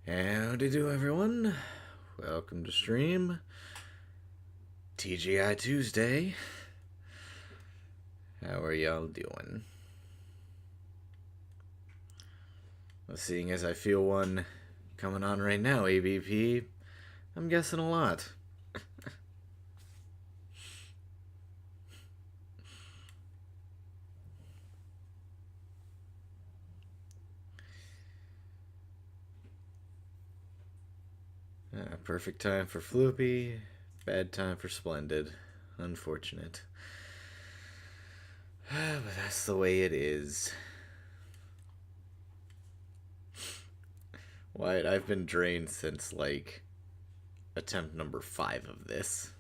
Howdy do, everyone. Welcome to stream. TGI Tuesday. How are y'all doing? Well, seeing as I feel one coming on right now, ABP, I'm guessing a lot. Perfect time for Floopy, bad time for Splendid. Unfortunate. But that's the way it is. Wyatt, I've been drained since, like, attempt number 5 of this.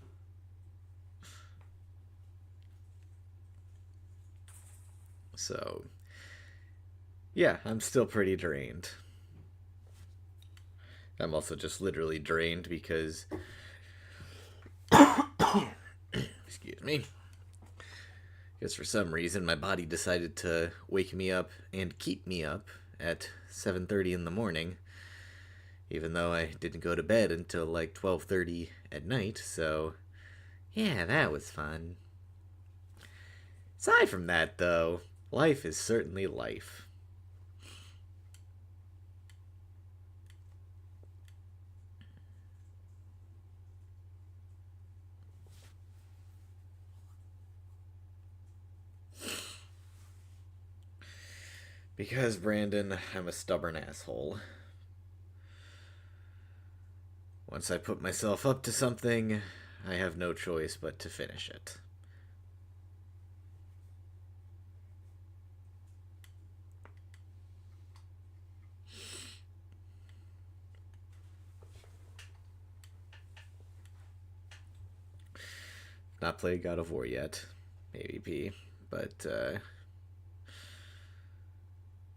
So, yeah, I'm still pretty drained. I'm also just literally drained because... Excuse me. Because for some reason my body decided to wake me up and keep me up at 7:30 in the morning, even though I didn't go to bed until like 12:30 at night, so yeah, that was fun. Aside from that, though, life is certainly life. Because, Brandon, I'm a stubborn asshole. Once I put myself up to something, I have no choice but to finish it. Not played God of War yet, maybe, but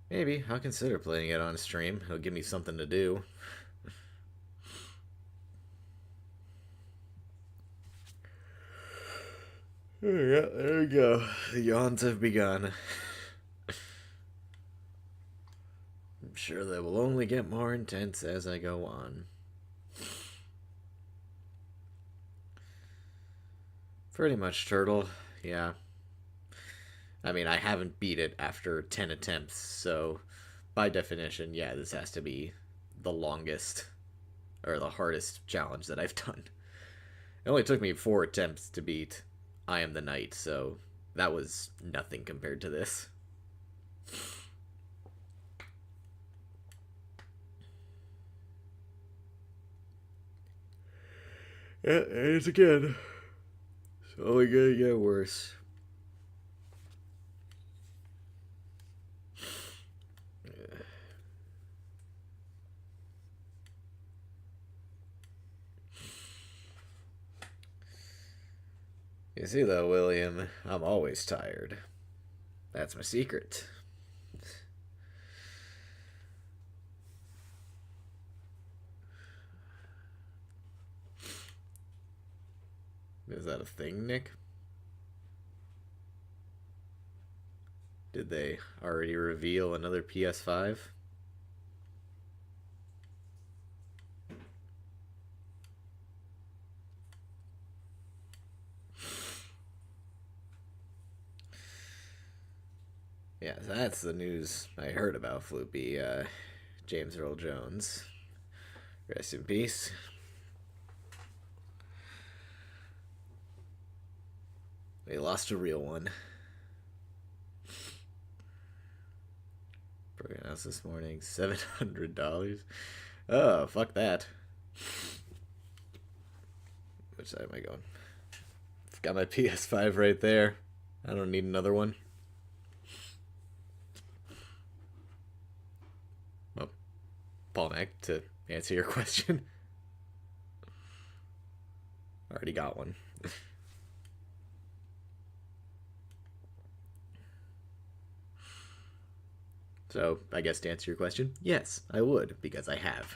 maybe I'll consider playing it on stream. It'll give me something to do. Yeah, there we go. The yawns have begun. I'm sure they will only get more intense as I go on. Pretty much, Turtle. Yeah. I mean, I haven't beat it after 10 attempts, so by definition, yeah, this has to be the longest or the hardest challenge that I've done. It only took me 4 attempts to beat I Am the Knight, so that was nothing compared to this. Yeah, it's again. It's only gonna get worse. You see, though, William, I'm always tired. That's my secret. Is that a thing, Nick? Did they already reveal another PS5? Yeah, that's the news I heard about Floopy. James Earl Jones. Rest in peace. They lost a real one. Broken house this morning, $700. Oh, fuck that. Which side am I going? I've got my PS5 right there. I don't need another one. Well, Paul Mac, to answer your question. Already got one. So, I guess to answer your question, yes, I would, because I have.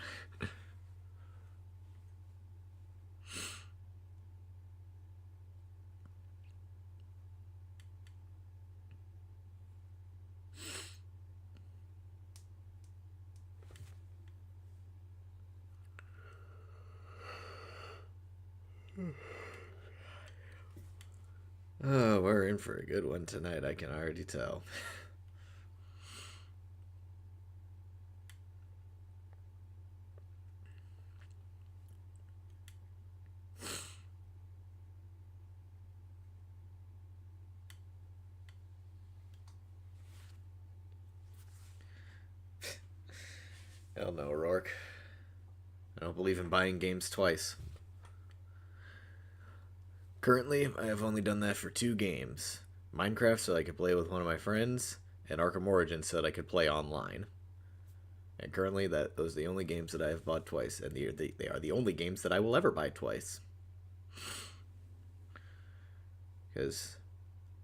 Oh, we're in for a good one tonight, I can already tell. Hell no, Rourke. I don't believe in buying games twice. Currently, I have only done that for 2 games. Minecraft so I could play with one of my friends, and Arkham Origins so that I could play online. And currently, those are the only games that I have bought twice, and they are the only games that I will ever buy twice. Because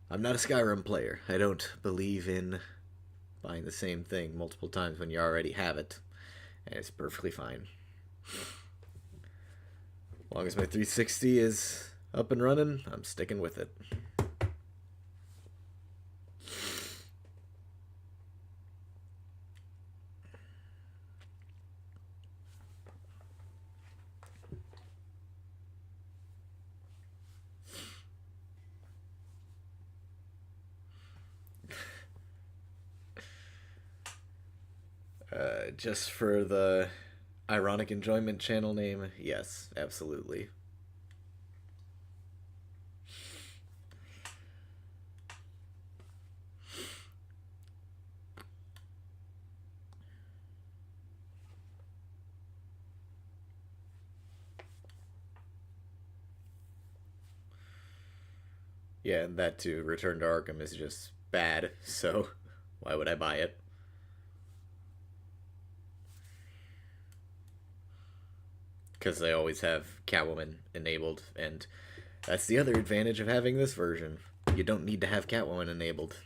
I'm not a Skyrim player. I don't believe in buying the same thing multiple times when you already have it, and it's perfectly fine. As long as my 360 is up and running, I'm sticking with it. Just for the ironic enjoyment channel name, yes, absolutely. Yeah, and that too, Return to Arkham is just bad, so why would I buy it? Because they always have Catwoman enabled, and that's the other advantage of having this version. You don't need to have Catwoman enabled.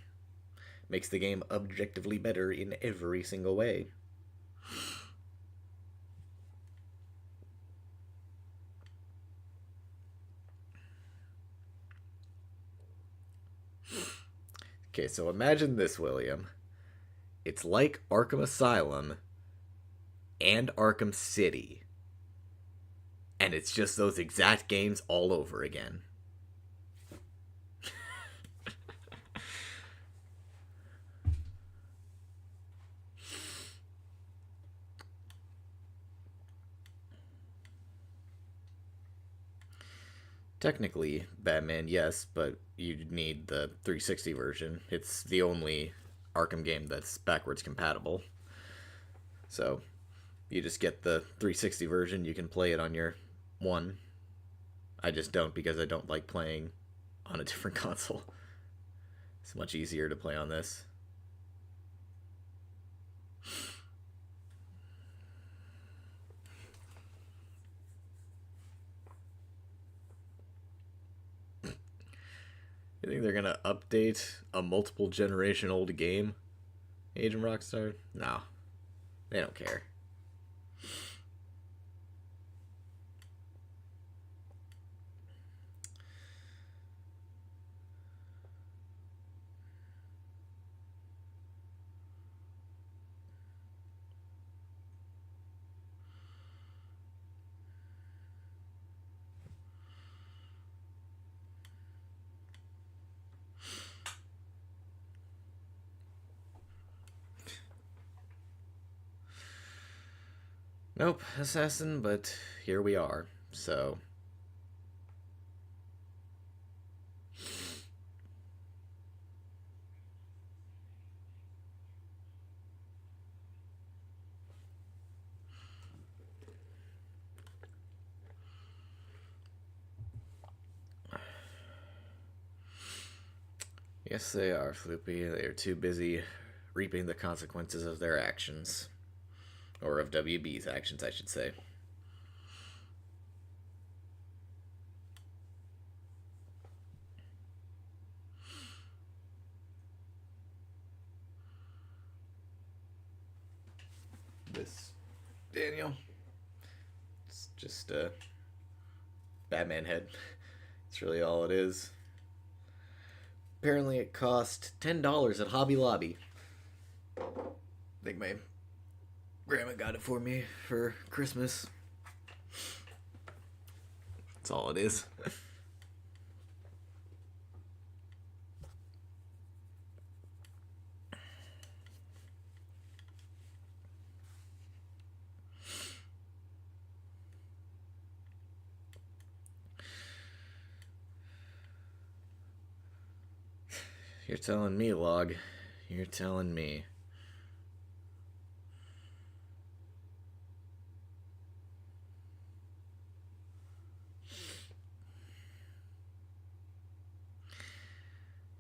Makes the game objectively better in every single way. Okay, so imagine this, William. It's like Arkham Asylum and Arkham City. And it's just those exact games all over again. Technically, Batman, yes, but you need the 360 version. It's the only Arkham game that's backwards compatible. So, you just get the 360 version, you can play it on your one. I just don't because I don't like playing on a different console. It's much easier to play on this. You think they're gonna update a multiple generation old game? Agent Rockstar? No. They don't care. Nope, Assassin, but here we are. So, yes, they are, Floopy. They are too busy reaping the consequences of their actions. Or of WB's actions, I should say. This, Daniel, it's just a Batman head. It's really all it is. Apparently, it cost $10 at Hobby Lobby. I think my grandma got it for me for Christmas. That's all it is. You're telling me, Log. You're telling me.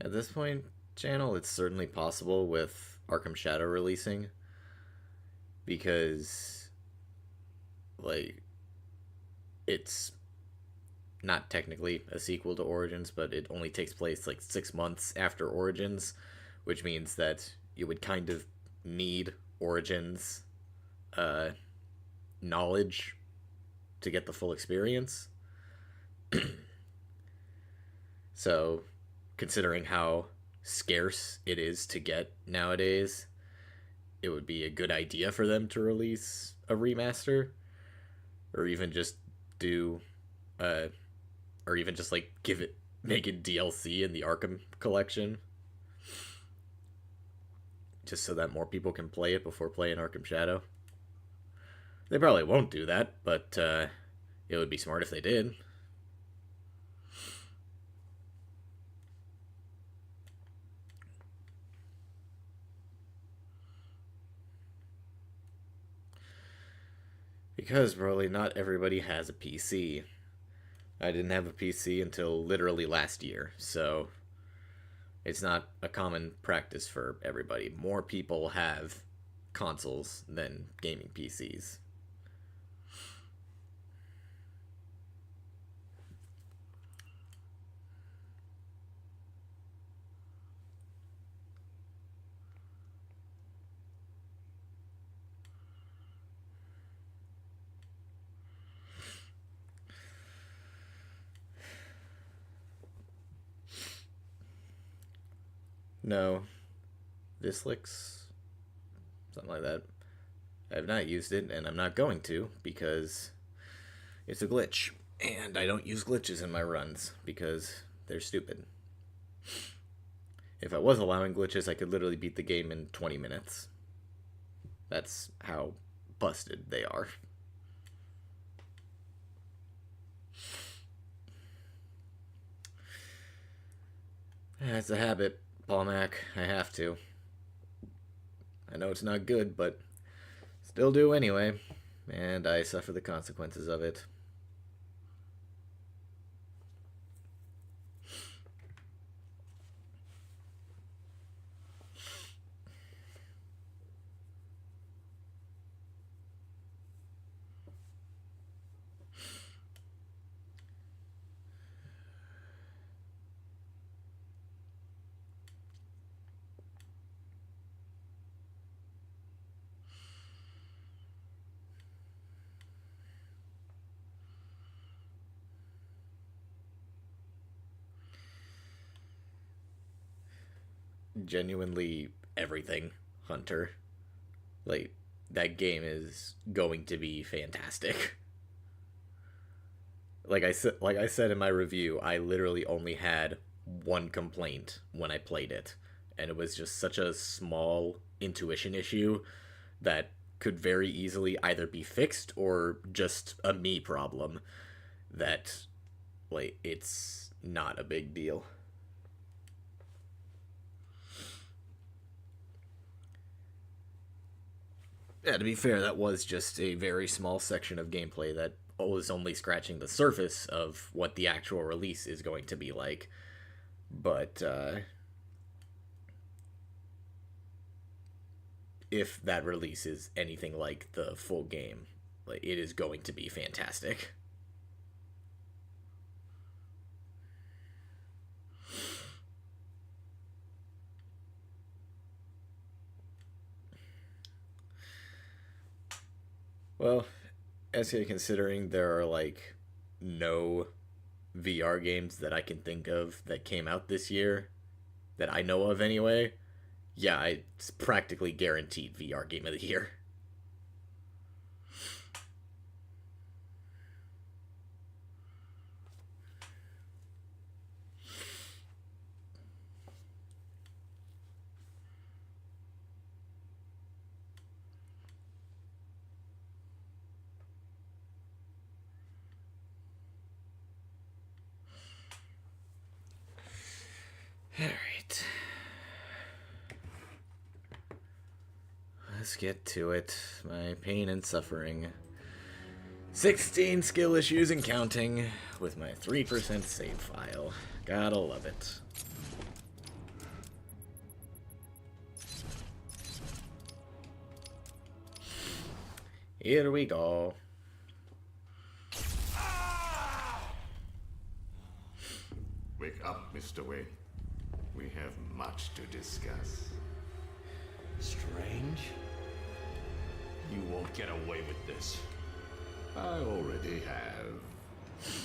At this point, channel, it's certainly possible with Arkham Shadow releasing. Because, like, it's not technically a sequel to Origins, but it only takes place like 6 months after Origins, which means that you would kind of need Origins knowledge to get the full experience. So, considering how scarce it is to get nowadays, it would be a good idea for them to release a remaster, or even just do, or even just like make it DLC in the Arkham collection, just so that more people can play it before playing Arkham Shadow. They probably won't do that, but it would be smart if they did. Because, probably not everybody has a PC. I didn't have a PC until literally last year, so it's not a common practice for everybody. More people have consoles than gaming PCs. No, Dislix, something like that. I have not used it, and I'm not going to, because it's a glitch. And I don't use glitches in my runs, because they're stupid. If I was allowing glitches, I could literally beat the game in 20 minutes. That's how busted they are. It's a habit, Paul Mac. I have to. I know it's not good, but still do anyway. And I suffer the consequences of it. Genuinely everything, Hunter. Like, that game is going to be fantastic. Like I said in my review, I literally only had one complaint when I played it, and it was just such a small intuition issue that could very easily either be fixed or just a me problem, that, like, it's not a big deal. Yeah, to be fair, that was just a very small section of gameplay that was only scratching the surface of what the actual release is going to be like. But if that release is anything like the full game, like, it is going to be fantastic. Well, SK, considering there are like no VR games that I can think of that came out this year, that I know of anyway, yeah, it's practically guaranteed VR game of the year. let's get to it. My pain and suffering. 16 skill issues and counting with my 3% save file. Gotta love it. Here we go. Wake up, Mr. Wayne. We have much to discuss. Strange? You won't get away with this. I already have.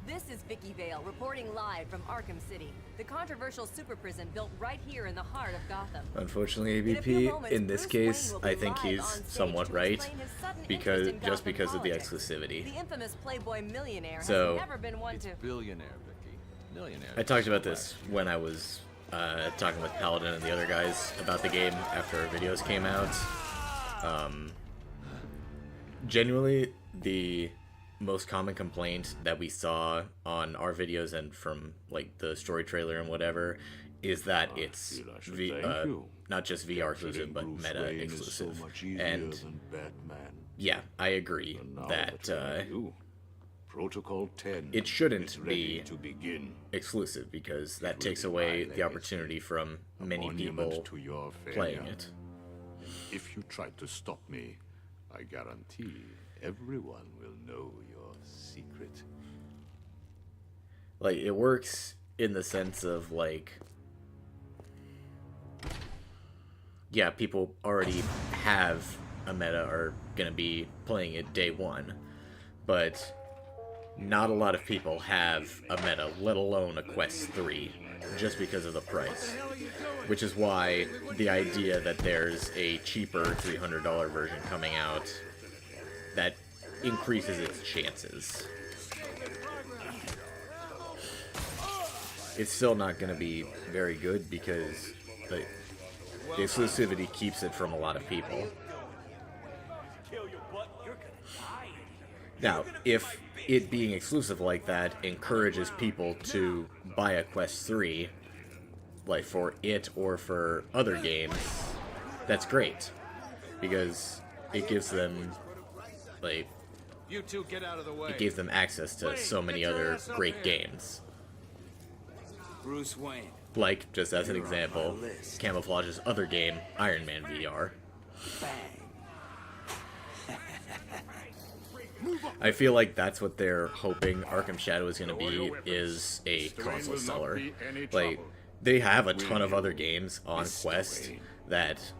This is Vicky Vale, reporting live from Arkham City, the controversial super prison built right here in the heart of Gotham. Unfortunately, ABP, in this case, I think he's somewhat right, because of the exclusivity. The infamous Playboy millionaire So, has never been one to... Billionaire, Vicky. Millionaire. I talked about this when I was talking with Paladin and the other guys about the game after our videos came out. Genuinely, the most common complaint that we saw on our videos and from like the story trailer and whatever is that it's not just VR exclusive but meta exclusive. And yeah, I agree that Protocol 10 it shouldn't be exclusive because that takes away the opportunity from many people playing it. If you try to stop me, I guarantee everyone will know your secret. Like, it works in the sense of, like, yeah, people already have a meta, are gonna be playing it day one, but not a lot of people have a meta, let alone a Quest 3, just because of the price. Which is why the idea that there's a cheaper $300 version coming out that increases its chances. It's still not going to be very good because the exclusivity keeps it from a lot of people. Now, if it being exclusive like that encourages people to buy a Quest 3, like for it or for other games, that's great. Because it gives them, like, You two get out of the way. it gives them access to so many other great games. Bruce Wayne. Like, just as an example, Camouflage's other game, Iron Man VR. I feel like that's what they're hoping Arkham Shadow is going to be, is a console seller. Like, they have a ton of other games on Quest that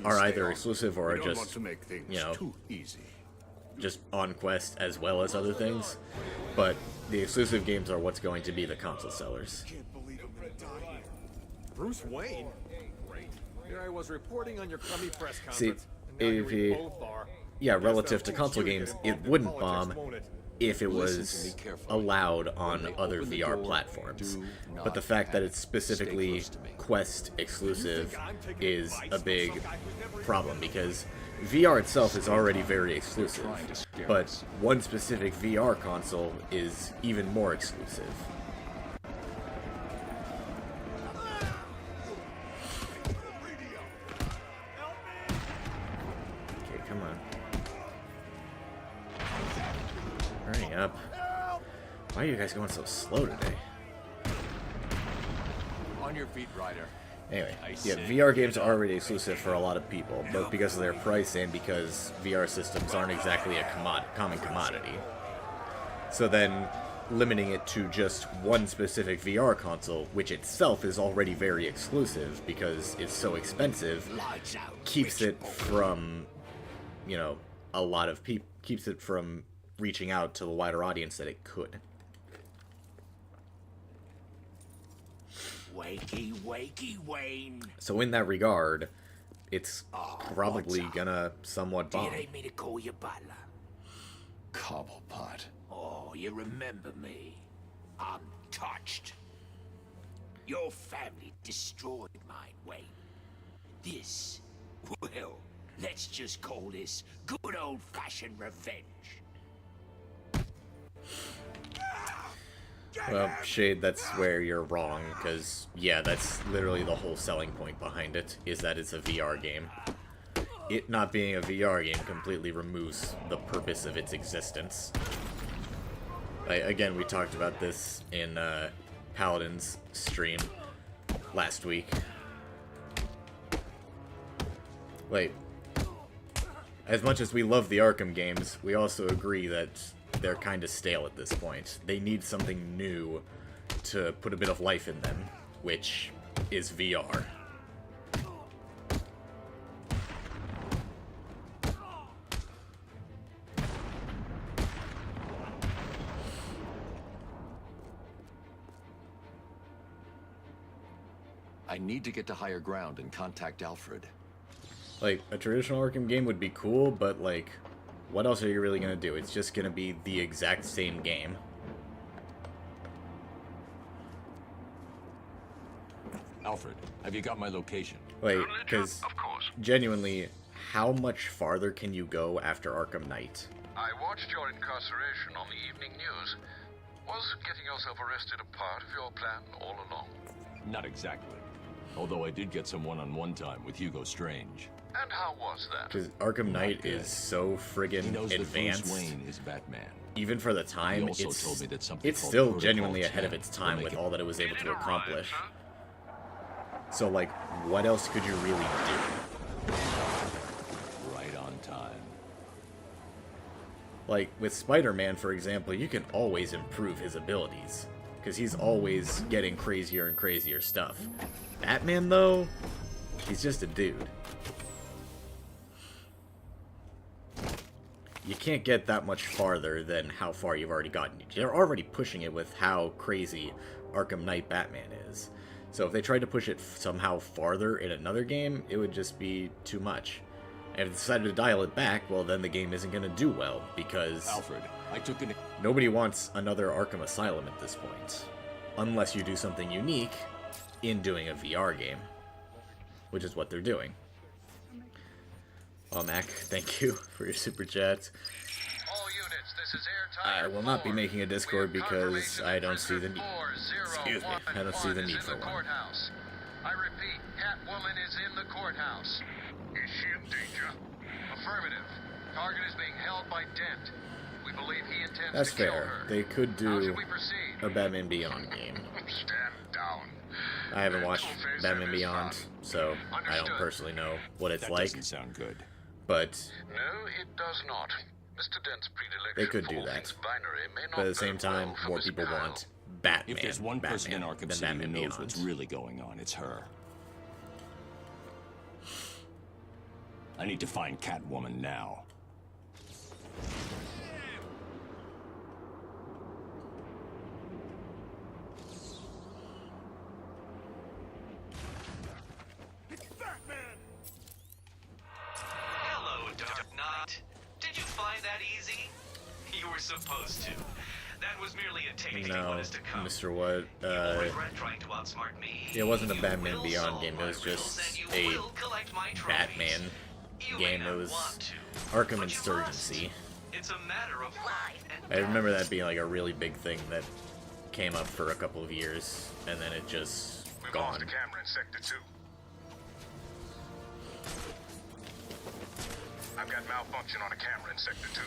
are either exclusive or are just, you know, just on Quest as well as other things. But the exclusive games are what's going to be the console sellers. Bruce Wayne? Great. Here I was reporting on your crummy press See, conference. and now you if both are. yeah, relative to console games, it wouldn't bomb if it was allowed on other VR platforms. But the fact that it's specifically Quest exclusive is a big problem because VR itself is already very exclusive, but one specific VR console is even more exclusive. Okay, come on. Hurry up. Why are you guys going so slow today? On your feet, Ryder. Anyway, yeah, VR games are already exclusive for a lot of people, both because of their price and because VR systems aren't exactly a common commodity. So then, limiting it to just one specific VR console, which itself is already very exclusive because it's so expensive, keeps it from, you know, a lot of people, keeps it from reaching out to the wider audience that it could. Wakey, wakey, Wayne. So in that regard, it's probably gonna somewhat Do you bomb. need me to call you butler? Cobblepot. Oh, you remember me. I'm touched. Your family destroyed mine, Wayne. This, well, let's just call this good old-fashioned revenge. Okay, Well, Shade, that's where you're wrong, because, yeah, that's literally the whole selling point behind it, is that it's a VR game. It not being a VR game completely removes the purpose of its existence. Again, we talked about this in Paladin's stream last week. Like, as much as we love the Arkham games, we also agree that they're kind of stale at this point. They need something new to put a bit of life in them, which is VR. I need to get to higher ground and contact Alfred. Like, a traditional Arkham game would be cool, but, like, what else are you really gonna do? It's just gonna be the exact same game. Alfred, have you got my location? Like, because, genuinely, how much farther can you go after Arkham Knight? I watched your incarceration on the evening news. Was getting yourself arrested a part of your plan all along? Not exactly. Although I did get some one-on-one time with Hugo Strange. And how was that? Because Arkham Knight is so friggin' He knows advanced. that Bruce Wayne is Batman. Even for the time, He also it's, told me that something it's called still Protocol genuinely ahead of 10 its time will with make it all that it was able Did to it arrive, accomplish. sir? So, like, what else could you really do? Right on time. Like, with Spider-Man, for example, you can always improve his abilities. Because he's always getting crazier and crazier stuff. Batman, though, he's just a dude. You can't get that much farther than how far you've already gotten. You're already pushing it with how crazy Arkham Knight Batman is. So if they tried to push it somehow farther in another game, it would just be too much. And if they decided to dial it back, well, then the game isn't going to do well, because Alfred, I took an... nobody wants another Arkham Asylum at this point. Unless you do something unique in doing a VR game. Which is what they're doing. Oh, Mac, thank you for your super chat. All units, this is airtight. I will not be making a Discord because I don't see the need. Excuse me, I don't see the need for one. Courthouse. I repeat, Catwoman is in the courthouse. Is she in danger? Affirmative. Target is being held by Dent. We believe he intends That's to kill fair. her. They could How do should we proceed? a Batman Beyond game. Stand down. I haven't watched Mental Batman phase is Beyond, fun. so I don't Understood. personally know what it's That like. doesn't sound good. But No, it does not. Mr. Dent's predilection they could for do all that. things binary may not But at the same bode time, well for more Miss people Kyle. want Batman. If there's one person in Batman Arkham than City who Batman knows Beyond. what's really going on, it's her. I need to find Catwoman now. Hello, Dark Knight. Did you find that easy? You were supposed to. That was merely a tasting No, what is to come. Mr. What? You will regret trying to outsmart me. It wasn't a You Batman will Beyond solve game, it my was riddles, just and you a will collect my trophies. Batman You game. may It not was want to, Arkham but you Insurgency. must. It's a matter of life and I remember death. that being like a really big thing that came up for a couple of years, and then it just We've gone. lost a camera in Sector 2. I've got malfunction on a camera in Sector 2.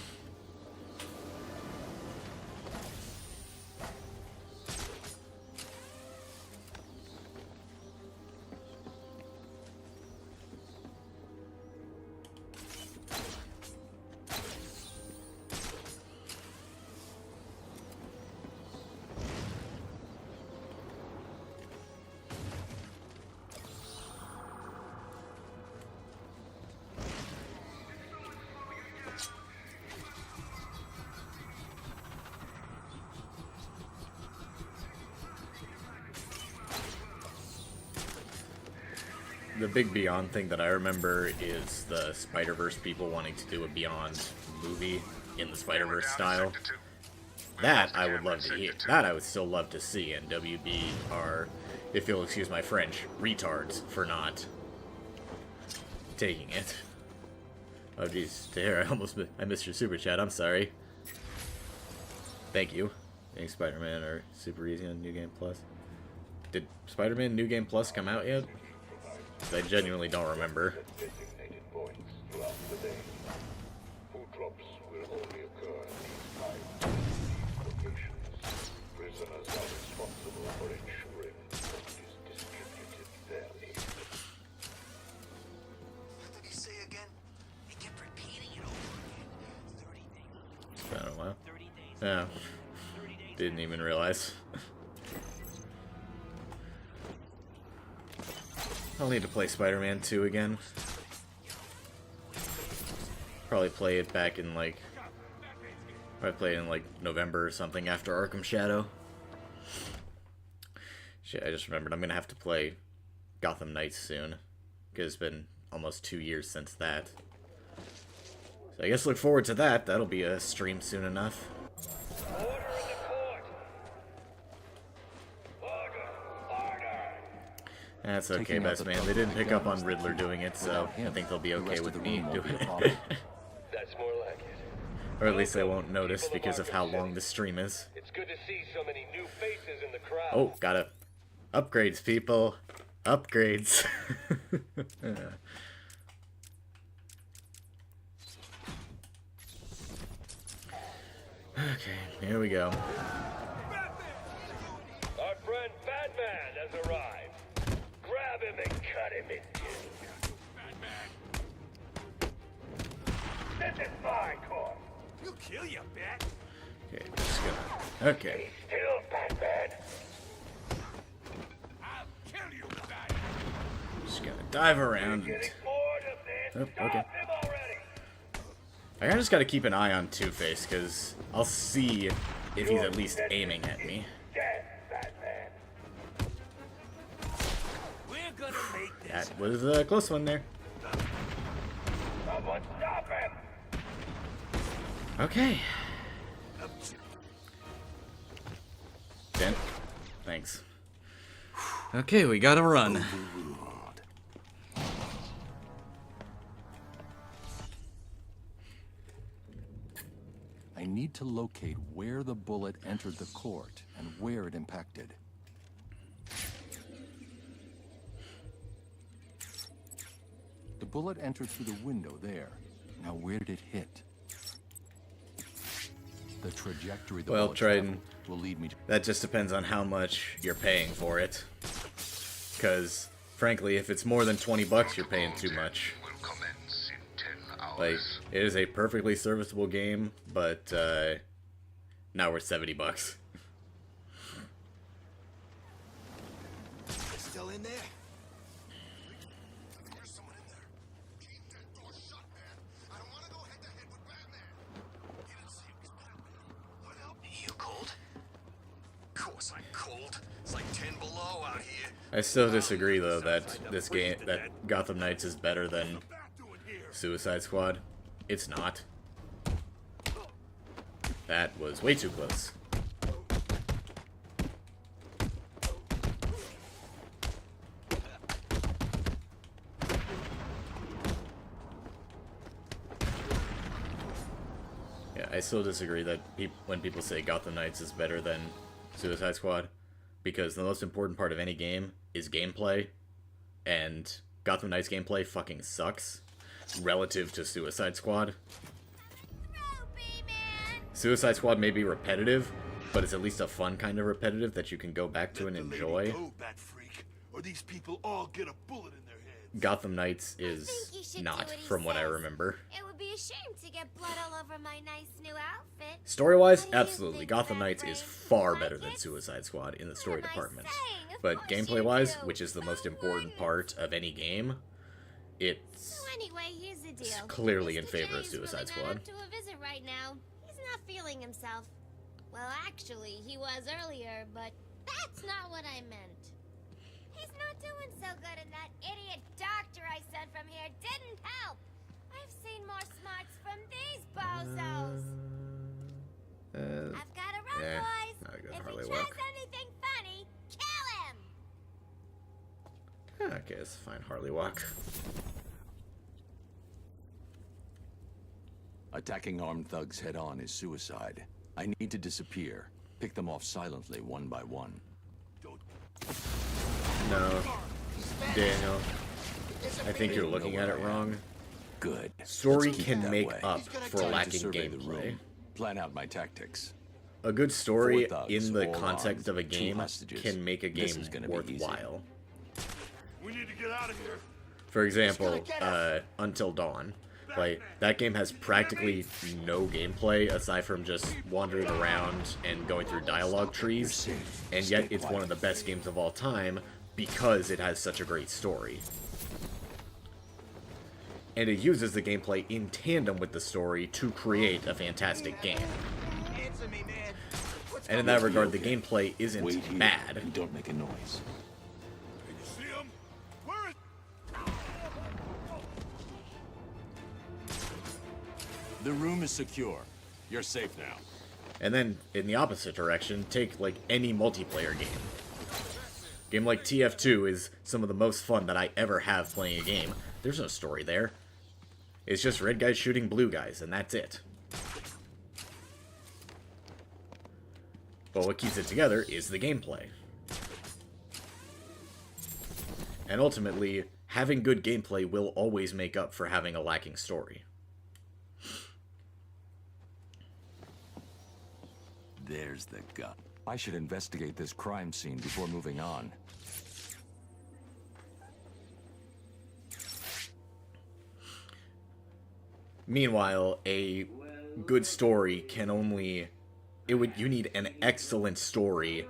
The big Beyond thing that I remember is the Spider-Verse people wanting to do a Beyond movie in the Spider-Verse style. That I would love to hear. That I would still love to see, and WB are, if you'll excuse my French, retards for not taking it. Oh jeez, there, I missed your super chat, I'm sorry. Thank you. Any Spider-Man are super easy on New Game Plus. Did Spider-Man New Game Plus come out yet? I genuinely don't remember. Designated points throughout the day. Food drops will only occur at these 5 locations. Prisoners are responsible for ensuring food is distributed fairly. What did he say again? He kept repeating it over again. 30 days. It's been a while. 30 days. Yeah. 30 days. Didn't even realize. I'll need to play Spider-Man 2 again. Probably play it back in like... Probably play it in like November or something after Arkham Shadow. Shit, I just remembered I'm gonna have to play Gotham Knights soon. Because it's been almost 2 years since that. So I guess look forward to that. That'll be a stream soon enough. That's okay, best man. They didn't pick up on Riddler doing it, so I think they'll be okay with me doing it. That's more like it. Or at least they won't notice because of how long the stream is. It's good to see so many new faces in the crowd. Oh, gotta... Upgrades, people. Upgrades. Okay, here we go. Our friend Batman has arrived. Grab him and cut him in two. This is my course. He'll kill you, Bat. Okay, just gonna... Okay. Still Batman. I'll kill you, Bat. Just gonna dive around. Getting bored of this. Oh, Stop okay. him already. I kinda just gotta keep an eye on Two-Face, because I'll see if he's at least aiming at me. Dead, Batman. We're gonna make this. That was a close one there. Someone stop him. Okay. Dent. Thanks. Okay, we gotta run. I need to locate where the bullet entered the court and where it impacted. The bullet entered through the window there. Now where did it hit? The trajectory the Well, bullet Triton, traveled will lead me to... that just depends on how much you're paying for it. Because, frankly, if it's more than 20 bucks, you're paying too much. Will commence in 10 hours. Like, it is a perfectly serviceable game, but, now we're 70 bucks. Still in there? There's someone in there. Keep that door shut, man. I don't want to go head to head with Batman. You didn't see it was Batman. What else? You cold? Of course I'm cold. It's like 10 below out here. I still disagree, though, that this game, that Gotham Knights is better than Suicide Squad. It's not. That was way too close. Yeah, I still disagree that when people say Gotham Knights is better than Suicide Squad, because the most important part of any game is gameplay, and Gotham Knights gameplay fucking sucks relative to Suicide Squad. Suicide Squad may be repetitive, but it's at least a fun kind of repetitive that you can go back to and enjoy. Go, Bat Freak, or these people all get a bullet in their heads. Gotham Knights is think you should not, do what he from what I says. remember. It would be a shame to get blood all over my nice new outfit. Story-wise, What do you absolutely. think, Gotham Bat Knights is Freak? far Like better than it? Suicide Squad in the story What am I department. saying? Of But course you gameplay-wise, do. which is the most No important one. part of any game, it's So anyway, here's the deal. clearly in Mr. favor of J's Suicide really Squad. not up to a visit right now. He's not feeling himself. Well, actually, he was earlier, but that's not what I meant. He's not doing so good, and that idiot doctor I sent from here didn't help. I've seen more smarts from these bozos. I've got to run, yeah, boys. not a good If Harley he tries walk. anything funny, kill him. Okay, it's a fine Harley walk. Attacking armed thugs head-on is suicide. I need to disappear. Pick them off silently, one by one. No, Daniel, I think you're looking at it wrong. Good. Story Let's keep it can that make way. up for Time to lacking survey the gameplay. room. Plan out my tactics. A good story 4 thugs, in the all context armed, of a 2 game hostages. can make a This game is gonna be easy. worthwhile. We need to get out of here. For example, Until Dawn. Like, that game has practically no gameplay aside from just wandering around and going through dialogue trees, and yet it's one of the best games of all time because it has such a great story. And it uses the gameplay in tandem with the story to create a fantastic game. And in that regard, the gameplay isn't Wait here bad. and don't make a noise. Can you see him? Where is... The room is secure. You're safe now. And then, in the opposite direction, take, like, any multiplayer game. A game like TF2 is some of the most fun that I ever have playing a game. There's no story there. It's just red guys shooting blue guys, and that's it. But what keeps it together is the gameplay. And ultimately, having good gameplay will always make up for having a lacking story. There's the gun. I should investigate this crime scene before moving on. Meanwhile, a good story can only... you need an excellent story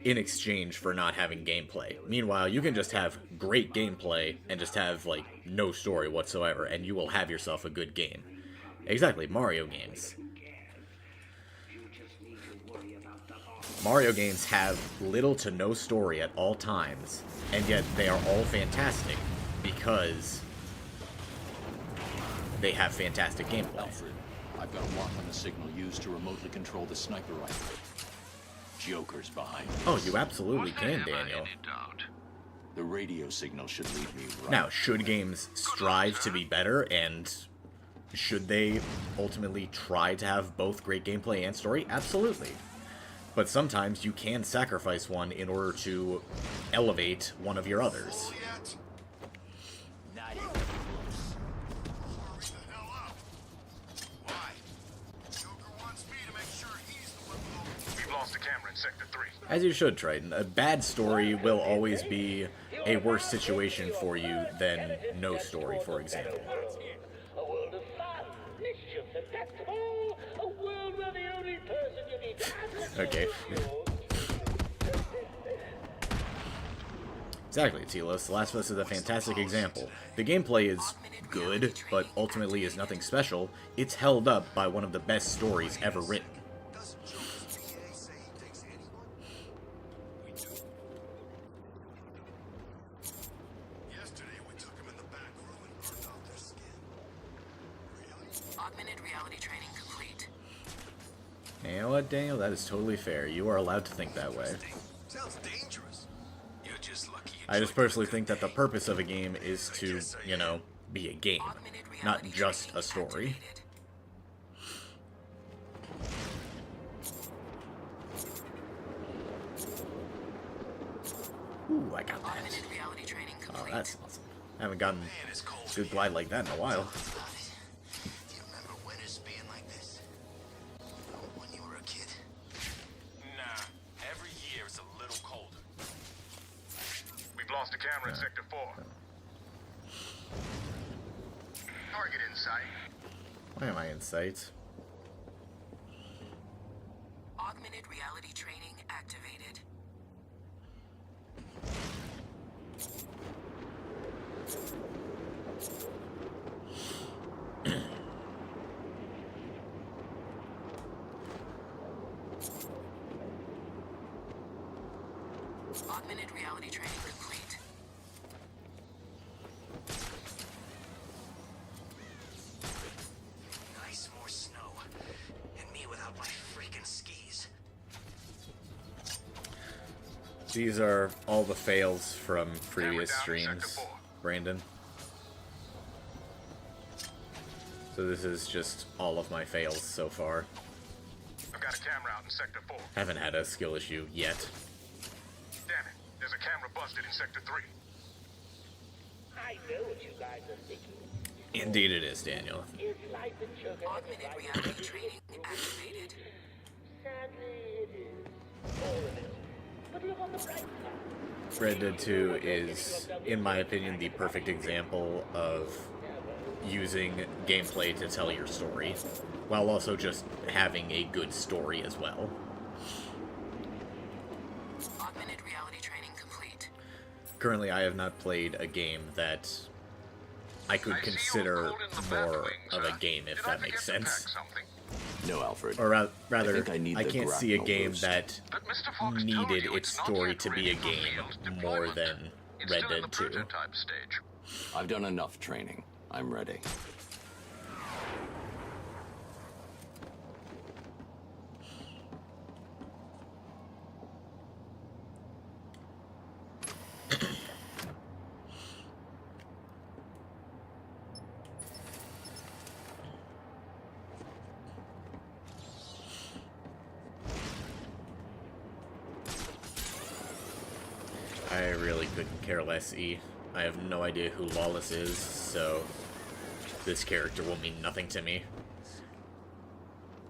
in exchange for not having gameplay. Meanwhile, you can just have great gameplay and just have, like, no story whatsoever, and you will have yourself a good game. Exactly, Mario games. Mario games have little to no story at all times, and yet they are all fantastic because they have fantastic gameplay. Alfred, I've got a lock on the signal used to remotely control the sniper rifle. Joker's behind this. Oh, you absolutely can, Daniel. The radio signal should lead me right. Now, should games strive to be better, and should they ultimately try to have both great gameplay and story? Absolutely. But sometimes you can sacrifice one in order to elevate one of your others. Hurry the hell up. Why? Joker wants me to make sure he's the one who... We've lost a camera in Sector 3. As you should, Triton. A bad story will always be a worse situation for you than no story, for example. A world of fun, mischief, and that's all. A world where the only person you need to have Okay. Exactly, Telos. The Last of Us is a fantastic example. The gameplay is good, but ultimately is nothing special. It's held up by one of the best stories ever written. Doesn't Joker's PA say he takes anyone? We do. Yesterday we took him in the back room and burned out their skin. Really? Augmented reality training complete. You know what, Daniel? That is totally fair. You are allowed to think that way. Sounds dangerous. You're just lucky. I just personally think that the purpose of a game is to, you know, be a game, not just a story. Ooh, I got that. Oh, that's awesome. I haven't gotten a good glide like that in a while. Do you remember winters being like this? When you were a kid? Nah, every year it's a little colder. We've lost a camera in Sector 4. Target in sight. Why am I in sight? Augmented reality training activated. Augmented reality training complete. Nice, more snow. And me without my freaking skis. These are all the fails from previous streams, Brandon. So this is just all of my fails so far. I've got a camera out in Sector 4. Haven't had a skill issue yet. Damn it, there's a camera busted in Sector 3. I know what you guys are thinking. Indeed it is, Daniel. Is life in sugar? Augmented reality training activated. Sadly, it is. All of it. But look on the bright side. Red Dead 2 is, in my opinion, the perfect example of using gameplay to tell your story, while also just having a good story as well. Augmented reality training complete. Currently, I have not played a game that I could consider more of a game, if that makes sense. No, Alfred. Or rather, I I can't see a game boost. that needed its story to be a game more than Red Dead 2. I've done enough training. I'm ready. I really couldn't care less, E. I have no idea who Lawless is, so this character will mean nothing to me.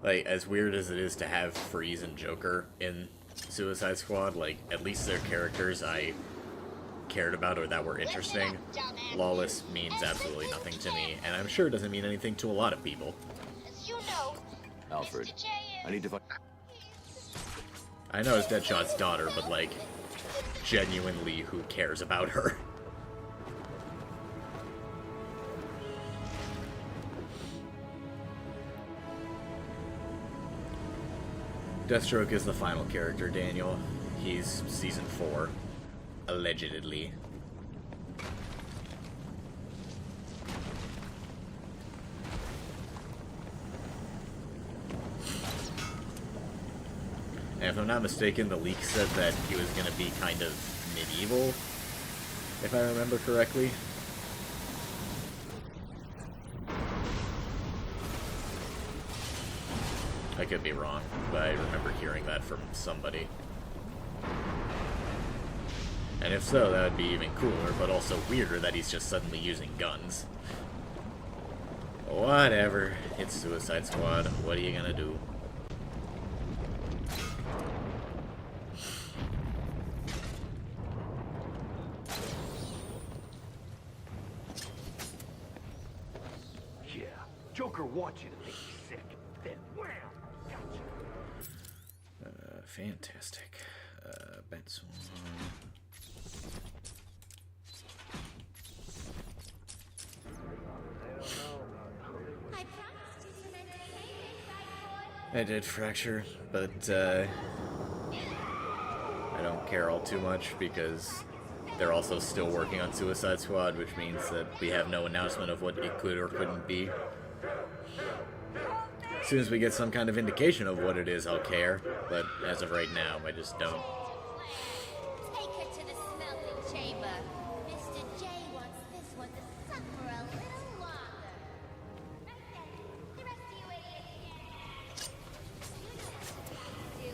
Like, as weird as it is to have Freeze and Joker in Suicide Squad, like, at least they're characters I cared about or that were interesting. Lawless means absolutely nothing to me, and I'm sure it doesn't mean anything to a lot of people. As you know, Alfred, I need to find... I know it's Deadshot's daughter, but, like, genuinely, who cares about her? Deathstroke is the final character, Daniel. He's Season 4. Allegedly. And if I'm not mistaken, the leak said that he was going to be kind of medieval, if I remember correctly. I could be wrong, but I remember hearing that from somebody. And if so, that would be even cooler, but also weirder that he's just suddenly using guns. Whatever. It's Suicide Squad. What are you gonna do? Yeah, Joker wants you to think he's sick. Then wham! Gotcha. Fantastic. Benson. I did Fracture, but I don't care all too much because they're also still working on Suicide Squad, which means that we have no announcement of what it could or couldn't be. As soon as we get some kind of indication of what it is, I'll care, but as of right now, I just don't. Take her to the smelting chamber. Mr. J wants this one to suffer a little longer. Okay, the rest of you idiots. You know what to do.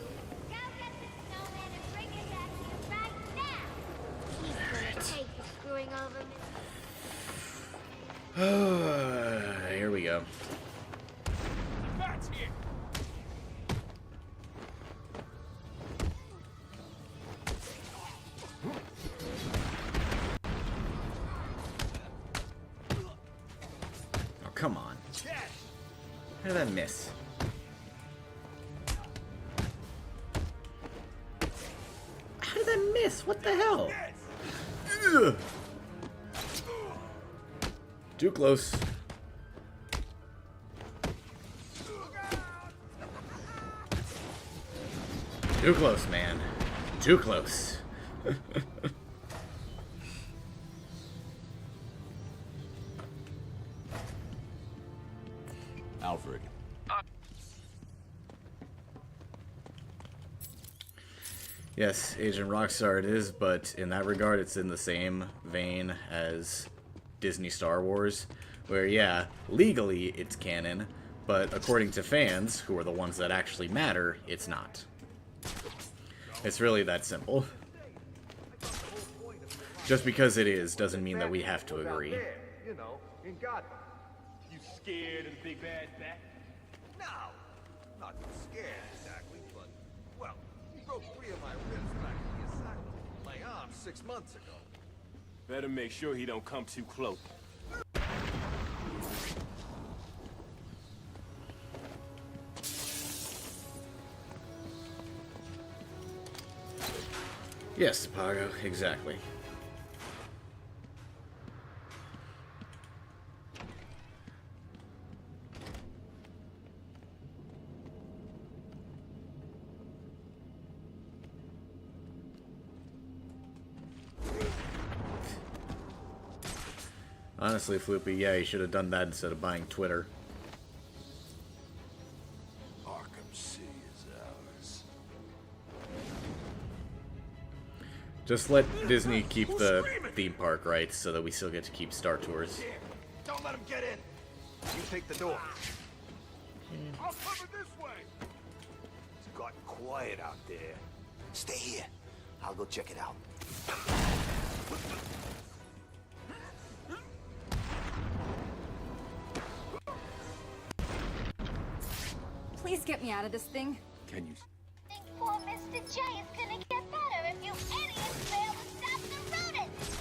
Go get the snowman and bring it back here right now. He's gonna pay for screwing over Mr. Here we go. That's it. Oh, come on. How did I miss? How did I miss? What the hell? Ugh. Too close. Too close, man. Too close. Alfred. Yes, Agent Rockstar it is, but in that regard, it's in the same vein as Disney Star Wars, where, yeah, legally it's canon, But according to fans, who are the ones that actually matter, it's not. It's really that simple. Just because it is doesn't mean that we have to agree. You know, in Gotham. You scared of the big bad bat? No, not scared exactly, but, well, he broke 3 of my ribs back in the asylum, my arm 6 months ago. Better make sure he don't come too close. Yes, Pago, exactly. Honestly, Floopy, yeah, you should have done that instead of buying Twitter. Arkham City is ours. Just let Disney keep the theme park rights so that we still get to keep Star Tours. Don't let him get in. You take the door. I'll cover this way. It's got quiet out there. Stay here. I'll go check it out. Please get me out of this thing. Can you... Think poor Mr. J is gonna get better if you idiots fail to stop the rodents!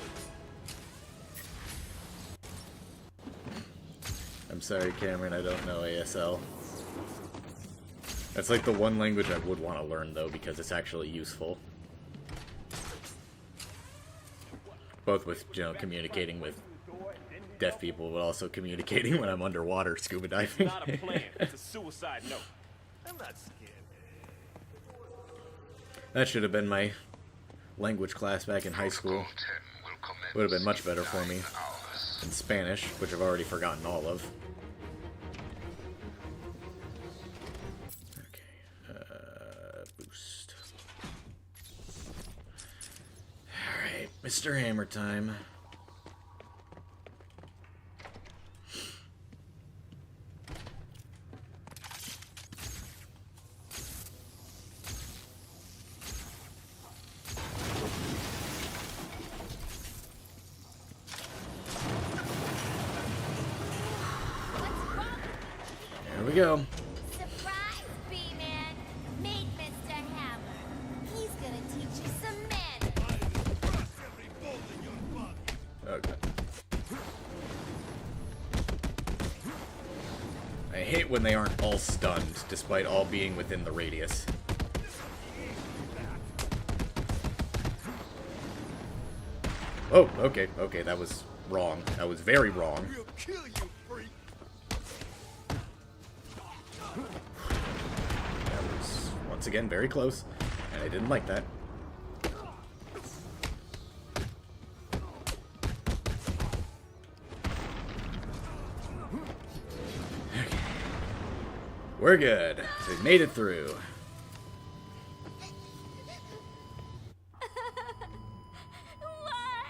I'm sorry, Cameron, I don't know ASL. That's like the one language I would want to learn, though, because it's actually useful. Both with, you know, communicating with deaf people, but also communicating when I'm underwater scuba diving. It's not a plan. It's a suicide note. I'm not scared. That should have been my language class back in high school. Would have been much better for me than Spanish, which I've already forgotten all of. Okay, boost. Alright, Mr. Hammer time. There we go. Surprise, B-Man! Meet Mr. Hammer. He's gonna teach you some manners. Okay. I hate when they aren't all stunned, despite all being within the radius. Oh, okay, okay, that was wrong. That was very wrong. We'll kill you, freak. That was, once again, very close, and I didn't like that. Okay. We're good. We made it through. Why?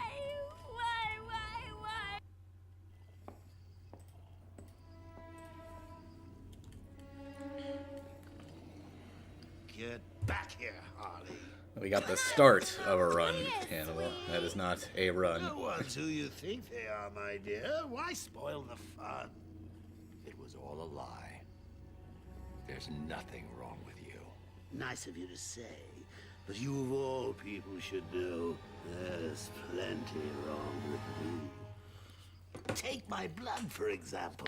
Get back here, Harley. We got the start of a run, Hannibal. That is not a run. No one's who you think they are, my dear. Why spoil the fun? It was all a lie. There's nothing wrong with you. Nice of you to say, but you of all people should know there's plenty wrong with me. Take my blood, for example.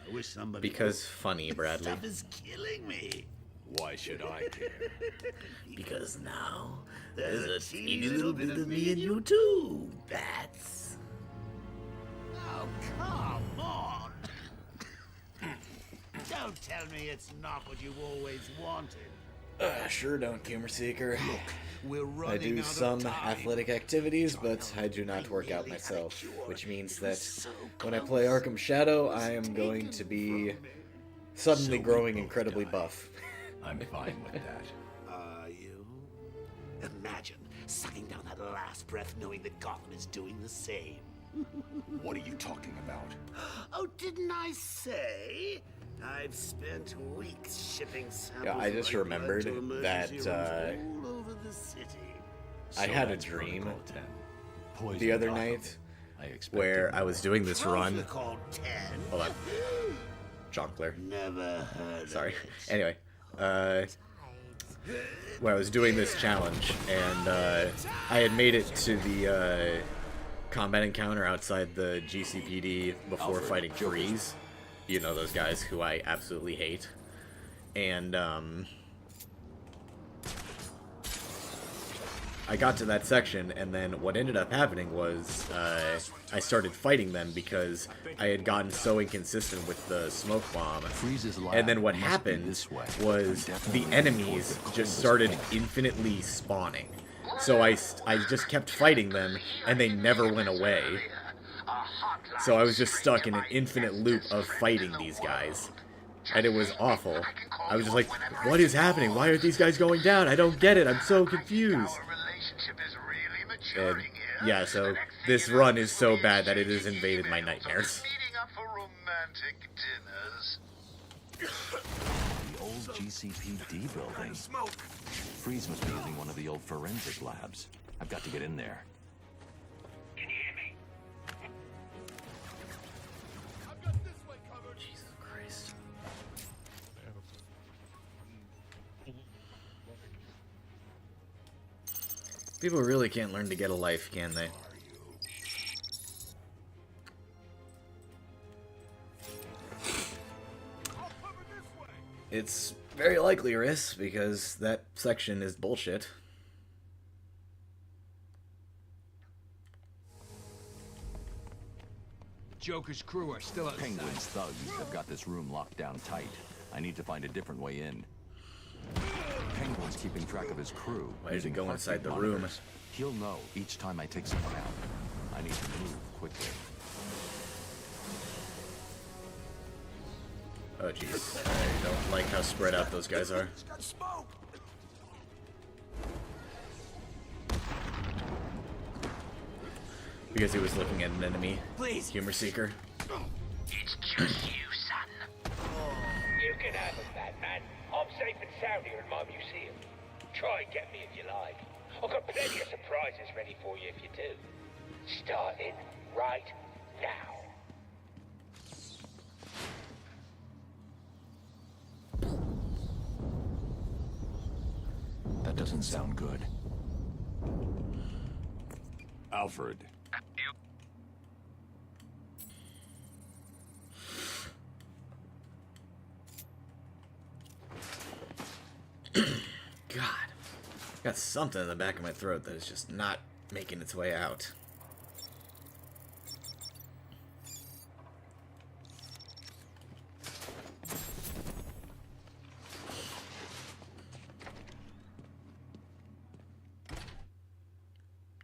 I wish somebody... Because funny, Bradley. Stuff is killing me. Why should I care? Because now There's a teeny little bit of me in you too, bats. Oh, come on. Don't tell me it's not what you've always wanted. Sure don't, Humor Seeker. Look, we're I running do out some of time. athletic activities, but I do not work out myself, which means that when I play Arkham Shadow, I am going to be suddenly growing incredibly buff. I'm fine with that. Are you? Imagine sucking down that last breath knowing that Gotham is doing the same. What are you talking about? Oh, didn't I say? I've spent weeks shipping samples. Yeah, I just of my blood remembered to emergency that rooms all over the city. I had a dream the other night where I was doing this run. Hold on. Jonkler. Never heard. Sorry. Anyway, where I was doing this challenge, and I had made it to the combat encounter outside the GCPD before fighting Freeze. You know, those guys who I absolutely hate. And I got to that section, and then what ended up happening was I started fighting them because I had gotten so inconsistent with the smoke bomb. And then what happened was the enemies just started infinitely spawning. So I just kept fighting them, and they never went away. So I was just stuck in an infinite loop of fighting these guys. And it was awful. I was just like, what is happening? Why aren't these guys going down? I don't get it. I'm so confused. And yeah, so this run is so bad that it has invaded my nightmares. The old GCPD building. Freeze must be using one of the old forensic labs. I've got to get in there. Can you hear me? Jesus Christ. People really can't learn to get a life, can they? It's very likely, Riss, because that section is bullshit. Joker's crew are still outside. Penguin's thugs have got this room locked down tight. I need to find a different way in. Penguin's keeping track of his crew. Why did he go inside the room? He'll know each time I take someone out. I need to move quickly. Oh jeez, I don't like how spread out those guys are. Because he was looking at an enemy. Please. Humor seeker. It's just you, son. You can have it, Batman. I'm safe and sound here in my museum. Try and get me if you like. I've got plenty of surprises ready for you if you do. Starting right now. That doesn't sound good. Alfred. God. Got something in the back of my throat that is just not making its way out.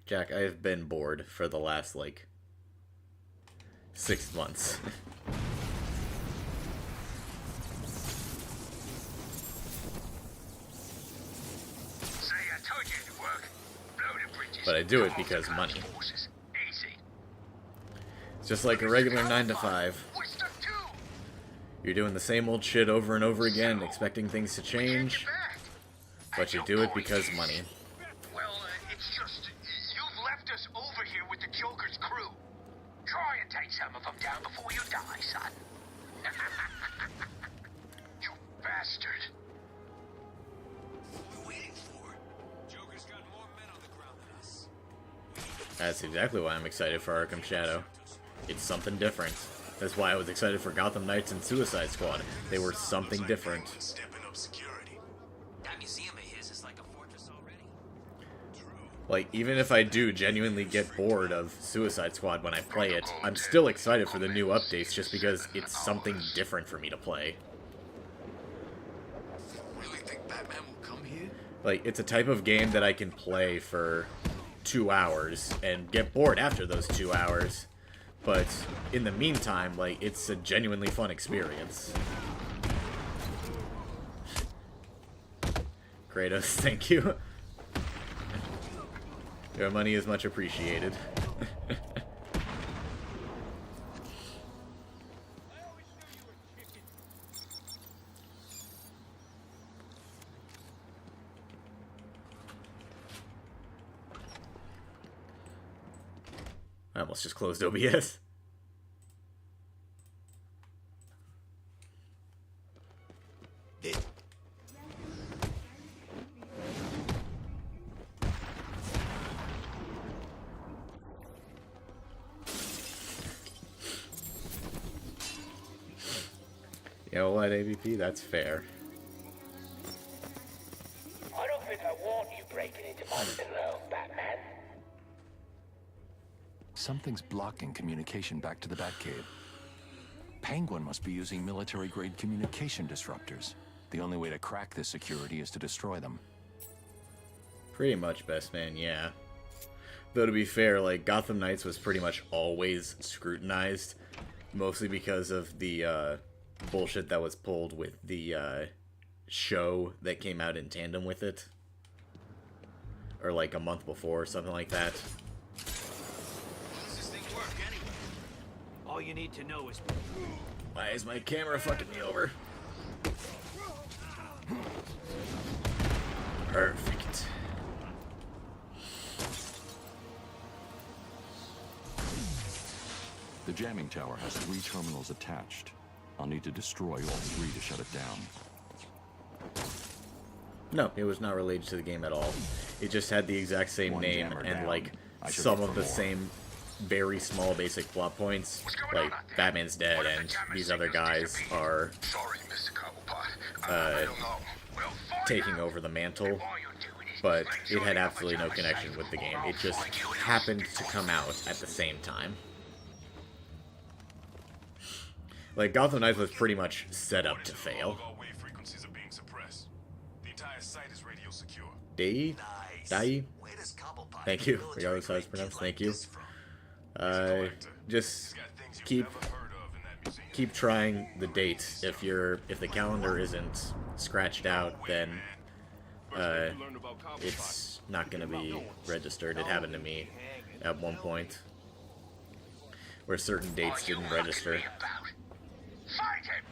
Jack, I have been bored for the last, 6 months. But I do it because money. It's just like a regular 9 to 5. You're doing the same old shit over and over again, expecting things to change, but you do it because money. Well, it's just, you've left us over here with the Joker's crew. Try and take some of them down before you die, son. You bastard. That's exactly why I'm excited for Arkham Shadow. It's something different. That's why I was excited for Gotham Knights and Suicide Squad. They were something different. That museum of his is like a fortress already. Like, even if I do genuinely get bored of Suicide Squad when I play it, I'm still excited for the new updates just because it's something different for me to play. Really think Batman will come here? Like, it's a type of game that I can play for 2 hours and get bored after those 2 hours. But in the meantime, it's a genuinely fun experience. Kratos, thank you. Your money is much appreciated. I almost just closed OBS. You know what, AVP? That's fair. I don't think I want you breaking into my pillow, Batman. Something's blocking communication back to the Batcave. Penguin must be using military-grade communication disruptors. The only way to crack this security is to destroy them. Pretty much, best man, yeah. Though to be fair, like, Gotham Knights was pretty much always scrutinized, mostly because of the bullshit that was pulled with the show that came out in tandem with it. Or like a month before, or something like that. Does this thing work anyway? All you need to know is... Why is my camera fucking me over? Perfect. The jamming tower has 3 terminals attached. I'll need to destroy all 3 to shut it down. No, it was not related to the game at all. It just had the exact same One name jammer and down. like I should some look of for the more. same very small basic plot points. Like Batman's dead and these other guys are Sorry, Mr. Cobblepot. I don't know. We'll find taking out. over the mantle. All you're doing is But like it had joining up absolutely a no Thomas connection Safe with the game. or It I'll just find you and happened I'll to stick come you. out at the same time. Like, Gotham Knights was pretty much set up to fail. Wave frequencies are being suppressed. The entire site is radio secure. Dai? Thank you, regardless of how it's pronounced. Thank you. Just keep trying the dates. If the calendar isn't scratched out, then it's not gonna be registered. It happened to me at one point where certain dates didn't register. Find him!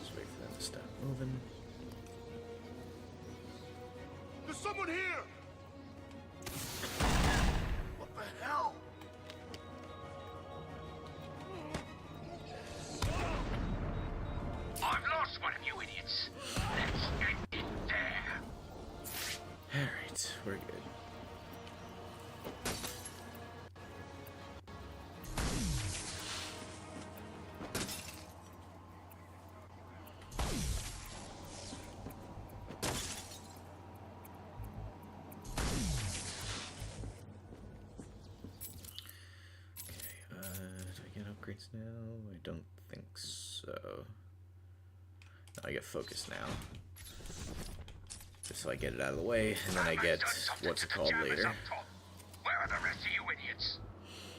Just wait for them to stop moving. There's someone here! What the hell? I've lost one of you idiots. Let's end it there. Alright, we're good. Do I get upgrades now? I don't think so. No, I get focus now. Just so I get it out of the way, and then I get what's it called later. Where are the rest of you idiots?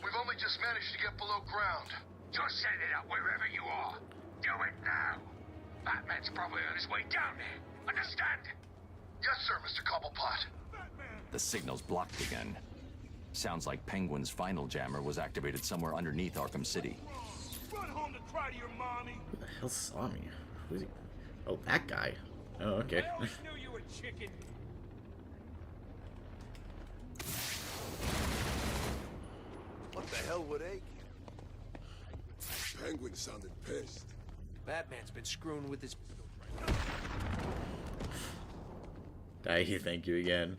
We've only just managed to get below ground. Just send it out wherever you are. Do it now. Batman's probably on his way down there. Understand? Yes, sir, Mr. Cobblepot. The signal's blocked again. Sounds like Penguin's final jammer was activated somewhere underneath Arkham City. Run home to cry to your mommy! Who the hell saw me? Who's he? Oh, that guy. Oh, okay. I always knew you were chicken. What the hell would they care? Penguin sounded pissed. Batman's been screwing with his... Thank you again.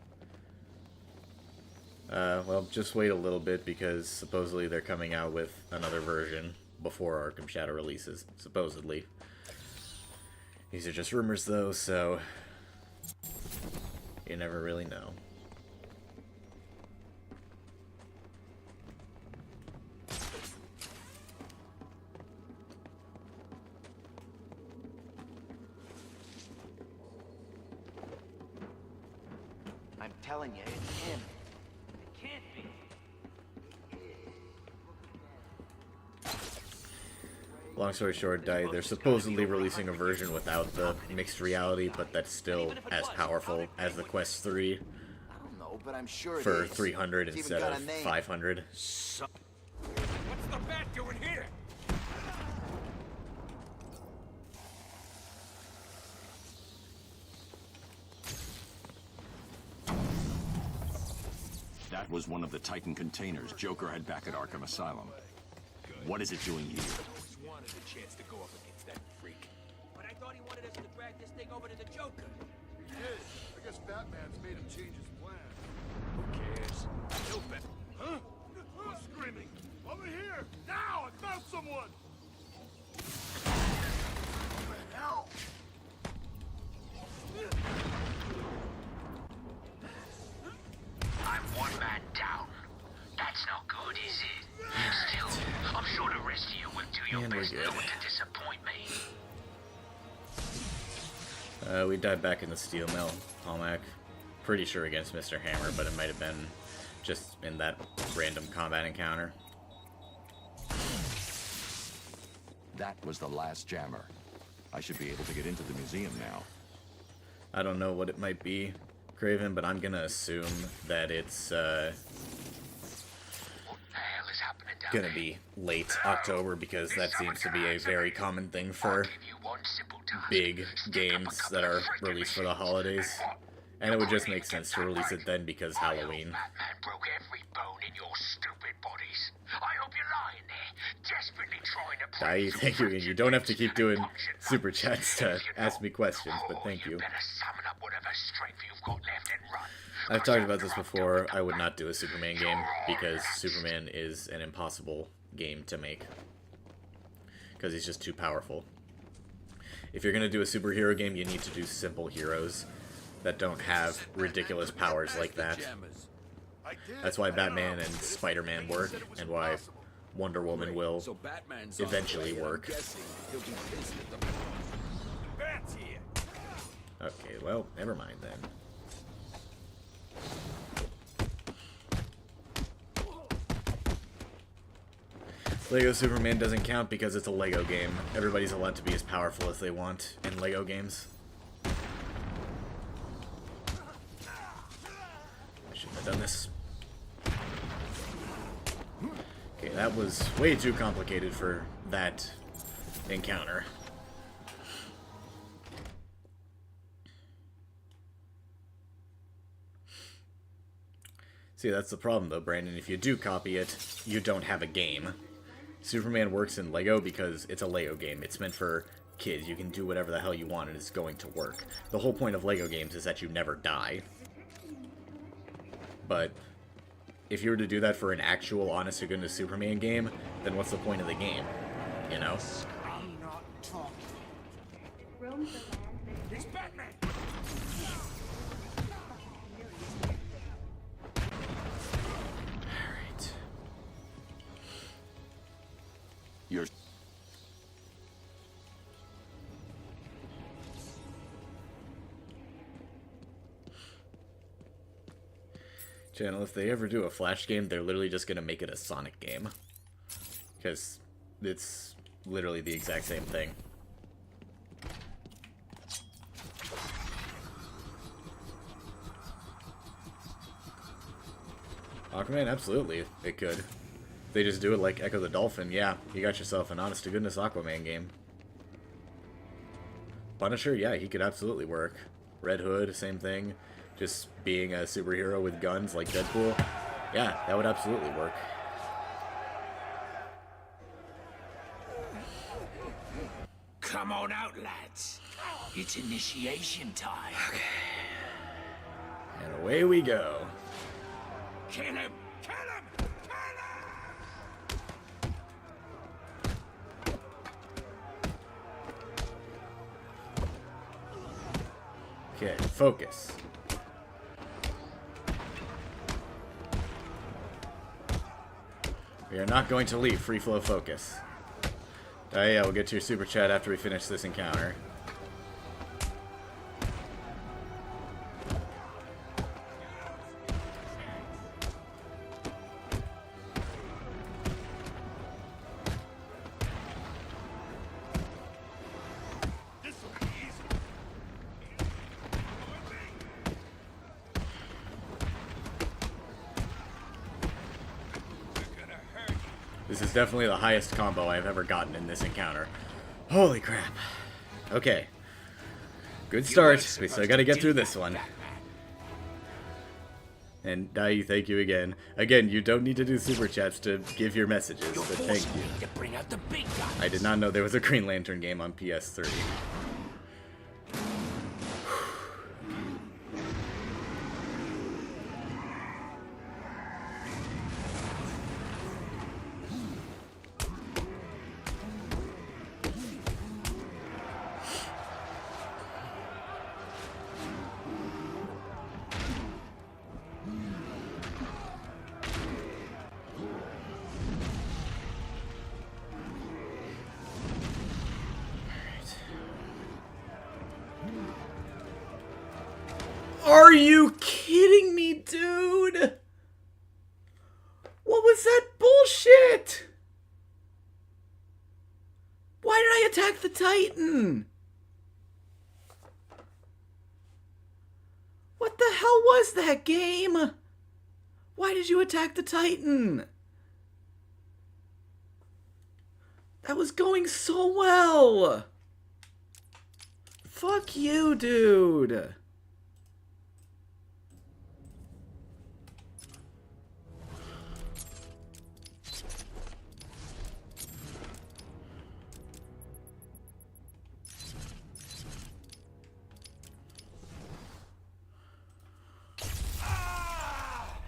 Well, just wait a little bit because supposedly they're coming out with another version before Arkham Shadow releases. Supposedly. These are just rumors though, so you never really know. I'm telling you, it's him. It can't be. Long story short, they're supposedly releasing a version without the mixed reality, but that's still as powerful as the Quest 3 I don't know, but I'm sure for it is. 300 It's even instead got of a name. 500. What's the bat doing here? That was one of the Titan containers Joker had back at Arkham Asylum. What is it doing here? Always wanted a chance to go up against that freak. But I thought he wanted us to drag this thing over to the Joker. He did. I guess Batman's made him change his plan. Who cares? He'll bet. Huh? Who's screaming? Over here! Now! I found someone! What the hell? I'm one man down. That's not good, is it? Still, I'm sure the rest of you will do your best not to disappoint me. We died back in the steel mill, Palmac. Pretty sure against Mr. Hammer, but it might have been just in that random combat encounter. That was the last jammer. I should be able to get into the museum now. I don't know what it might be, Craven, but I'm gonna assume that it's gonna be late October, because that seems to be a very common thing for big games that are released for the holidays. And it would just make sense to release it then, because Halloween. Batman broke every bone in your stupid bodies. I hope you're lying there, desperately trying to play. Thank you, and you don't have to keep doing super chats to ask me questions, but thank you. Summon up whatever strength you've got left and run. I've talked about this before. I would not do a Superman game, because Superman is an impossible game to make. Because he's just too powerful. If you're going to do a superhero game, you need to do simple heroes that don't have ridiculous powers like that. That's why Batman and Spider-Man work, and why Wonder Woman will eventually work. Okay, well, never mind then. Lego Superman doesn't count because it's a Lego game. Everybody's allowed to be as powerful as they want in Lego games. Shouldn't have done this. Okay, that was way too complicated for that encounter. See, that's the problem though, Brandon. If you do copy it, you don't have a game. Superman works in Lego because it's a Lego game. It's meant for kids. You can do whatever the hell you want and it's going to work. The whole point of Lego games is that you never die. But if you were to do that for an actual honest-to-goodness Superman game, then what's the point of the game? You know? I'm not talking. It's Batman! Alright. You're... Channel, if they ever do a Flash game, they're literally just gonna make it a Sonic game. Because it's literally the exact same thing. Aquaman, absolutely, it could. They just do it like Echo the Dolphin, yeah, you got yourself an honest-to-goodness Aquaman game. Punisher, yeah, he could absolutely work. Red Hood, same thing. Just being a superhero with guns like Deadpool, yeah, that would absolutely work. Come on out, lads. It's initiation time. Okay. And away we go. Kill him! Kill him! Okay, focus. We are not going to leave free flow focus. Oh yeah, we'll get to your super chat after we finish this encounter. This is definitely the highest combo I've ever gotten in this encounter. Holy crap. Okay. Good start. We still gotta get through this one. And Dai, thank you again. Again, you don't need to do super chats to give your messages, but thank you. To bring out the big guns. I did not know there was a Green Lantern game on PS3. Are you kidding me, dude? What was that bullshit? Why did I attack the Titan? What the hell was that game? Why did you attack the Titan? That was going so well. Fuck you, dude.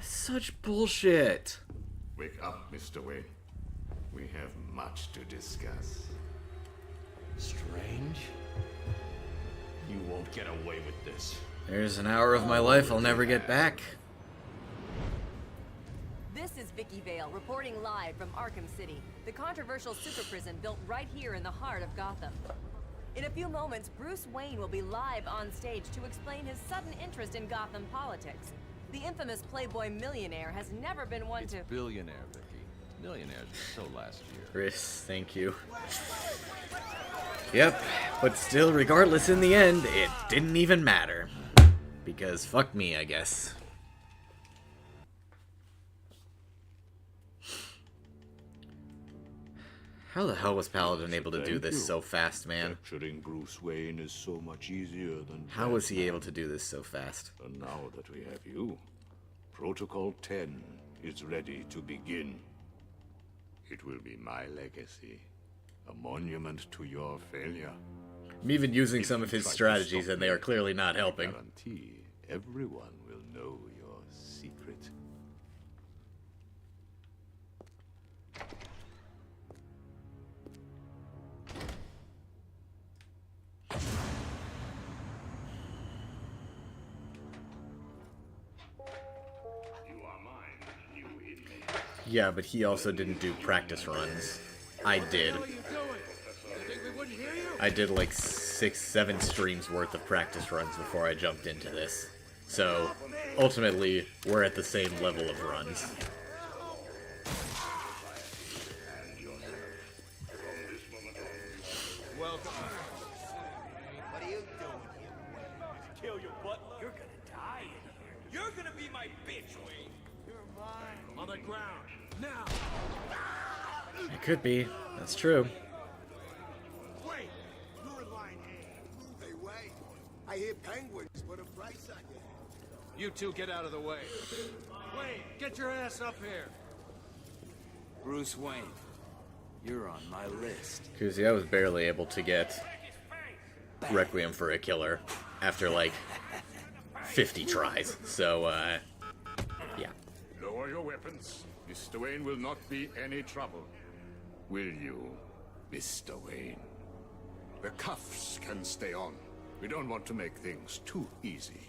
Such bullshit. Wake up, Mr. Wayne. We have much to discuss. Strange? You won't get away with this. There's an hour of my life I'll never get back. This is Vicky Vale reporting live from Arkham City, the controversial super prison built right here in the heart of Gotham. In a few moments, Bruce Wayne will be live on stage to explain his sudden interest in Gotham politics. The infamous Playboy millionaire has never been one to... Billionaire, Vicky. Millionaires were so last year. Chris, thank you. Yep, but still, regardless, in the end, it didn't even matter. Because fuck me, I guess. How the hell was Paladin able to do this so fast, man? Capturing Bruce Wayne is so much easier than... How was he able to do this so fast? And now that we have you, Protocol 10 is ready to begin. It will be my legacy, a monument to your failure. I'm even using some of his strategies, and they are clearly not helping. I guarantee everyone will know your secret. Yeah, but he also didn't do practice runs. I did. I did like 6-7 streams worth of practice runs before I jumped into this. So, ultimately, we're at the same level of runs. Welcome. What are you doing here, Wayne? Kill your butler? You're gonna die in here. You're gonna be my bitch, Wayne. You're mine. On the ground. Now. It could be. That's true. Wait, you're in line A. Hey, wait. I hear penguins put a price on you. You two get out of the way. Wayne, get your ass up here. Bruce Wayne, you're on my list. Because I was barely able to get Requiem for a Killer after like 50 tries. So, yeah. Lower your weapons. Mr. Wayne will not be any trouble. Will you, Mr. Wayne? The cuffs can stay on. We don't want to make things too easy.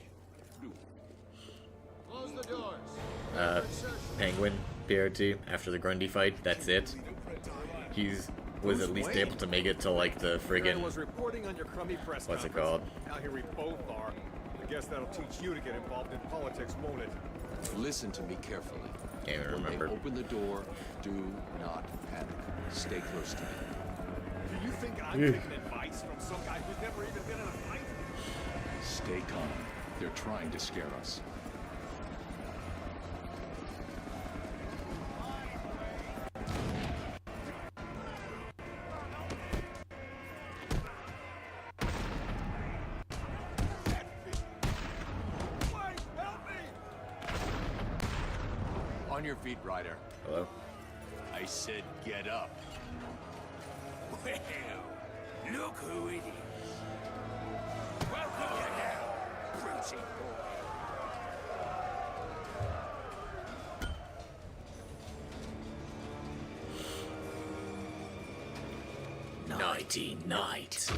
Close the doors. Penguin, PRT, after the Grundy fight, that's it. Was at least able to make it to like the friggin' was reporting on your crummy press what's it conference. called? Now here we both are. I guess that'll teach you to get involved in politics, won't it? Listen to me carefully. Can't even When remember. they open the door, do not panic. Stay close to me. Do you think I'm taking advice from some guy who's never even been in a fight? Stay calm. They're trying to scare us. On your feet, Ryder. Hello? I said get up. Well, look who it is. Welcome to hell, Brucey boy. Nighty night.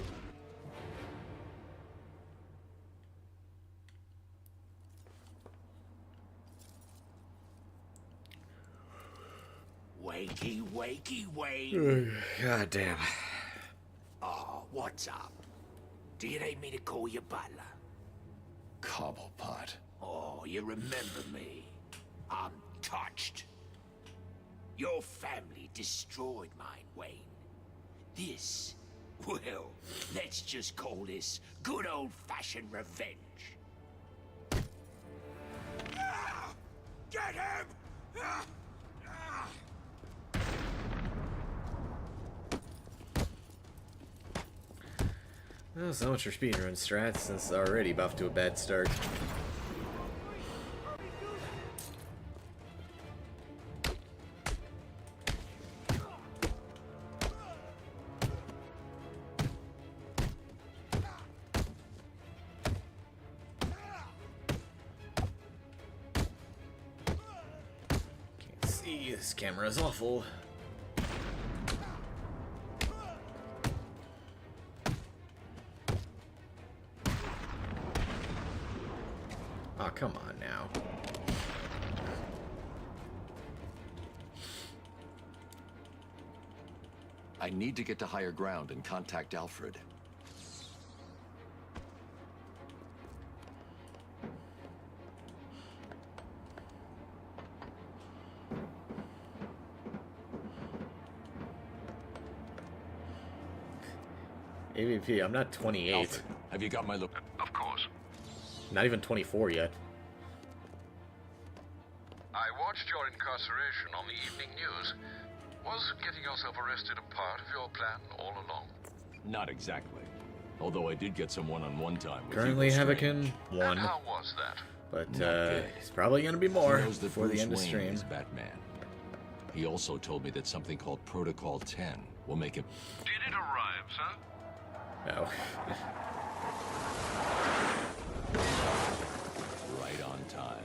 Wakey, wakey, wake. God damn. Oh, what's up? Do you need me to call you butler? Cobblepot. Oh, you remember me. I'm touched. Your family destroyed mine, Wayne. This, well, let's just call this good old-fashioned revenge. Ah! Get him! Ah! Ah! Well, so much for speedrun strats, since it's already buffed to a bad start. Can't see, this camera's awful. Oh, come on now. I need to get to higher ground and contact Alfred. AVP, I'm not 28. Alfred, have you got my look? Of course. Not even 24 yet. I watched your incarceration on the evening news. Was getting yourself arrested a part of your plan all along? Not exactly. Although I did get some one-on-one time with Currently Hugo Havoc Strange. in 1. And how was that? But, Not good. it's probably gonna be more He knows that before the Bruce end of Wayne stream. is Batman. He also told me that something called Protocol 10 will make him... Did it arrive, sir? No. right on time.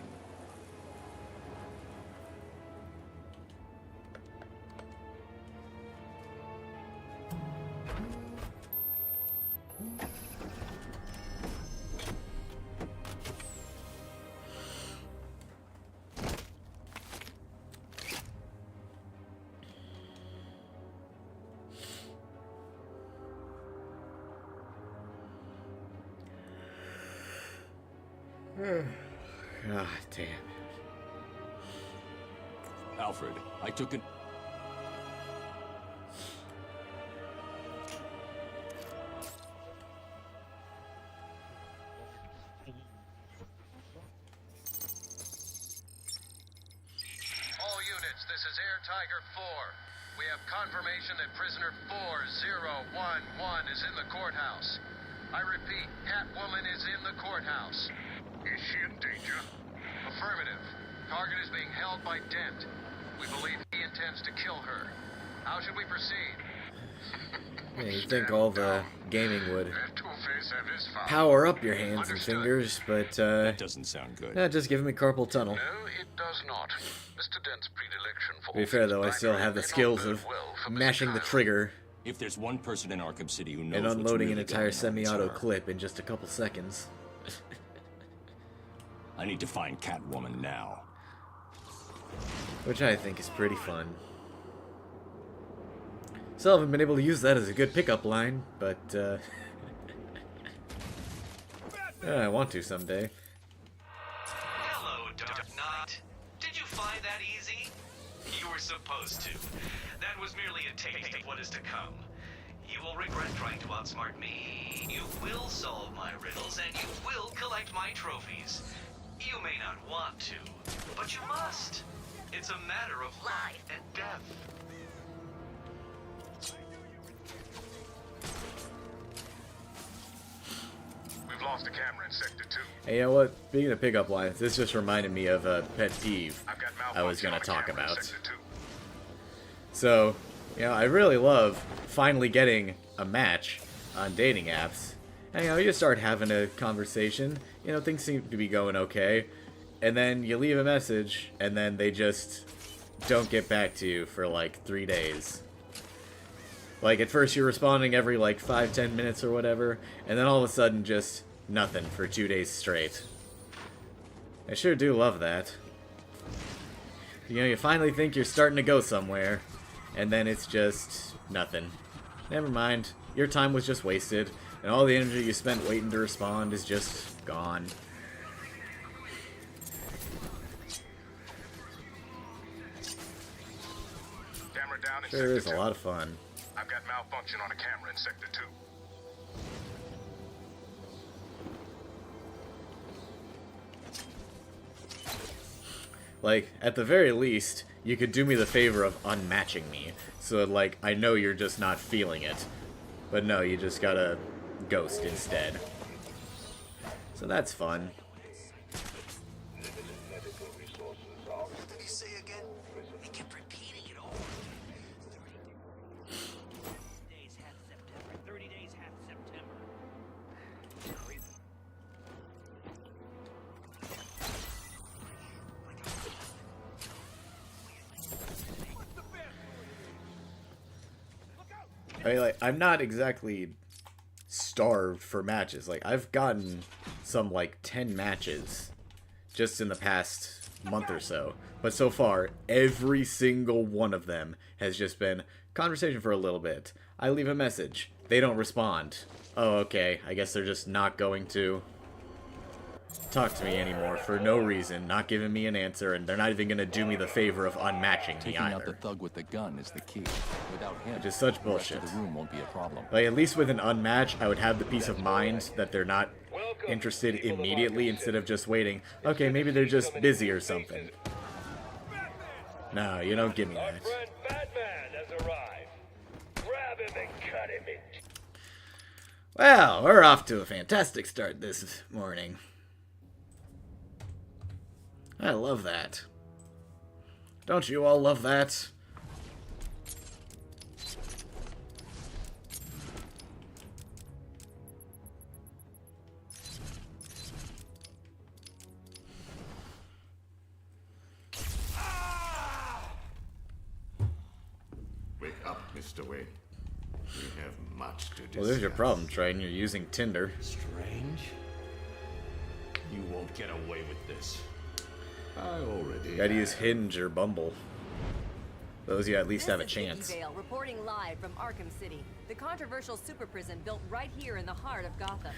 God damn. Alfred, I took an... All units, this is Air Tiger 4. We have confirmation that prisoner 4011 is in the courthouse. I repeat, Catwoman is in the courthouse. Is she in danger? Affirmative. Target is being held by Dent. We believe he intends to kill her. How should we proceed? Yeah, you'd think all the gaming would Two-Face and his father. power up your hands and Understood. fingers, but, That doesn't sound good. just give me carpal tunnel. No, it does not. Mr. Dent's predilection for To be fair, though, I still have the may not skills bode of well for Mr. mashing the Kyle. trigger If there's one person in Arkham City who knows and what's unloading really an entire going on, it's semi-auto her. clip in just a couple seconds. I need to find Catwoman now. Which I think is pretty fun. Still haven't been able to use that as a good pickup line, but, I want to someday. Hello, Dark Knight. Did you find that easy? You were supposed to. That was merely a taste of what is to come. You will regret trying to outsmart me. You will solve my riddles, and you will collect my trophies. You may not want to, but you must. It's a matter of life and death. We've lost lost a camera in Sector 2. Hey, you know what? Speaking of pickup lines, this just reminded me of a pet peeve I was going to talk about. So, you know, I really love finally getting a match on dating apps. And, you know, you start having a conversation. You know, things seem to be going okay. And then you leave a message, and then they just don't get back to you for like 3 days. Like, at first you're responding every like 5-10 minutes or whatever, and then all of a sudden just nothing for 2 days straight. I sure do love that. You know, you finally think you're starting to go somewhere, and then it's just nothing. Never mind, your time was just wasted, and all the energy you spent waiting to respond is just gone. Sure is a lot of fun. I've got malfunction on a camera in Sector 2. Like, at the very least, you could do me the favor of unmatching me, so that, like, I know you're just not feeling it. But no, you just gotta ghost instead. So that's fun. What did he say again? He kept repeating it all. 30 days, half September. 30 days, half September. I mean, like, I'm not exactly starved for matches. Like, I've gotten some, like, 10 matches just in the past month or so. But so far, every single one of them has just been conversation for a little bit. I leave a message. They don't respond. Oh, okay. I guess they're just not going to talk to me anymore for no reason, not giving me an answer, and they're not even going to do me the favor of unmatching me Taking out the either. thug with the gun is the key. Without him, Which is such the rest bullshit. of the room won't be a problem. Like, at least with an unmatch, I would have the peace of mind that they're not interested immediately instead of just waiting. Okay, maybe they're just busy or something. No, you don't give me that. Friend Batman has arrived. Grab him and cut him in. Well, we're off to a fantastic start this morning. I love that. Don't you all love that? Wake up, Mr. Wayne. We have much to discuss. Well, there's your problem, Triton. You're using Tinder. Strange. You won't get away with this. I already Gotta use Hinge or Bumble. Those you at least have a chance. Vale reporting live from Arkham City, the controversial super prison built right here in the heart of Gotham.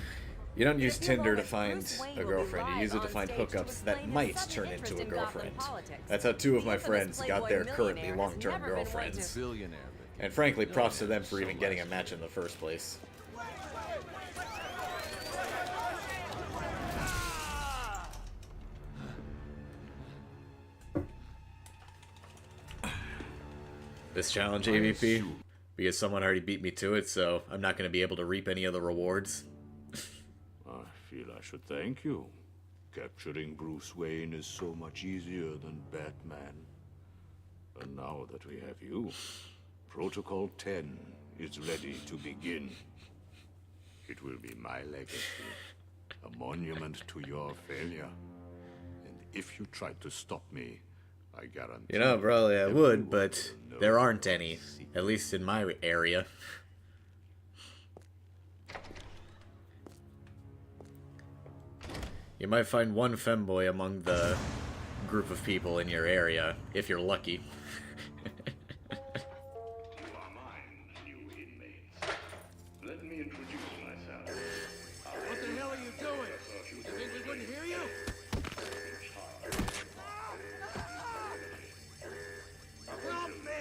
You don't use Tinder to find a girlfriend. You use it to find hookups that might turn into a girlfriend. That's how 2 of my friends got their currently long-term girlfriends. And frankly, props to them for even getting a match in the first place. This challenge, AVP, because someone already beat me to it, so I'm not going to be able to reap any of the rewards. I feel I should thank you. Capturing Bruce Wayne is so much easier than Batman. And now that we have you, Protocol 10 is ready to begin. It will be my legacy, a monument to your failure. And if you try to stop me, I guarantee You know, probably I would, but there aren't any. At least in my area. You might find one femboy among the group of people in your area, if you're lucky. Let me introduce myself. What the hell are you doing? You think we wouldn't hear you? Help me!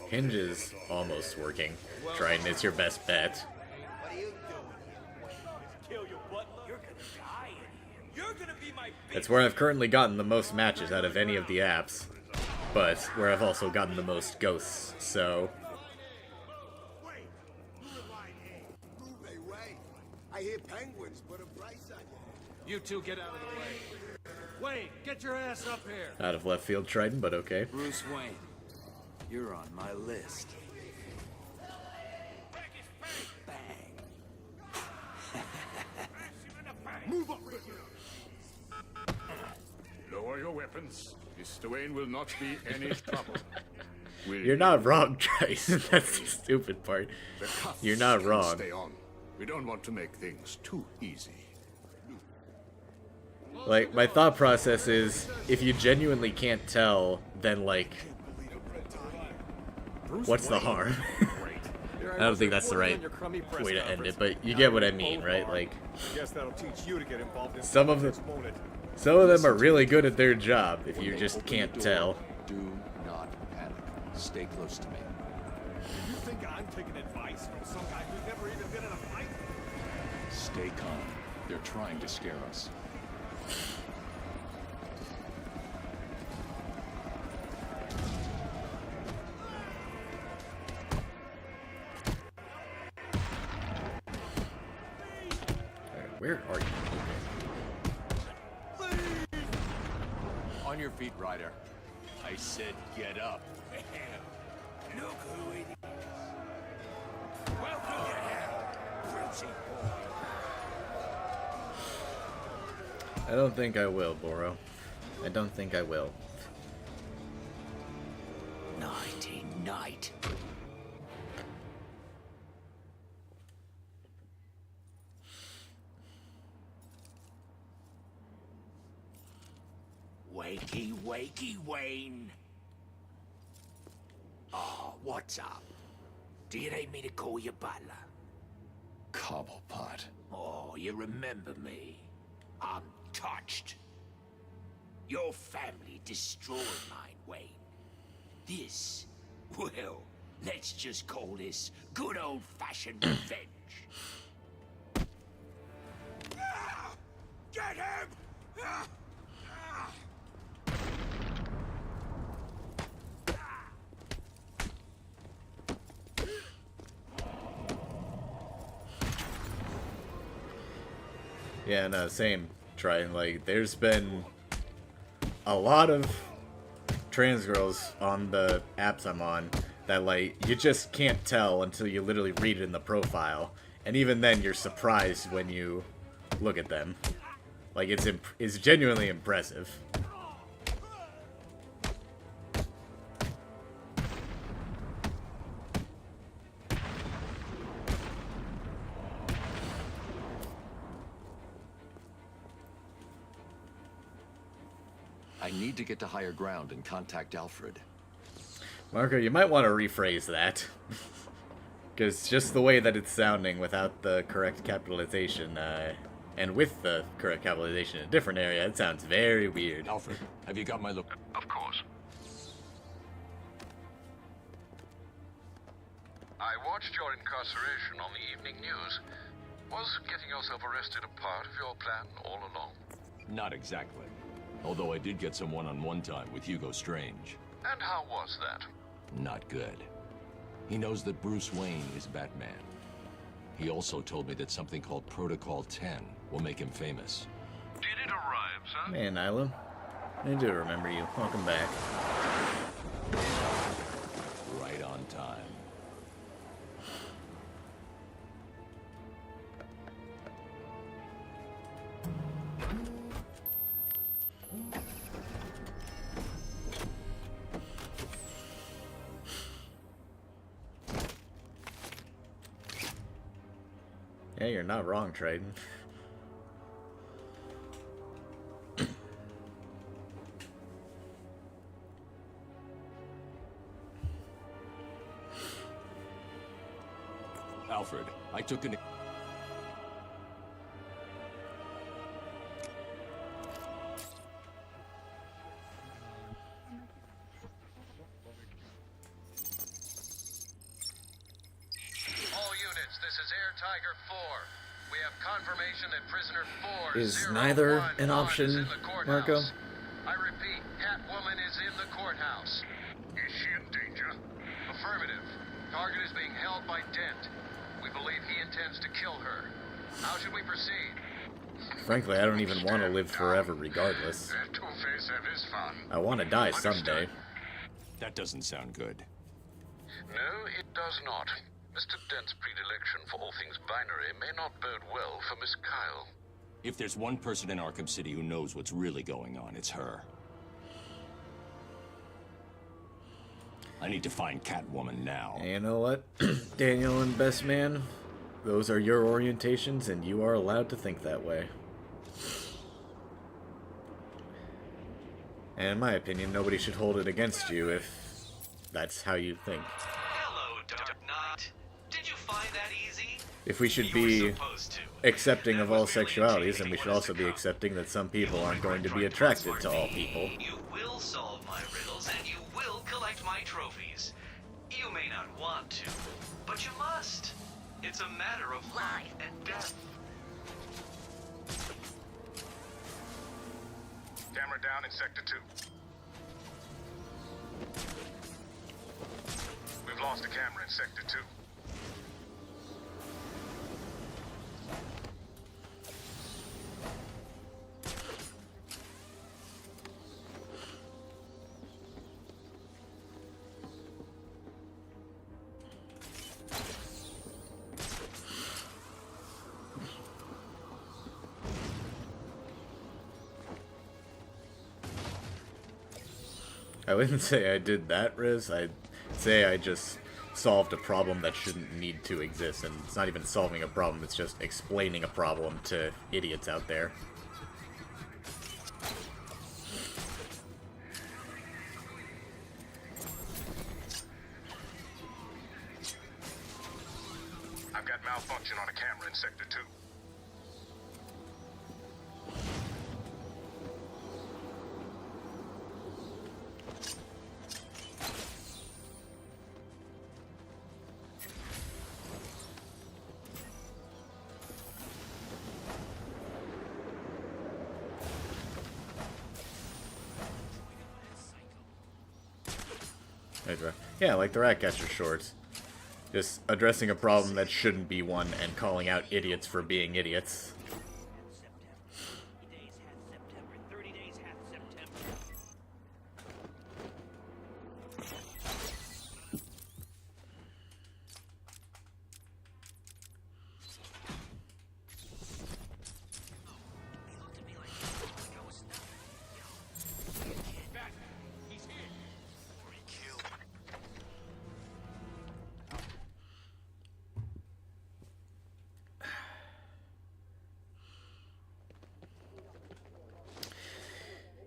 Hinge is almost working. Triton is your best bet. What are you doing? Kill your butler? You're gonna die in here. You're gonna be my That's where I've currently gotten the most matches out of any of the apps. but where I've also gotten the most ghosts, so... I hear penguins put a price on you. You two get out of the way. Wayne, get your ass up here. Out of left field, Triton, but okay. Bruce Wayne, you're on my list. Move up! Lower your weapons. Mr. Wayne will not be any trouble. You're not wrong, Triton. That's the stupid part. The cuffs You're not can wrong. Stay on. We don't want to make things too easy. Like, my thought process is, if you genuinely can't tell, then, like, what's the harm? I don't think that's the right way to end it, but you get what I mean, right? Like, Guess that'll teach you to get involved in some of them are really good at their job, if you just can't tell. Do not panic. Stay close to me. You think I'm taking advice from some guy who's never even been in a fight? Stay calm. They're trying to scare us. Where are you? On your feet, Ryder. I said get up. Look who it is. Welcome to hell, Prince boy. I don't think I will, Boro. I don't think I will. Nighty night. Wakey, wakey, Wayne. Oh, what's up? Do you need me to call you butler? Cobblepot. Oh, you remember me. I'm touched. Your family destroyed mine, Wayne. This, well, let's just call this good old-fashioned revenge. Get him! Yeah, no, same. Trying, like, there's been a lot of trans girls on the apps I'm on that, like, you just can't tell until you literally read it in the profile. And even then, you're surprised when you look at them. Like, it's genuinely impressive. I need to get to higher ground and contact Alfred. Marco, you might want to rephrase that. Because just the way that it's sounding without the correct capitalization, and with the correct capitalization in a different area, it sounds very weird. Alfred, have you got my look? Of course. I watched your incarceration on the evening news. Was getting yourself arrested a part of your plan all along? Not exactly. Although I did get some one-on-one time with Hugo Strange. And how was that? Not good. He knows that Bruce Wayne is Batman. He also told me that something called Protocol 10 will make him famous. Did it arrive, sir? Man, Isla, I do remember you. Welcome back. Right on time. Yeah, you're not wrong, Triton. Alfred, I took an... All units, this is Air Tiger 4. We have confirmation that prisoner 4 Is neither an option, Marco? I repeat, Catwoman is in the courthouse. courthouse. Is she in danger? Affirmative. Target is being held by Dent. We believe he intends to kill her. How should we proceed? Frankly, I don't even want to live forever regardless. Let Two-Face have his fun. I want to die someday. That doesn't sound good. No, it does not. Mr. Dent's predilection for all things binary may not bode well for Miss Kyle. If there's one person in Arkham City who knows what's really going on, it's her. I need to find Catwoman now. And you know what, Daniel and Best Man? Those are your orientations, and you are allowed to think that way. And in my opinion, nobody should hold it against you if that's how you think. Hello, Dark Knight. Did you find that easy? If we should be accepting of all sexualities, then we should also be accepting that some people aren't going to be attracted to all people. You will solve my riddles, and you will collect my trophies. You may not want to, but you must. It's a matter of life and death. Camera down in Sector 2. We've lost a camera in Sector 2. I wouldn't say I did that, Riz. I'd say I just solved a problem that shouldn't need to exist, and it's not even solving a problem, it's just explaining a problem to idiots out there. I've got malfunction on a camera in Sector 2. Yeah, like the Ratcatcher shorts. Just addressing a problem that shouldn't be one and calling out idiots for being idiots.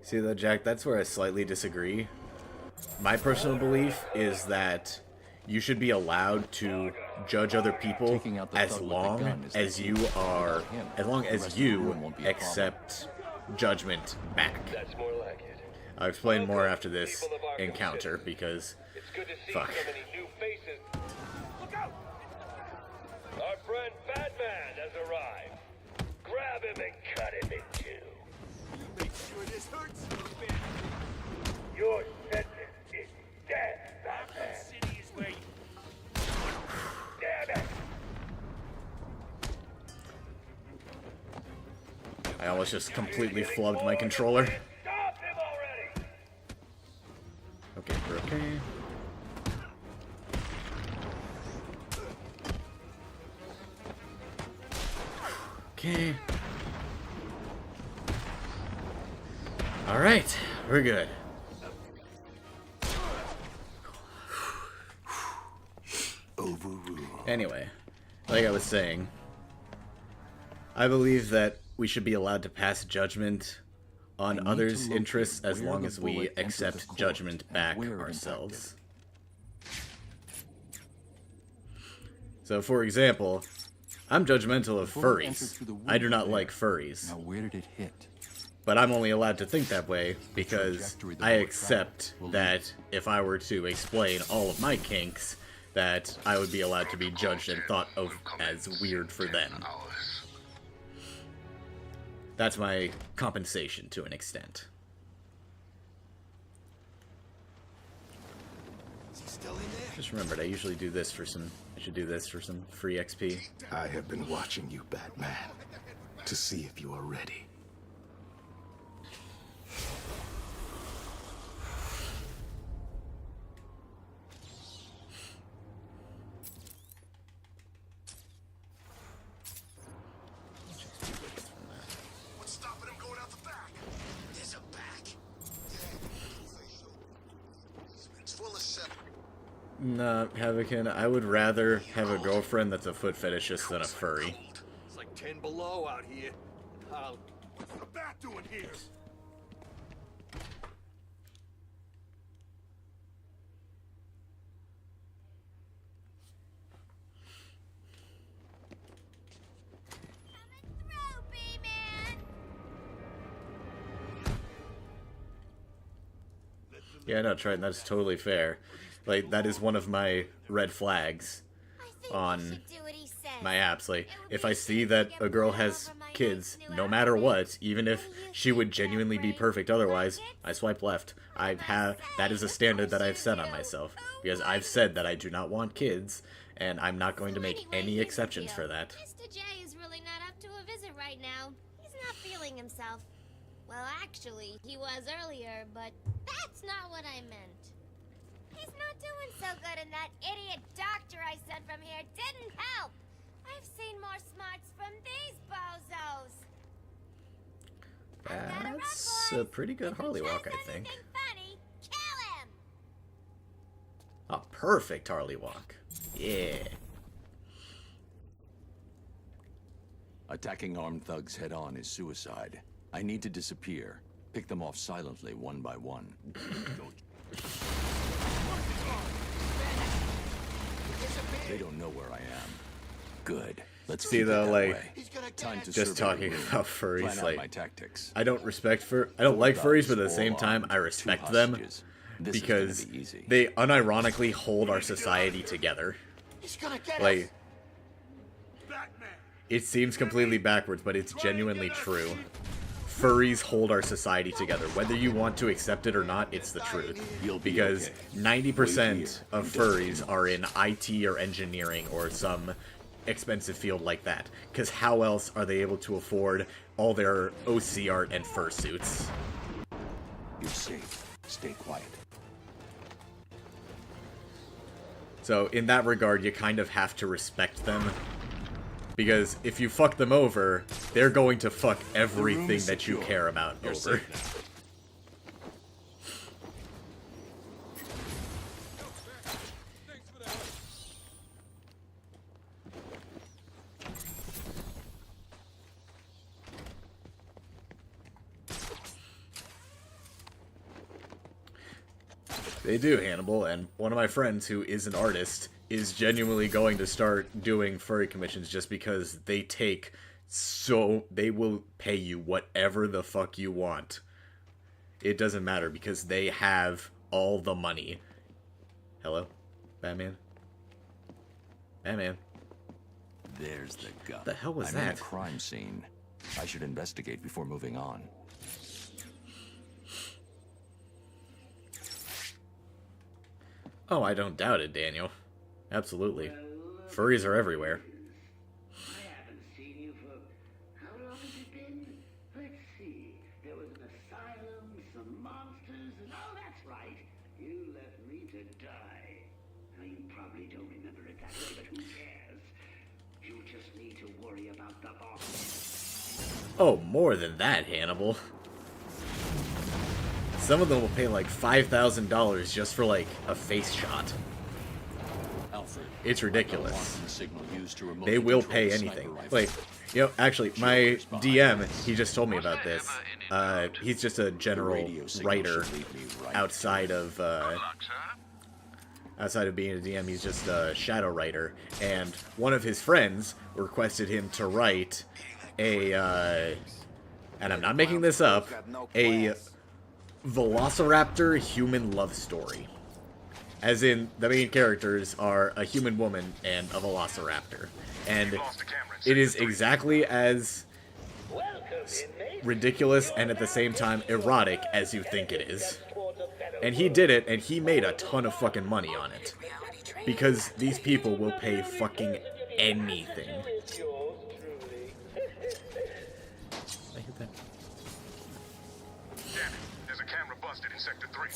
See though, Jack, that's where I slightly disagree. My personal belief is that you should be allowed to judge other people as long as you accept judgment back. I'll explain more after this encounter because fuck. Our friend Batman has arrived. Grab him and cut him in two. You make sure this hurts a bit. Your sentence is death, Batman. Arkham City is where you... Damn it! I almost just completely flubbed my controller. Stop him already! Okay, we're okay. Okay. Alright, we're good. Overruled. Anyway, like I was saying, I believe that we should be allowed to pass judgment on others' interests as long as we accept judgment back ourselves. So, for example, I'm judgmental of furries. I do not like furries. Now where did it hit? But I'm only allowed to think that way because I accept that if I were to explain all of my kinks, that I would be allowed to be judged and thought of as weird for them. That's my compensation to an extent. Just remembered, I usually do this for some... I should do this for some free XP. I have been watching you, Batman, to see if you are ready. What's stopping him going out the back? There's a back. It's full of seven. Nah, Havocan, I would rather have a girlfriend that's a foot fetishist than a furry. It's like 10 below out here. What's the bat doing here? Yeah, no, Triton, that's totally fair. Like, that is one of my red flags on my apps. Like, if I see that a girl has kids, no matter what, even if she would genuinely be perfect otherwise, I swipe left. That is a standard that I've set on myself. Because I've said that I do not want kids, and I'm not going to make any exceptions for that. Mr. J is really not up to a visit right now. He's not feeling himself. Well, actually, he was earlier, but that's not what I meant. He's not doing so good, and that idiot doctor I sent from here didn't help. I've seen more smarts from these bozos. That's a pretty good Harley walk, I think. Funny, kill him. A perfect Harley walk. Yeah. Attacking armed thugs head-on is suicide. I need to disappear. Pick them off silently, one by one. They don't know where I am. Good. Let's see though, like, time to just talking about furries, like, my tactics. I don't like furries, but at the same time, I respect them because they unironically hold our society together. Like, it seems completely backwards, but it's genuinely true. Furries hold our society together. Whether you want to accept it or not, it's the truth. Because 90% of furries are in IT or engineering or some expensive field like that. Because how else are they able to afford all their OC art and fursuits? You're safe. Stay quiet. So in that regard, you kind of have to respect them. Because if you fuck them over, they're going to fuck everything that you care about over. They do, Hannibal, and one of my friends who is an artist is genuinely going to start doing furry commissions just because they will pay you whatever the fuck you want. It doesn't matter because they have all the money. Hello? Batman? Batman? There's the gun. The hell was I'm that? in a crime scene. I should investigate before moving on. Oh, I don't doubt it, Daniel. Absolutely. Furries are everywhere. I haven't seen you for... How long has it been? Let's see. There was an asylum, some monsters, and... Oh, that's right. You left me to die. Now, you probably don't remember it that way, but who cares? You just need to worry about the boss. Oh, more than that, Hannibal. Some of them will pay like $5,000 just for like a face shot. Alfred, it's ridiculous. To they will pay anything. Like, you know, actually, my DM, he just told me about this. He's just a general writer outside of being a DM. He's just a shadow writer, and one of his friends requested him to write a, and I'm not making this up, a Velociraptor human love story. As in, the main characters are a human woman and a Velociraptor. And it is exactly as ridiculous and at the same time erotic as you think it is. And he did it, and he made a ton of fucking money on it. Because these people will pay fucking anything. I hit that. Damn it, there's a camera busted in Sector 3.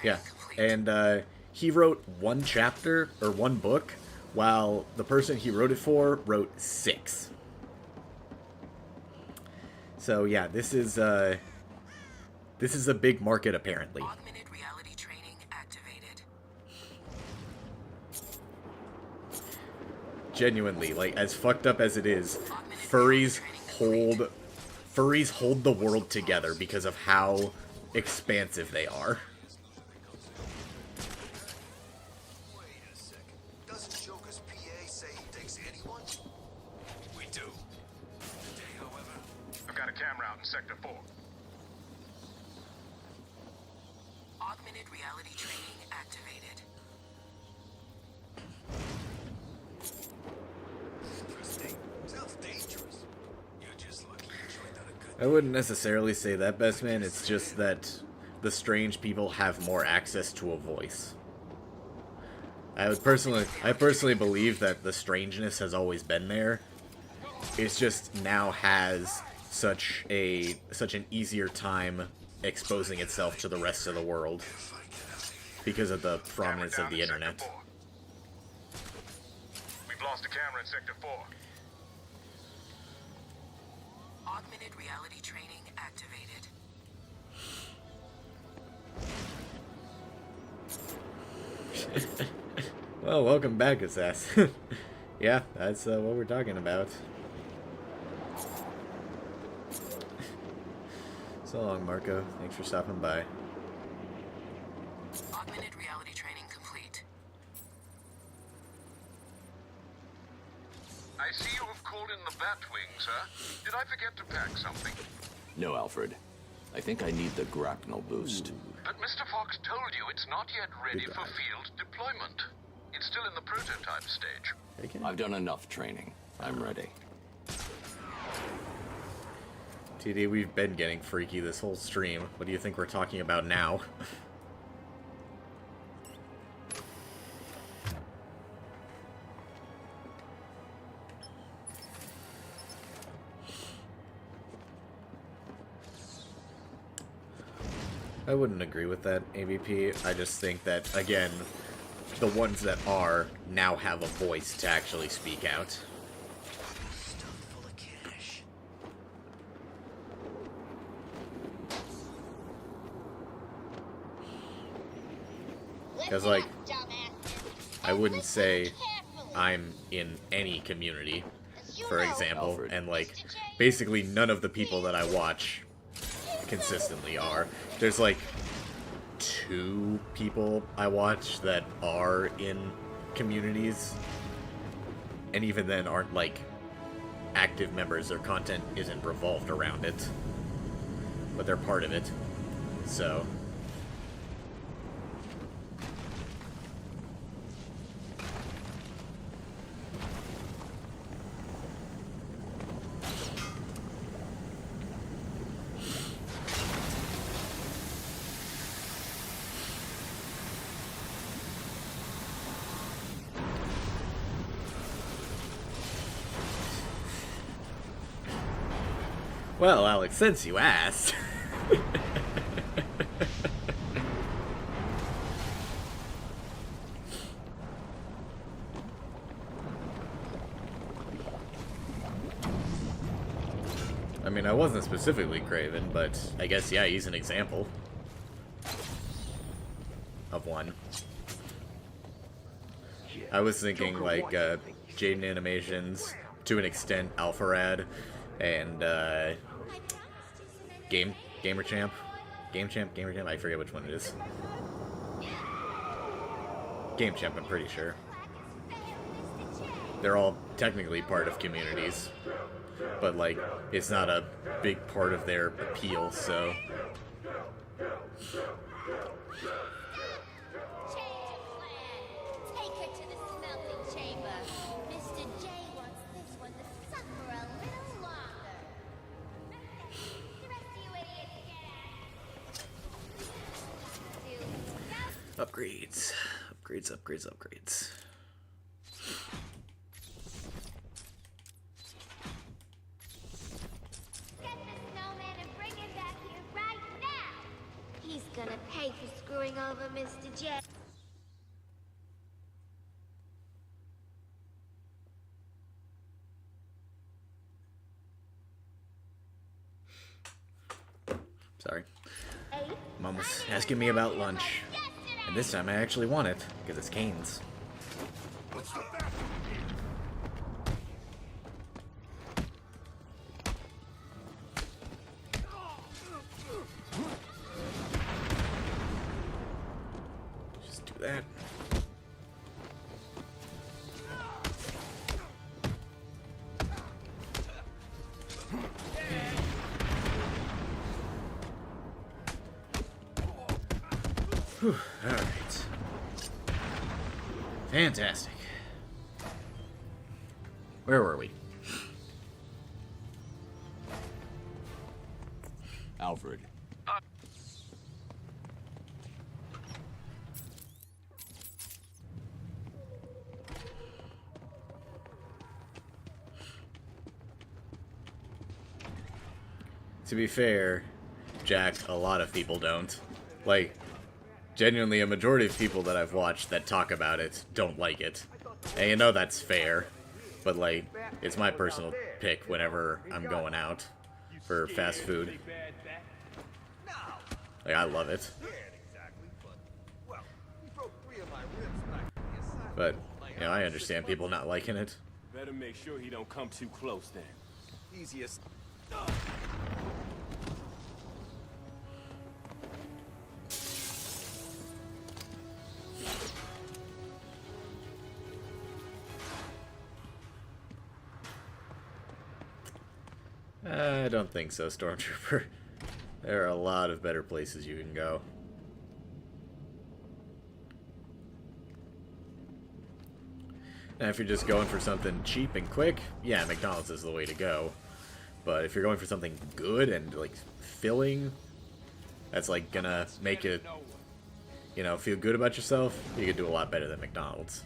Yeah, and he wrote one chapter, or one book, while the person he wrote it for wrote 6. So yeah, this is a big market apparently. Augmented reality training activated. Genuinely, like, as fucked up as it is, furries hold the world together because of how expansive they are. Camera out in Sector 4. Augmented reality training activated. Sounds dangerous. You're just lucky you joined out a good. I wouldn't necessarily say that, best man. It's just that the strange people have more access to a voice. I personally believe that the strangeness has always been there. It's just now has such an easier time exposing itself to the rest of the world because of the prominence of the internet. We've lost a camera in Sector 4. Augmented reality training activated. Well, welcome back, Assassin. Yeah, that's what we're talking about. So long, Marco. Thanks for stopping by. Augmented reality training complete. I see you have called in the Batwing, sir. Did I forget to pack something? No, Alfred. I think I need the grapnel boost. But Mr. Fox told you it's not yet ready for field deployment. It's still in the prototype stage. Okay. I've done enough training. I'm ready. TD, we've been getting freaky this whole stream. What do you think we're talking about now? I wouldn't agree with that, AVP. I just think that, again, the ones that are now have a voice to actually speak out. Because, like, I wouldn't say I'm in any community, for example, Alfred. and, like, basically none of the people that I watch consistently are. There's, like, 2 people I watch that are in communities, and even then aren't, like, active members. Their content isn't revolved around it, but they're part of it, so... Well, Alex, since you asked... I mean, I wasn't specifically Craven, but I guess, yeah, he's an example of one. I was thinking, like, Jaden Animations, to an extent, Alpharad, and, Gamer Champ, I forget which one it is. Game Champ, I'm pretty sure. They're all technically part of communities, but, like, it's not a big part of their appeal, so... Take her to the Upgrades. Upgrades, upgrades, upgrades. Get the snowman and bring him back here right now! He's gonna pay for screwing over Mr. J. Sorry. Mom was asking me about lunch. And this time I actually want it, because it's Kane's. Just do that. Whew, all right. Fantastic. Where were we? Alfred. To be fair, Jack, a lot of people don't. Like, genuinely, a majority of people that I've watched that talk about it don't like it. And you know that's fair, but like, it's my personal pick whenever I'm going out for fast food. Like, I love it. But, you know, I understand people not liking it. Better make sure he don't come too close then. Easiest. I don't think so, Stormtrooper. There are a lot of better places you can go. And if you're just going for something cheap and quick, yeah, McDonald's is the way to go. But if you're going for something good and, like, filling, that's, like, gonna make it, you know, feel good about yourself, you could do a lot better than McDonald's.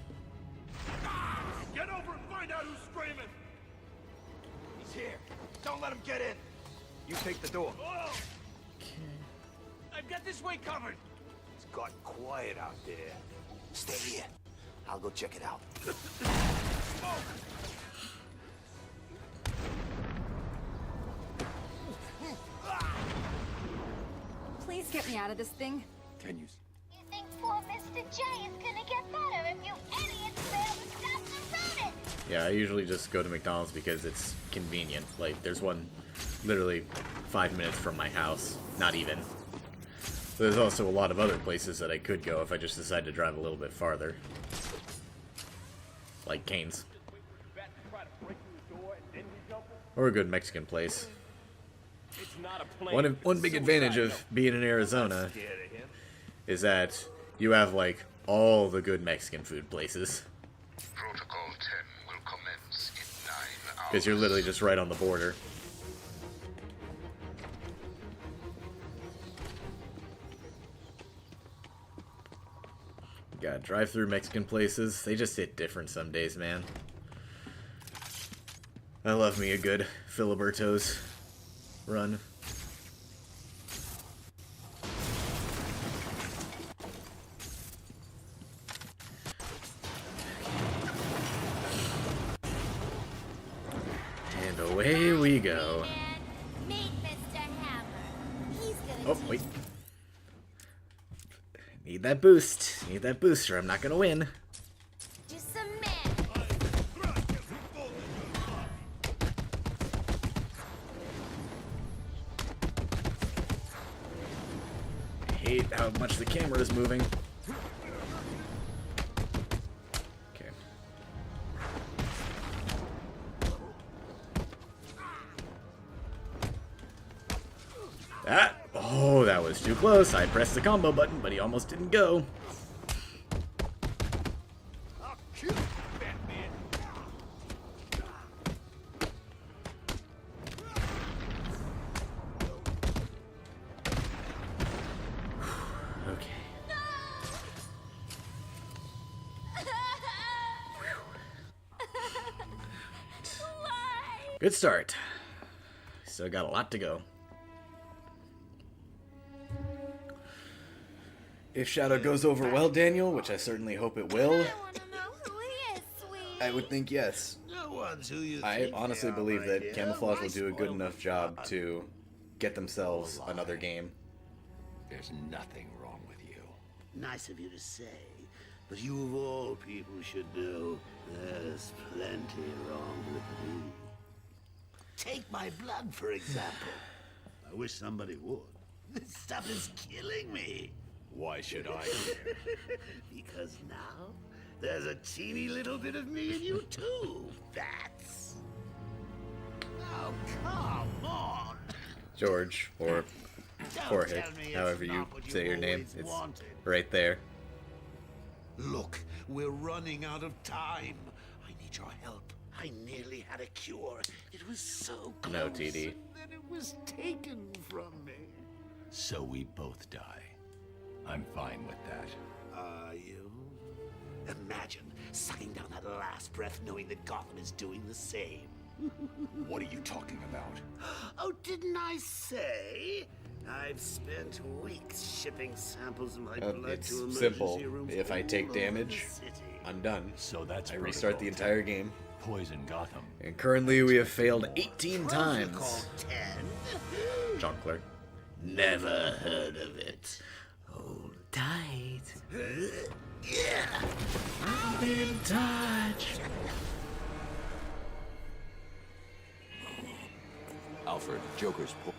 Get over and find out who's screaming! He's here. Don't let him get in. You take the door. Oh. I've got this way covered. It's got quiet out there. Stay here. I'll go check it out. Please get me out of this thing. Can you? You think poor Mr. J is gonna get better if you idiots fail to stop the rodent? Yeah, I usually just go to McDonald's because it's convenient. Like, there's one literally 5 minutes from my house. Not even. There's also a lot of other places that I could go if I just decide to drive a little bit farther. Like Kane's. Or a good Mexican place. One big advantage of being in Arizona is that you have, like, all the good Mexican food places. Protocol 10 will commence in 9 hours. Because you're literally just right on the border. Gotta drive through Mexican places. They just hit different some days, man. I love me a good Filiberto's run. And away we go. Meet Mr. Hammer. He's gonna Oh, wait. Need that boost. Need that boost or I'm not gonna win. just some man. I hate how much the camera is moving. Okay. Ah! Oh, that was too close. I pressed the combo button, but he almost didn't go. Good start. Still got a lot to go. If Shadow goes over well, Daniel, which I certainly hope it will, I would think yes. I honestly believe that Camouflage will do a good enough job to get themselves another game. There's nothing wrong with you. Nice of you to say, but you of all people should know there's plenty wrong with me. Take my blood, for example. I wish somebody would. This stuff is killing me. Why should I care? Because now, there's a teeny little bit of me in you too. That's... Oh, come on. George, or Jorge, however you say your name, it's right there. Look, we're running out of time. I need your help. I nearly had a cure. It was so close. No, TD. And then it was taken from me. So we both die. I'm fine with that. Are you? Imagine sucking down that last breath knowing that Gotham is doing the same. What are you talking about? Oh, didn't I say? I've spent weeks shipping samples of my blood It's to emergency simple. rooms If I take all over damage, the city. I'm done. So that's I restart the entire game. Poison Gotham. And currently we have failed 18 Protocol times. 10? Jonkler. Never heard of it. Hold tight. Yeah. I'm in touch. Alfred, Joker's poor.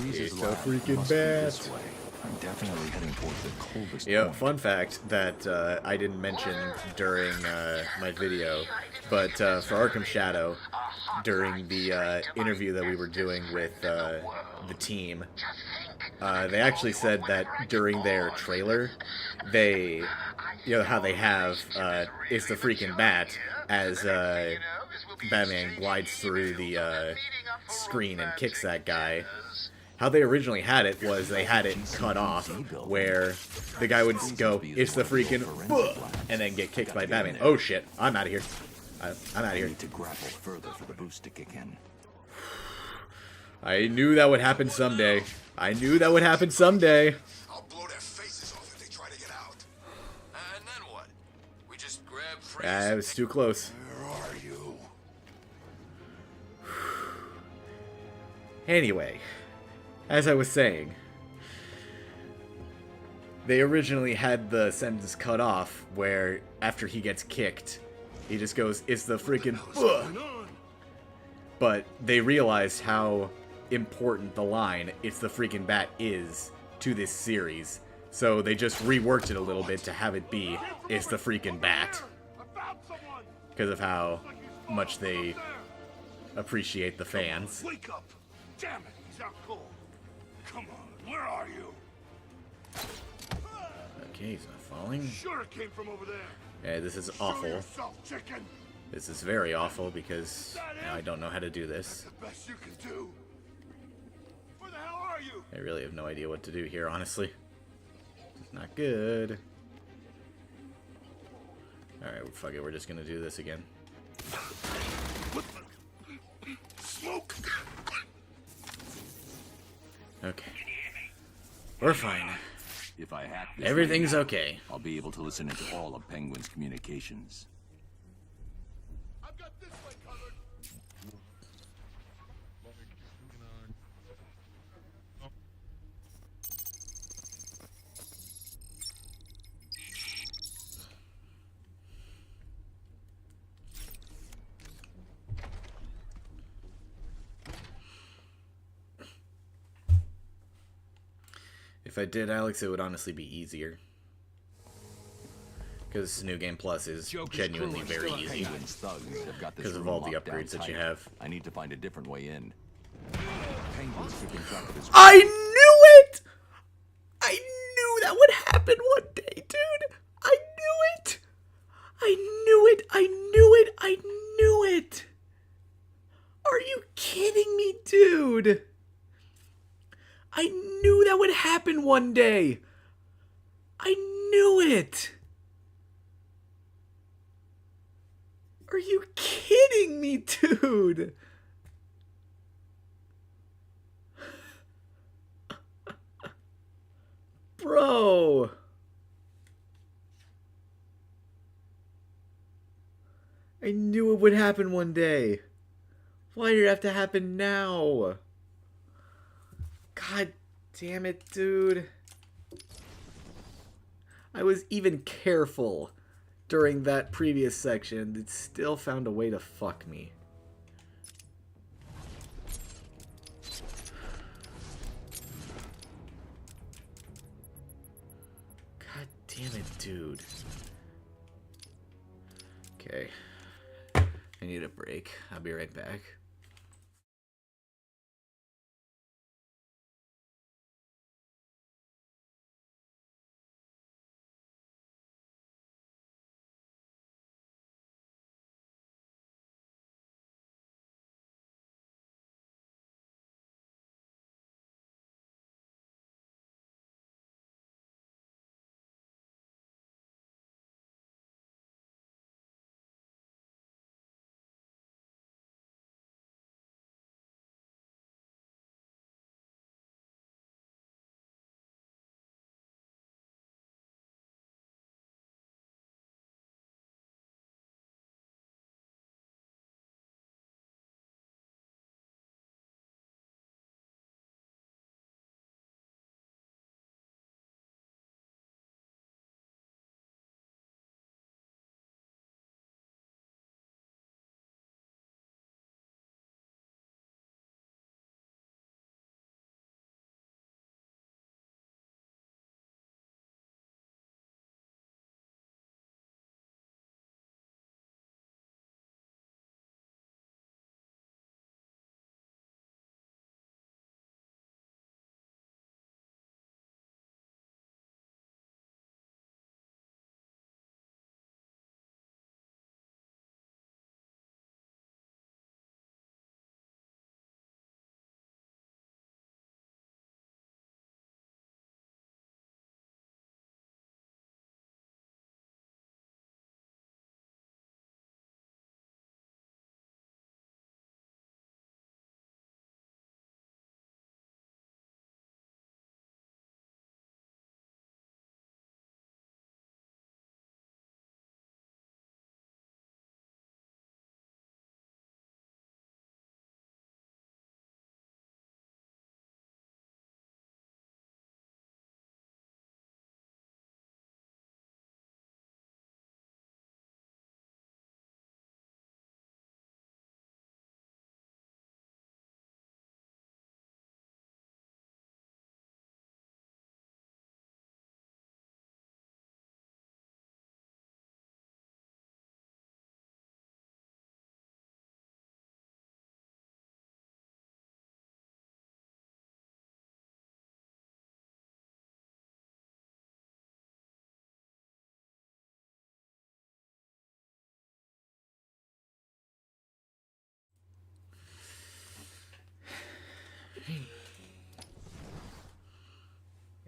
It's so freaking bad. I'm definitely heading towards the coldest Yeah, point. fun fact that I didn't mention during my video, but for Arkham Shadow, during the interview that we were doing with the team, they actually said that during their trailer, they, you know how they have It's the Freaking Bat as Batman glides through the screen and kicks that guy. How they originally had it was they had it cut off, where the guy would go, "It's the freaking," and then get kicked by Batman. Oh shit! I'm out of here. I'm out of here. I need to grapple further for the boost to kick in. I knew that would happen someday. I knew that would happen someday. I'll blow their faces off if they try to get out. And then what? We just grab Freeze. It was too close. Where are you? Anyway, as I was saying, they originally had the sentence cut off where after he gets kicked, he just goes, "It's the freaking," but they realized how important the line "It's the freaking Bat" is to this series, so they just reworked it a little bit to have it be "It's the freaking Bat," because of how much they appreciate the fans. Wake up! Damn it, he's out cold. Come on, where are you? Okay, he's not falling. Sure it came from over there. Yeah, this is Show awful. yourself, chicken. This is very awful because now I don't know how to do this. The best you can do. Where the hell are you? I really have no idea what to do here, honestly. It's not good. Alright, fuck it, we're just gonna do this again. Smoke. Okay. We're fine. If I hack this Everything's right now, okay. I'll be able to listen into all of Penguin's communications. I've got this way covered. If I did, Alex, it would honestly be easier. Because New Game Plus is genuinely very easy. Penguin's thugs have got this Because of room all the locked down upgrades that you tight. have. I need to find a different way in. Penguin's keeping track of his... I knew it! I knew that would happen one day, dude! I knew it! I knew it! I knew it! I knew it! Dude! I knew that would happen one day! I knew it! Are you kidding me, dude? Bro! I knew it would happen one day. Why did it have to happen now? God damn it, dude. I was even careful during that previous section. It still found a way to fuck me. God damn it, dude. Okay. I need a break. I'll be right back.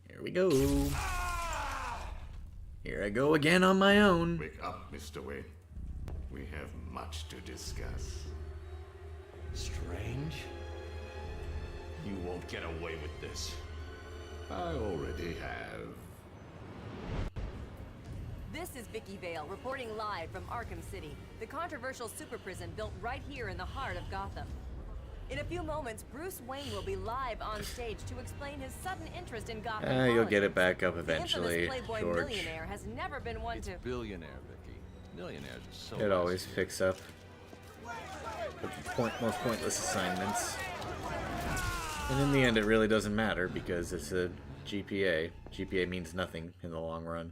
Here we go. Here I go again on my own. Wake up, Mr. Wayne. We have much to discuss. Strange? You won't get away with this. I already have. This is Vicky Vale, reporting live from Arkham City, the controversial super prison built right here in the heart of Gotham. In a few moments, Bruce Wayne will be live on stage to explain his sudden interest in Gotham Paladin. You'll get it back up eventually, The infamous Playboy George. millionaire has never been one It's to... billionaire, Vicky. Millionaires are so It always last year. picks up the most pointless assignments. And in the end, it really doesn't matter because it's a GPA. GPA means nothing in the long run.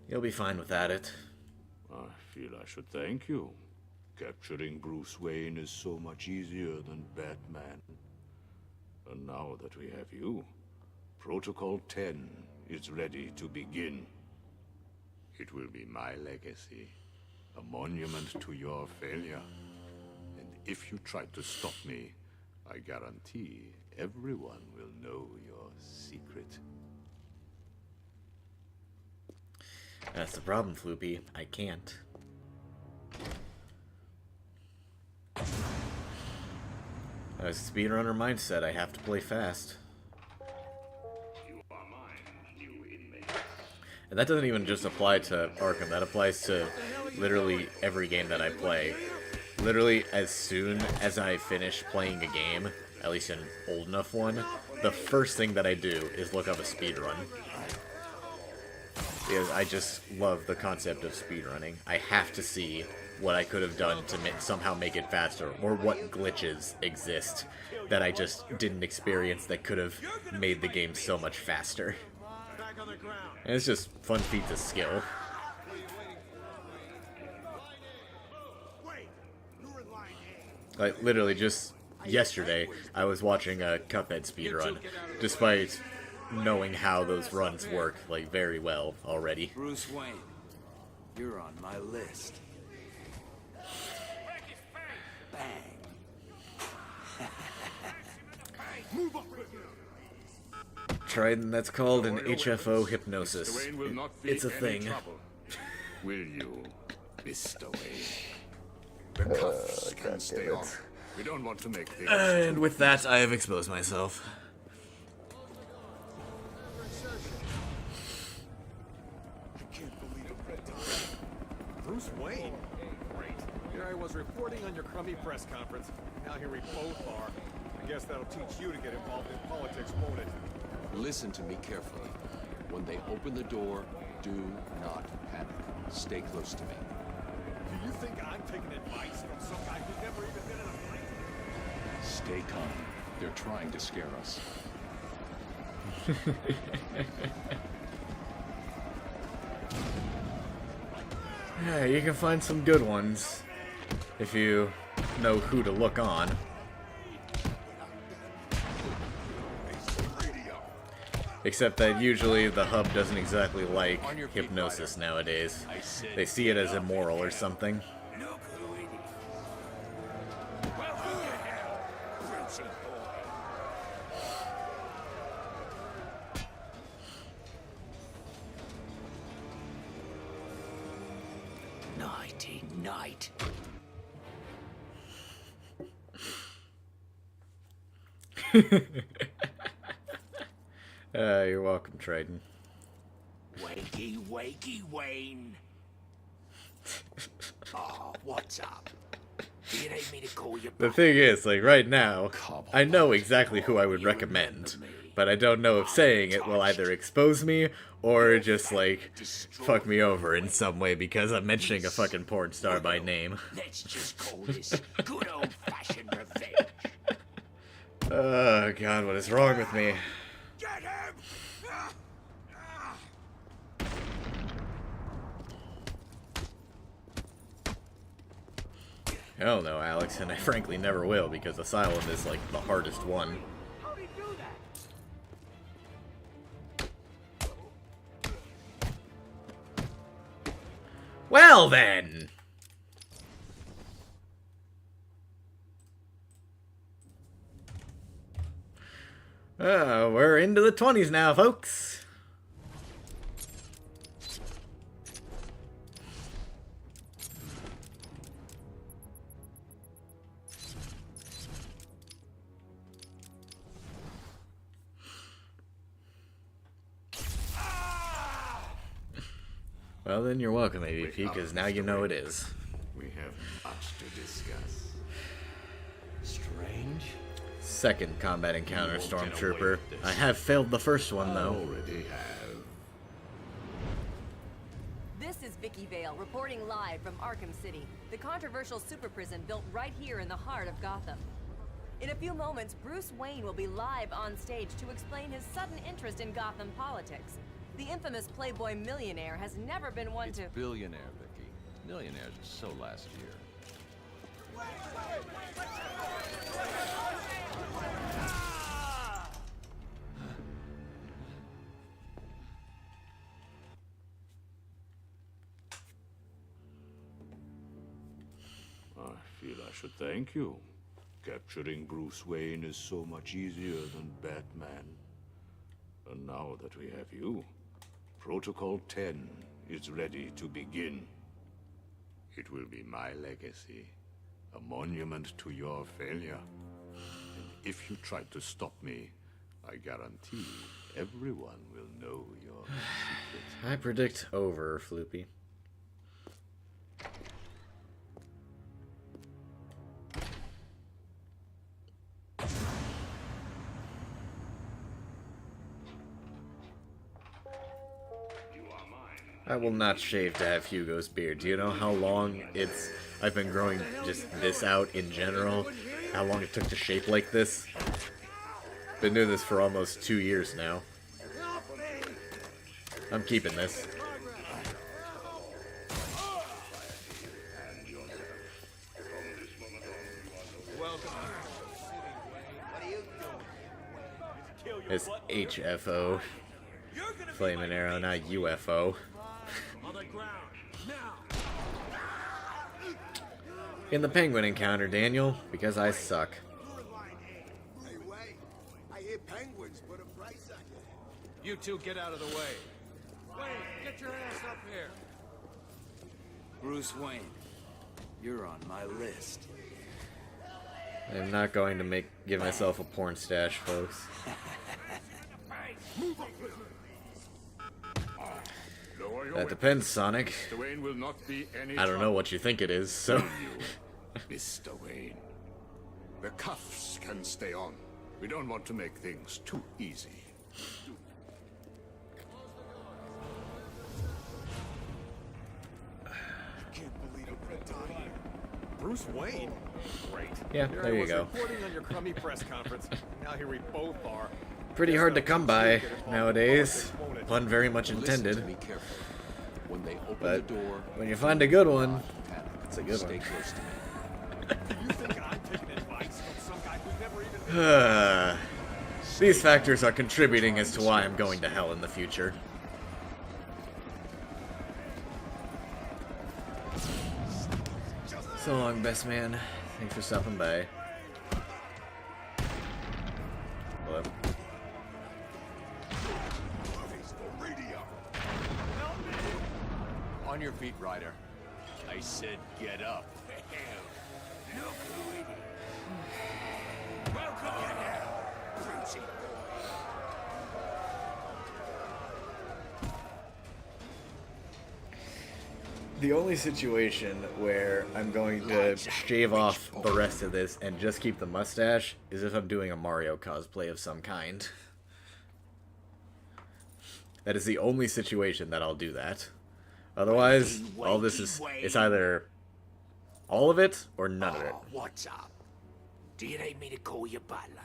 You'll be fine without it. I feel I should thank you. Capturing Bruce Wayne is so much easier than Batman. And now that we have you, Protocol 10 is ready to begin. It will be my legacy, a monument to your failure, and If you try to stop me, I guarantee everyone will know your secret. That's the problem, Floopy. I can't. A speedrunner mindset, I have to play fast. And that doesn't even just apply to Arkham, that applies to literally every game that I play. Literally, as soon as I finish playing a game, at least an old enough one, the first thing that I do is look up a speedrun. Because I just love the concept of speedrunning. I have to see what I could have done to somehow make it faster, or what glitches exist that I just didn't experience that could have made the game so much faster. And it's just fun feats of skill. Like, literally, just yesterday, I was watching a Cuphead speedrun, despite knowing how those runs work, like, very well already. Bruce Wayne, you're on my list. Bang. Trident, that's called an HFO hypnosis. Mr. Wayne will not be It's a any thing. trouble. Will you, Mr. Wayne? The cuffs can stay on. We don't want to make things. And with that, I have exposed myself. I can't believe it. Bruce Wayne? Great. Here I was reporting on your crummy press conference. Now here we both are. I guess that'll teach you to get involved in politics, won't it? Listen to me carefully. When they open the door, do not panic. Stay close to me. Do you think I'm taking advice from some guy who's never even been in a fight? Stay calm. They're trying to scare us. Yeah, you can find some good ones if you know who to look on. Except that usually the hub doesn't exactly like hypnosis nowadays. They see it as immoral or something. Nighty night. You're welcome, Trident. Wakey, wakey, Wayne. Oh, what's up? Do you need me to call you The back? thing is, like, right now, I know exactly who I would recommend, but I don't know if saying it will either expose me or just, like, fuck me over in some way because I'm mentioning a fucking porn star by name. Let's just call this good old-fashioned revenge. Oh, God, what is wrong with me? Get him! Hell no, Alex, and I frankly never will because Asylum is, like, the hardest one. How'd he do that? Well, then! We're into the 20s now, folks. Well, then you're welcome, AVP, because now you know it is. We have much to discuss. Strange? Second combat encounter, You won't get away Stormtrooper. with this. I have failed the first one, though. Already have. This is Vicky Vale reporting live from Arkham City, the controversial super prison built right here in the heart of Gotham. In a few moments, Bruce Wayne will be live on stage to explain his sudden interest in Gotham politics. The infamous Playboy millionaire has never been one to... Billionaire, Vicky. Millionaires are so last year. I feel I should thank you. Capturing Bruce Wayne is so much easier than Batman. And now that we have you, Protocol 10 is ready to begin. It will be my legacy, a monument to your failure. And if you try to stop me, I guarantee everyone will know your secret. I predict over, Floopy. I will not shave to have Hugo's beard. Do you know how long I've been growing just this out in general? How long it took to shape like this? Been doing this for almost 2 years now. I'm keeping this. It's HFO. Flaming arrow, not UFO. In the penguin encounter, Daniel, because I suck. Hey, wait. I hear penguins put a price on you. You two get out of the way. Wayne, get your ass up here. Bruce Wayne, you're on my list. I'm not going to give myself a porn stash, folks. That depends, Sonic. Mr. Wayne will not be any I don't know what you think it is, so... Mr. Wayne. The cuffs can stay on. We don't want to make things too easy. I can't believe it went down here. Bruce Wayne? Great. Yeah, Here there I you was go. reporting on your crummy press conference. Now here we both are. Pretty hard to come by nowadays. Pun very much intended. Listen to me carefully. When they open But the door, when you find a good one, panic. it's a good Stay one. close to me. You think I'm taking advice from some guy who's never even... These factors are contributing as to why I'm going to hell in the future. So long, best man. Thanks for stopping by. Hello. On your feet, Ryder. I said get up. Look who it is. Welcome to hell, Brucey boy. The only situation where I'm going to shave off the rest of this and just keep the mustache is if I'm doing a Mario cosplay of some kind. That is the only situation that I'll do that. Otherwise, all this is, it's either all of it or none of it. What's up? Do you need me to call you butler?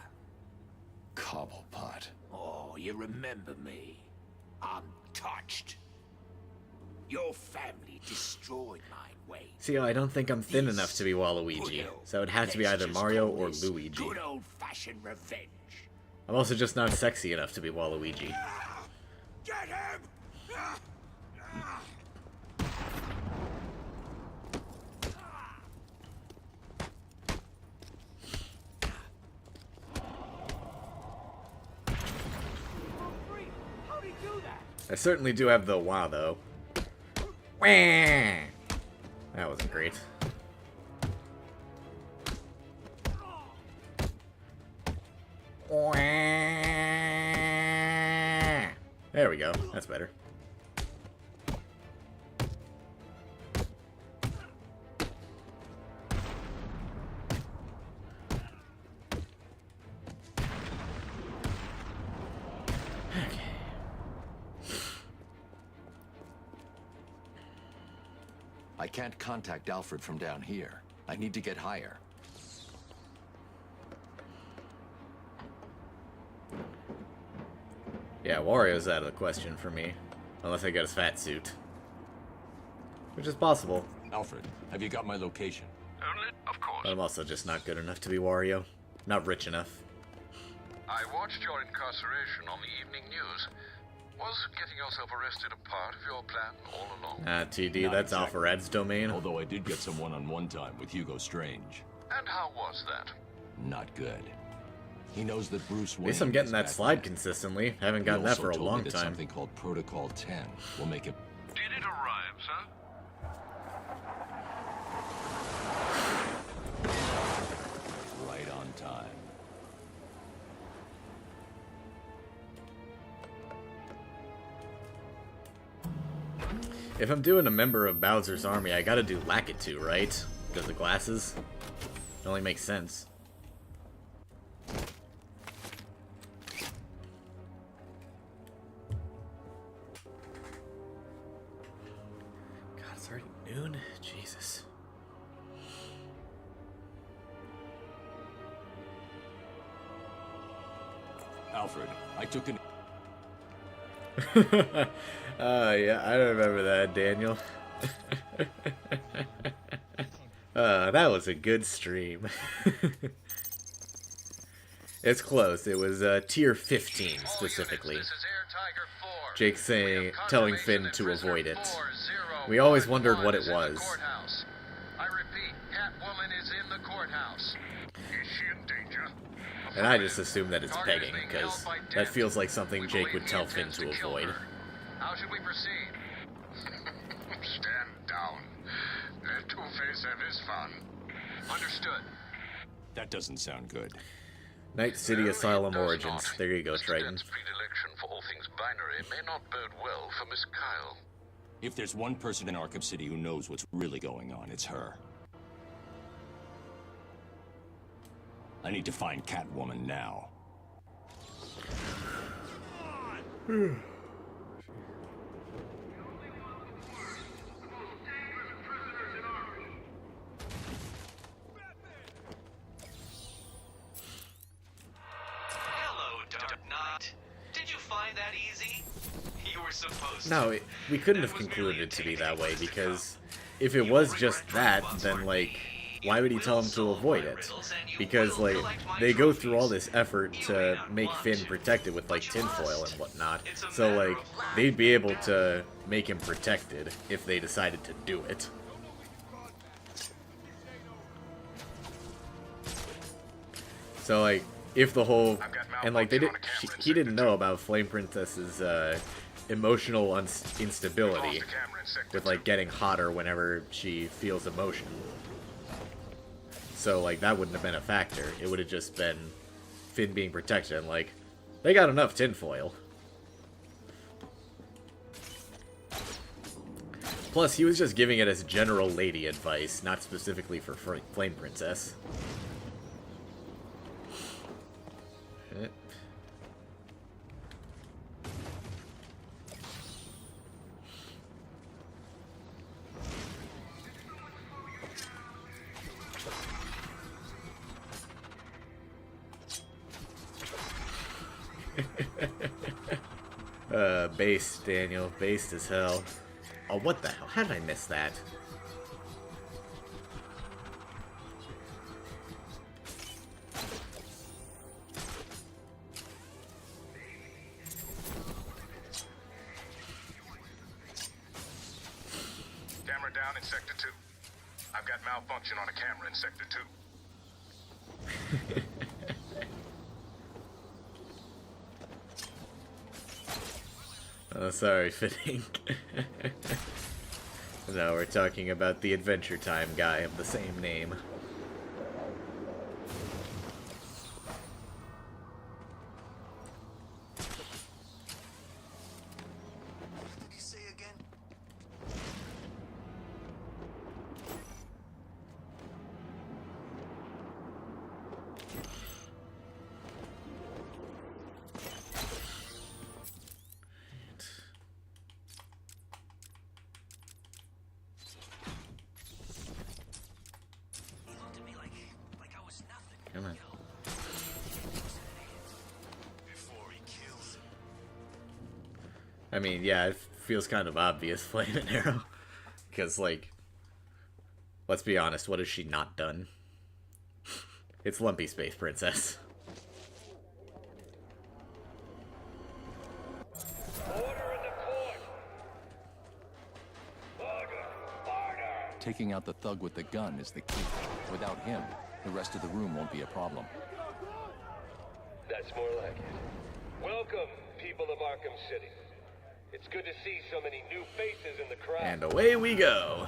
Cobblepot. Oh, you remember me. I'm touched. Your family destroyed my way. See, I don't think I'm thin enough to be Waluigi, so it had to be either Mario or Luigi. Good old-fashioned revenge. I'm also just not sexy enough to be Waluigi. Get him! I certainly do have the wah, though. Wah! That wasn't great. Wah! There we go. That's better. I can't contact Alfred from down here. I need to get higher. Yeah, Wario's out of the question for me. Unless I get his fat suit. Which is possible. Alfred, have you got my location? Of course. But I'm also just not good enough to be Wario. Not rich enough. I watched your incarceration on the evening news. Was getting yourself arrested a part of your plan all along? TD, Not that's exactly. Alfred's domain. Although I did get some one-on-one time with Hugo Strange. And how was that? Not good. He knows that Bruce At Wayne least I'm getting is that Batman. slide consistently. Haven't He gotten that also for a told me long that time. Something called Protocol 10 will make it. Did it arrive, sir? Right on time. If I'm doing a member of Bowser's army, I gotta do Lakitu, right? Because of glasses. It only makes sense. God, it's already noon? Jesus. Alfred, I took an. Yeah, I remember that, Daniel. That was a good stream. It's close. It was tier 15 specifically. Jake telling Finn to avoid it. We always wondered what it was. I repeat, Catwoman is in the courthouse. Is she in danger? And I just assume that it's pegging, because that feels like something Jake would tell Finn to avoid. How should we proceed? Stand down. Let Two-Face have his fun. Understood. That doesn't sound good. Night City Asylum Origins. There you go, Triton. Mr. Dent's predilection for all things binary may not bode well for Miss Kyle. If there's one person in Arkham City who knows what's really going on, it's her. I need to find Catwoman now. Hello, Dark Knight. Did you find that easy? You were supposed to. No, we couldn't have concluded it to be that way, because if it was just that, then, like, why would he tell him to avoid it? Because, like, they go through all this effort to make Finn protected with, like, tinfoil and whatnot. So, like, they'd be able to make him protected if they decided to do it. So, like, if the whole... And, like, they he didn't know about Flame Princess's, emotional instability with, like, getting hotter whenever she feels emotion. So, like, that wouldn't have been a factor. It would have just been Finn being protected and, like, they got enough tinfoil. Plus, he was just giving it as general lady advice, not specifically for Flame Princess. Based, Daniel. Based as hell. Oh, what the hell? How did I miss that? Camera down in Sector 2. I've got malfunction on a camera in Sector 2. Oh, sorry, Fitting. No, we're talking about the Adventure Time guy of the same name. Come on. I mean, yeah, it feels kind of obvious, Flame and Arrow. Because, like, let's be honest, what has she not done? It's Lumpy Space Princess. Order! Taking out the thug with the gun is the key. Without him, the rest of the room won't be a problem. That's more like it. Welcome, people of Arkham City. It's good to see so many new faces in the crowd. And away we go.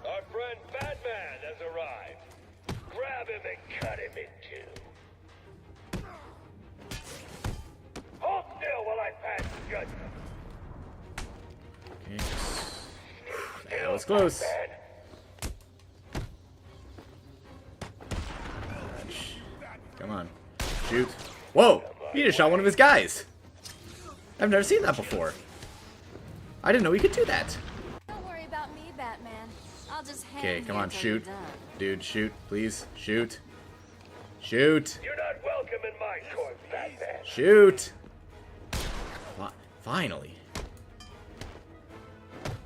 Our friend Batman has arrived. Grab him and cut him in two. Hold still while I pass judgment. Okay. That was close. Come on. Shoot. Whoa! He just shot one of his guys. I've never seen that before. I didn't know he could do that. Don't worry about me, Batman. I'll just hang Okay, come here on, till you're shoot. done. Dude, shoot, please. Shoot. Shoot. You're not welcome in my court, Batman. Shoot. Finally.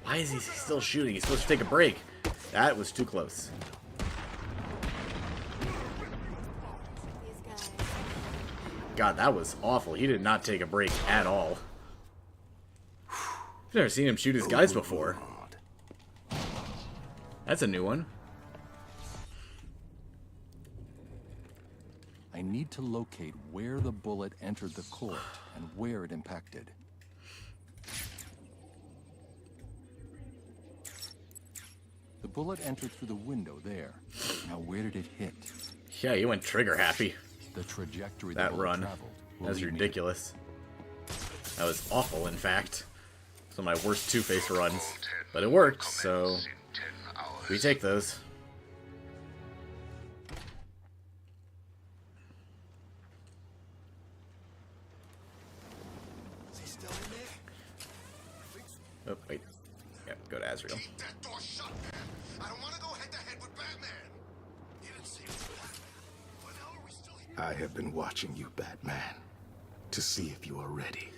Why is he still shooting? He's supposed to take a break. That was too close. God, that was awful. He did not take a break at all. I've never seen him shoot his guys before. That's a new one. I need to locate where the bullet entered the court and where it impacted. The bullet entered through the window there. Now where did it hit? Yeah, he went trigger happy. The trajectory That the bullet run. traveled will That's lead me ridiculous. That was awful, in fact. It's one of my worst Two-Face runs. But it worked, so we take those. Is he still in there? Oh, wait. Yep, go to Azrael. Keep that door shut, man. I don't want to go head-to-head with Batman. You didn't see what happened. Why the hell are we still here? I have been watching you, Batman, to see if you are ready.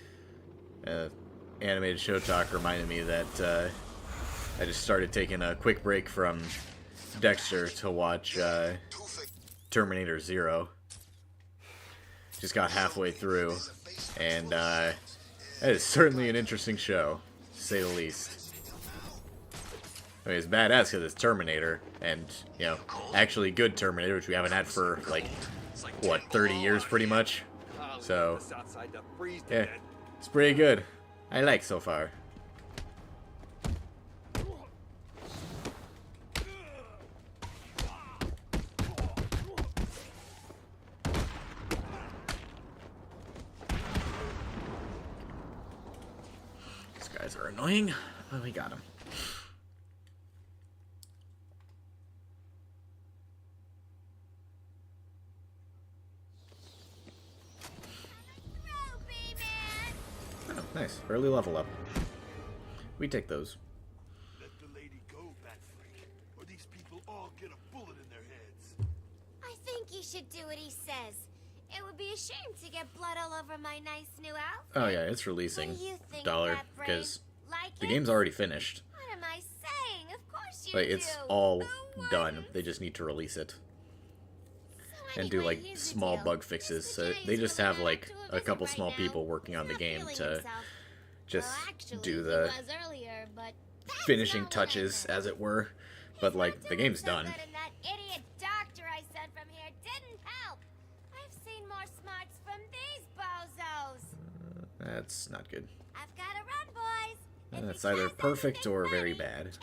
Animated Show Talk reminded me that I just started taking a quick break from Dexter to watch Terminator 0. Just got halfway through, and that is certainly an interesting show, to say the least. I mean, it's badass because it's Terminator, and, you know, actually good Terminator, which we haven't had for, like, what, 30 years pretty much? So, yeah, it's pretty good. I like so far. These guys are annoying, but we got them. Oh, nice. Early level up. We take those. Let the lady go, Batfreak, or these people all get a bullet in their heads. I think you should do what he says. It would be a shame to get blood all over my nice new outfit. Oh yeah, it's releasing. What do you think, $1 Bat Brain? because Like the it? game's already finished. What am I saying? Of course you Like do. it's all done. They just need to release it. And do like small bug fixes. So they just have like a couple small people working on the game to just do the finishing touches, as it were. But like the game's done. And that idiot doctor I sent from here didn't help. I've seen more smarts from these bozos. That's not good. I've got to run, boys. That's either perfect or very bad.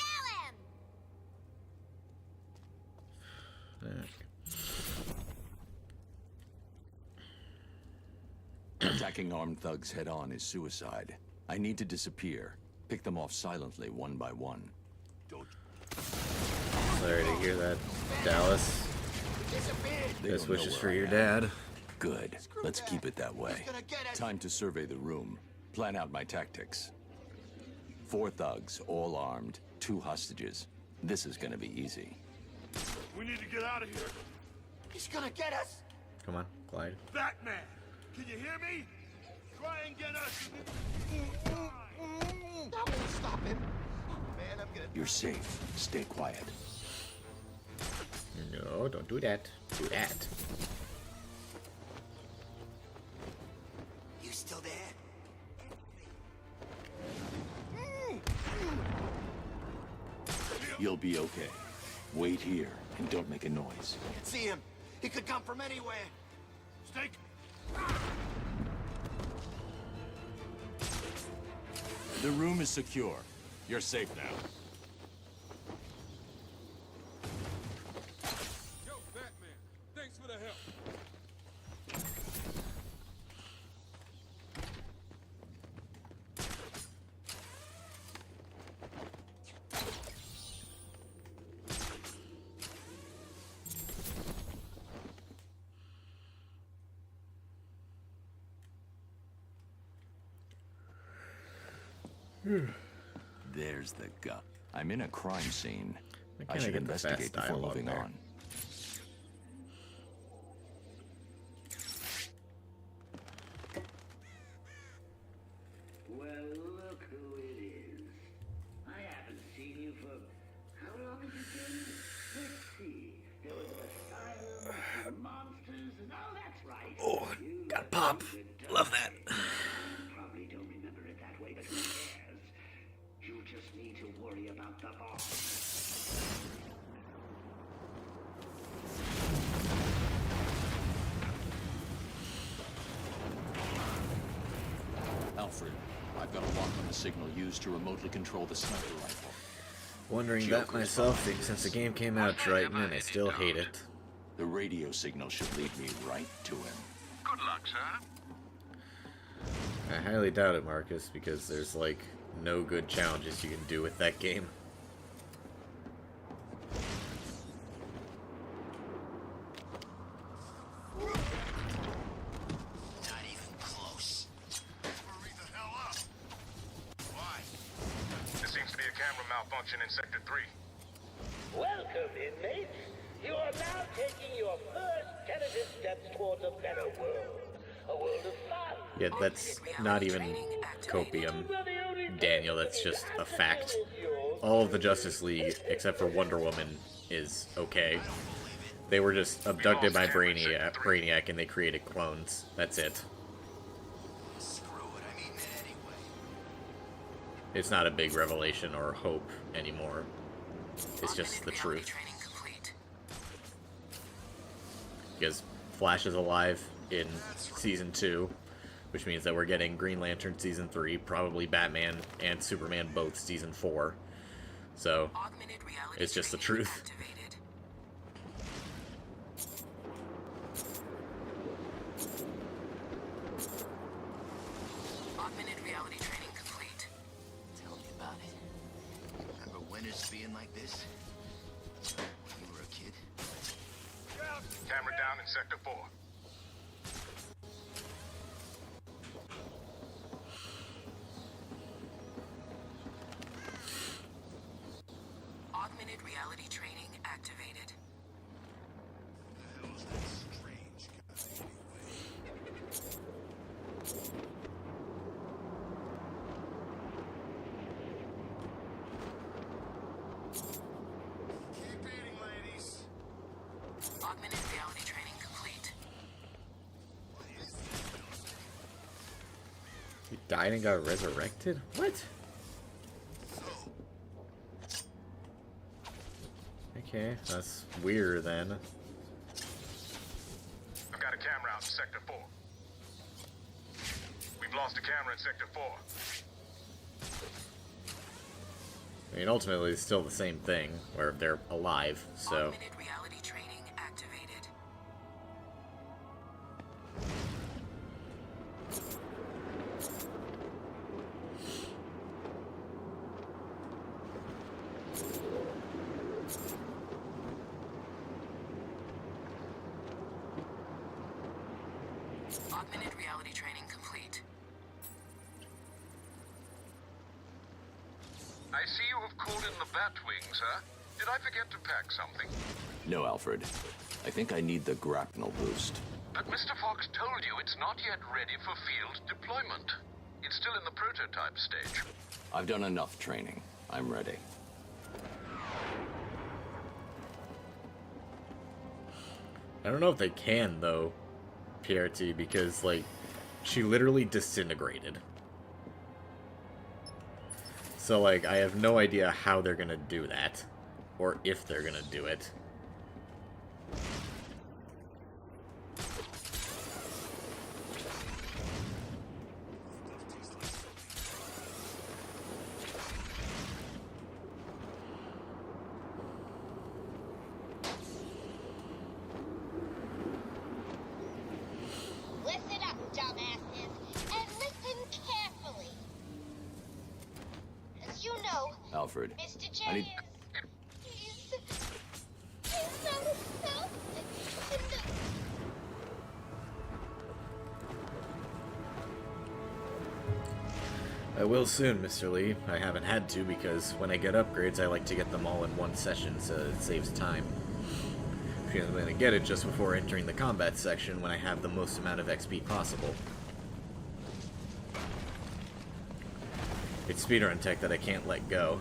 Attacking armed thugs head-on is suicide. I need to disappear. Pick them off silently, one by one. Sorry to hear that, Dallas. Best wishes for your dad. Good. Let's keep it that way. Time to survey the room. Plan out my tactics. 4 thugs, all armed. 2 hostages. This is gonna be easy. We need to get out of here. He's gonna get us. Come on, Clyde. Batman, can you hear me? Try and get us. I won't stop him. Man, I'm gonna. You're safe. Stay quiet. No, don't do that. Do that. You still there? You'll be okay. Wait here and don't make a noise. See him. He could come from anywhere. Snake. The room is secure. You're safe now. Yo, Batman. Thanks for the help. There's the gun. I'm in a crime scene. I kinda should get the fast investigate before dialogue moving there. on. Well, look who it is. I haven't seen you for... How long has it been? Let's see. There was an asylum, some monsters, and oh, that's right. Oh, You got pop. Love that. probably don't remember it that way, but who cares? You just need to worry about the boss. Alfred, I've got a lock on the signal used to remotely control the sniper rifle. Wondering that myself since the game came out right and I still hate it. The radio signal should lead me right to him. Good luck, sir. I highly doubt it, Marcus, because there's like no good challenges you can do with that game. Not even close. Hurry the hell up. Why? There seems to be a camera malfunction in Sector 3. Welcome, inmates. You are now taking your first tentative steps towards a better world. A world of fun. Yeah, that's not even copium, Daniel, that's just a fact. All of the Justice League, except for Wonder Woman, is okay. They were just abducted by Brainiac and they created clones. That's it. It's not a big revelation or hope anymore. It's just the truth. Because Flash is alive in Season 2, which means that we're getting Green Lantern Season 3, probably Batman and Superman both Season 4. So, it's just the truth. Augmented reality training complete. Tell me about it. Remember winters being like this? When you were a kid? Camera down in Sector 4. Augmented reality training activated. Keep eating, ladies. Augmented reality training complete. He died and got resurrected? What? Okay, that's weird then. I've got a camera out in Sector 4. We've lost a camera in Sector 4. I mean, ultimately, it's still the same thing, where they're alive, so... Augmented reality training activated. Augmented reality training complete. I see you have called in the Batwing, sir. Did I forget to pack something? No, Alfred. I think I need the grapnel boost. But Mr. Fox told you it's not yet ready for field deployment. It's still in the prototype stage. I've done enough training. I'm ready. I don't know if they can, though, PRT, because, like, she literally disintegrated. So, like, I have no idea how they're gonna do that. or if they're gonna do it. Listen up, dumbasses, and listen carefully. As you know, Alfred, Mr. J I need... he's so selfish. I will soon, Mr. Lee. I haven't had to because when I get upgrades, I like to get them all in one session so it saves time. Because I'm going to get it just before entering the combat section when I have the most amount of XP possible. It's speedrun tech that I can't let go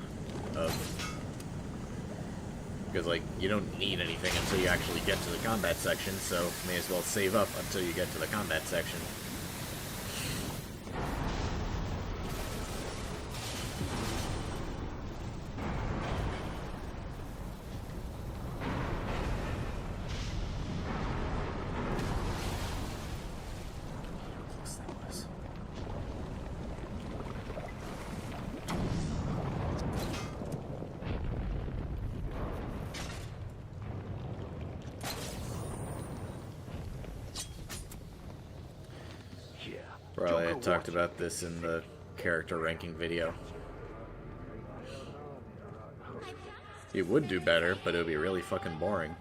of. Because, like, you don't need anything until you actually get to the combat section, so may as well save up until you get to the combat section. Probably I talked about this in the character ranking video. It would do better, but it would be really fucking boring.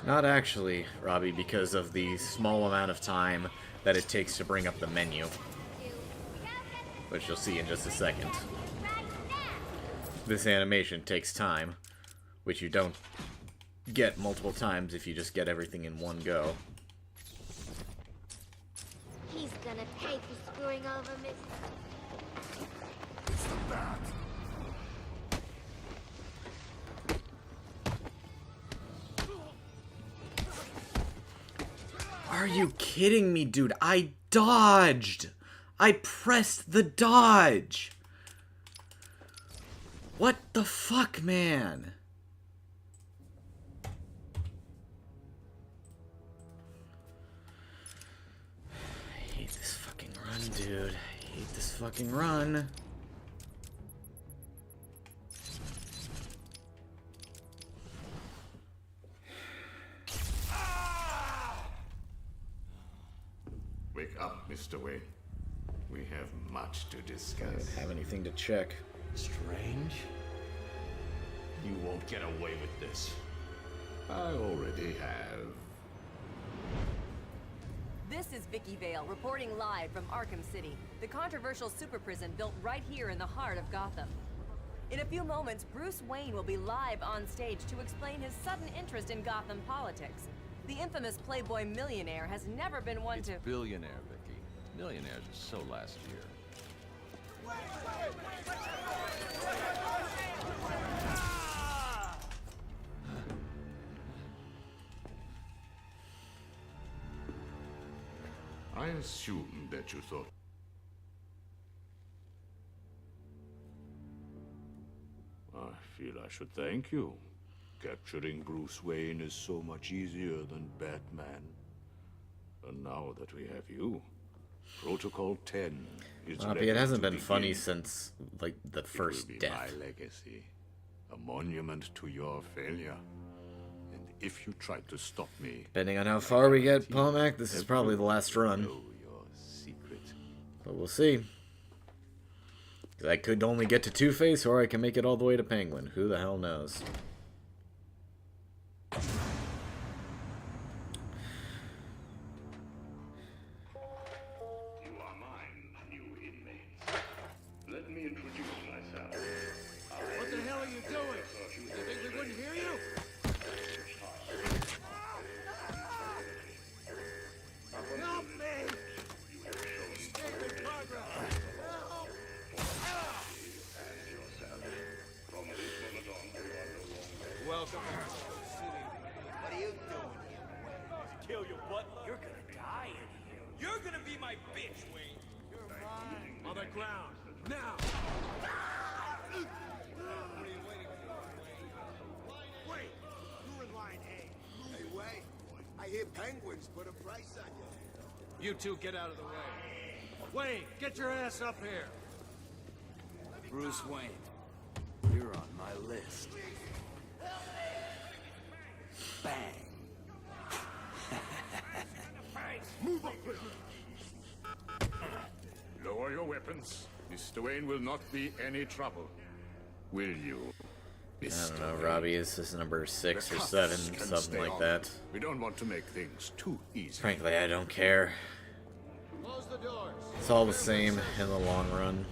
Not actually, Robbie, because of the small amount of time that it takes to bring up the menu. Which you'll see in just a second. This animation takes time, which you don't get multiple times if you just get everything in one go. He's gonna pay for screwing over Miss... It's the bat. Are you kidding me, dude? I dodged! I pressed the dodge! What the fuck, man? I hate this fucking run, dude. I hate this fucking run. Wake up, Mr. Wayne. We have much to discuss. I don't have anything to check. Strange? You won't get away with this. I already have. This is Vicky Vale, reporting live from Arkham City, the controversial super prison built right here in the heart of Gotham. In a few moments, Bruce Wayne will be live on stage to explain his sudden interest in Gotham politics. The infamous Playboy millionaire has never been one to... Billionaire, Vicky. Millionaires are so last year. I assumed that you thought... I feel I should thank you. Capturing Bruce Wayne is so much easier than Batman. And now that we have you, Protocol 10 is Robbie, it hasn't been funny since, like, the first it will be death. my legacy, a monument to your failure. And if you try to stop me... Depending on how far we get, Pomac, this is probably the last run. Know your secret. But we'll see. 'Cause I could only get to Two-Face, or I can make it all the way to Penguin. Who the hell knows? You are mine, new inmates. Let me introduce myself. What the hell are you doing? You think we wouldn't hear you? the ground, now! Wait, you're in line A. Hey, wait. I hear penguins put a price on you. You two get out of the way. Wayne, get your ass up here. Bruce Wayne, you're on my list. Bang. Move up, prisoner. Lower your weapons. Mr. Wayne will not be any trouble. Will you, I Mr. don't know, Wayne? Robbie, is this number 6 The or cuffs 7, can something stay like on. that. We don't want to make things too easy. Frankly, I don't care. Close the doors. It's all the same in the long run.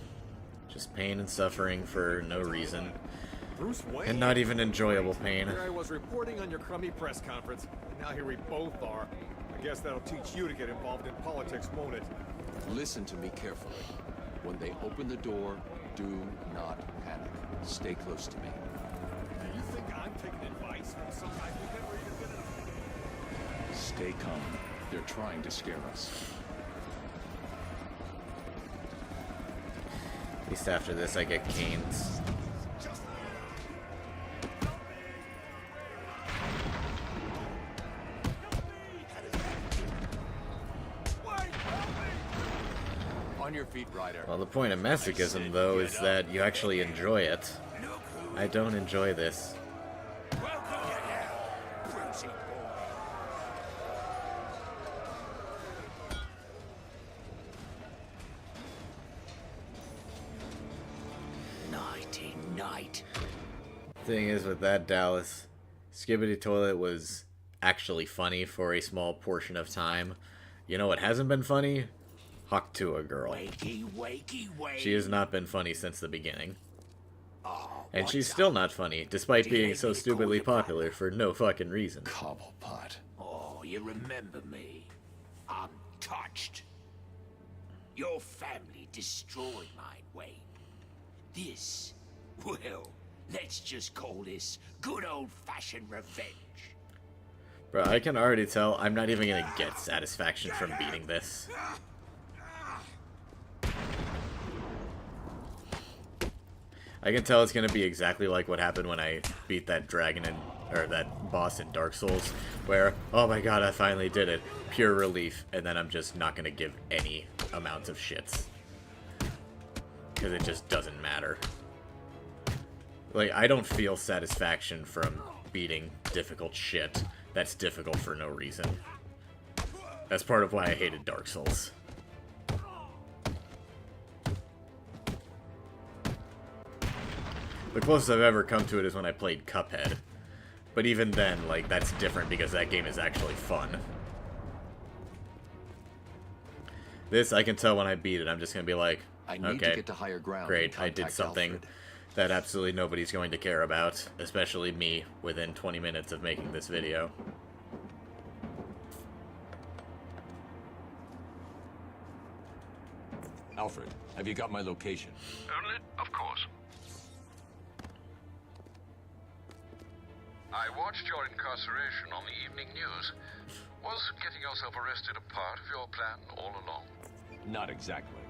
Just pain and suffering for no reason. Bruce Wayne? And not even enjoyable pain. Here I was reporting on your crummy press conference, and now here we both are. I guess that'll teach you to get involved in politics, won't it? Listen to me carefully. When they open the door, do not panic. Stay close to me. You think I'm taking advice from some guy who never even been in a... Stay calm. They're trying to scare us. At least after this, I get canes. On your feet, Ryder. Well, the point of masochism, though, is that you actually enjoy it. I don't enjoy this. Night. Thing is, with that, Dallas, Skibbity Toilet was actually funny for a small portion of time. You know what hasn't been funny? Hawk to a girl. Wakey. She has not been funny since the beginning. Oh, And she's still not funny, despite being so stupidly popular for no fucking reason. Cobblepot. Oh, you remember me. I'm touched. Your family destroyed mine, Wayne. This, well, let's just call this good old-fashioned revenge. Bro, I can already tell I'm not even gonna get satisfaction from beating this. I can tell it's gonna be exactly like what happened when I beat that dragon or that boss in Dark Souls, where, oh my god, I finally did it. Pure relief, and then I'm just not gonna give any amount of shits. Because it just doesn't matter. Like, I don't feel satisfaction from beating difficult shit that's difficult for no reason. That's part of why I hated Dark Souls. The closest I've ever come to it is when I played Cuphead. But even then, like, that's different because that game is actually fun. This, I can tell when I beat it, I'm just gonna be like, I need okay, to get to higher ground. great, I did something Alfred. that absolutely nobody's going to care about, especially me, within 20 minutes of making this video. Alfred, have you got my location? Of course. I watched your incarceration on the evening news. Was getting yourself arrested a part of your plan all along? Not exactly.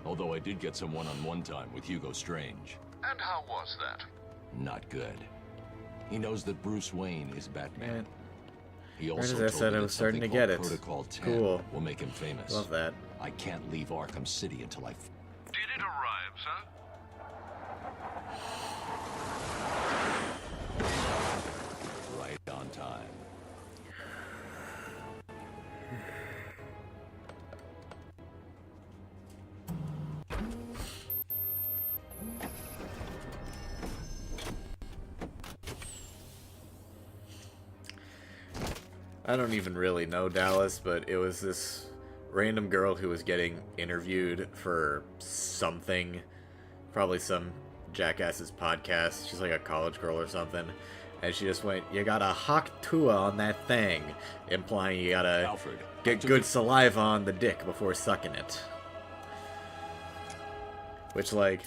Although I did get some one-on-one time with Hugo Strange. And how was that? Not good. He knows that Bruce Wayne is Batman. Man. He Right also as I told said, me I that was starting to something get called it. Protocol 10 Cool. will make him famous. Love that. I can't leave Arkham City until I... Did it arrive, sir? Right on time. I don't even really know Dallas, but it was this random girl who was getting interviewed for something, probably some jackass's podcast. She's like a college girl or something, and she just went, "You gotta hawk tua on that thing," implying you gotta Alfred, get good saliva on the dick before sucking it. Which, like,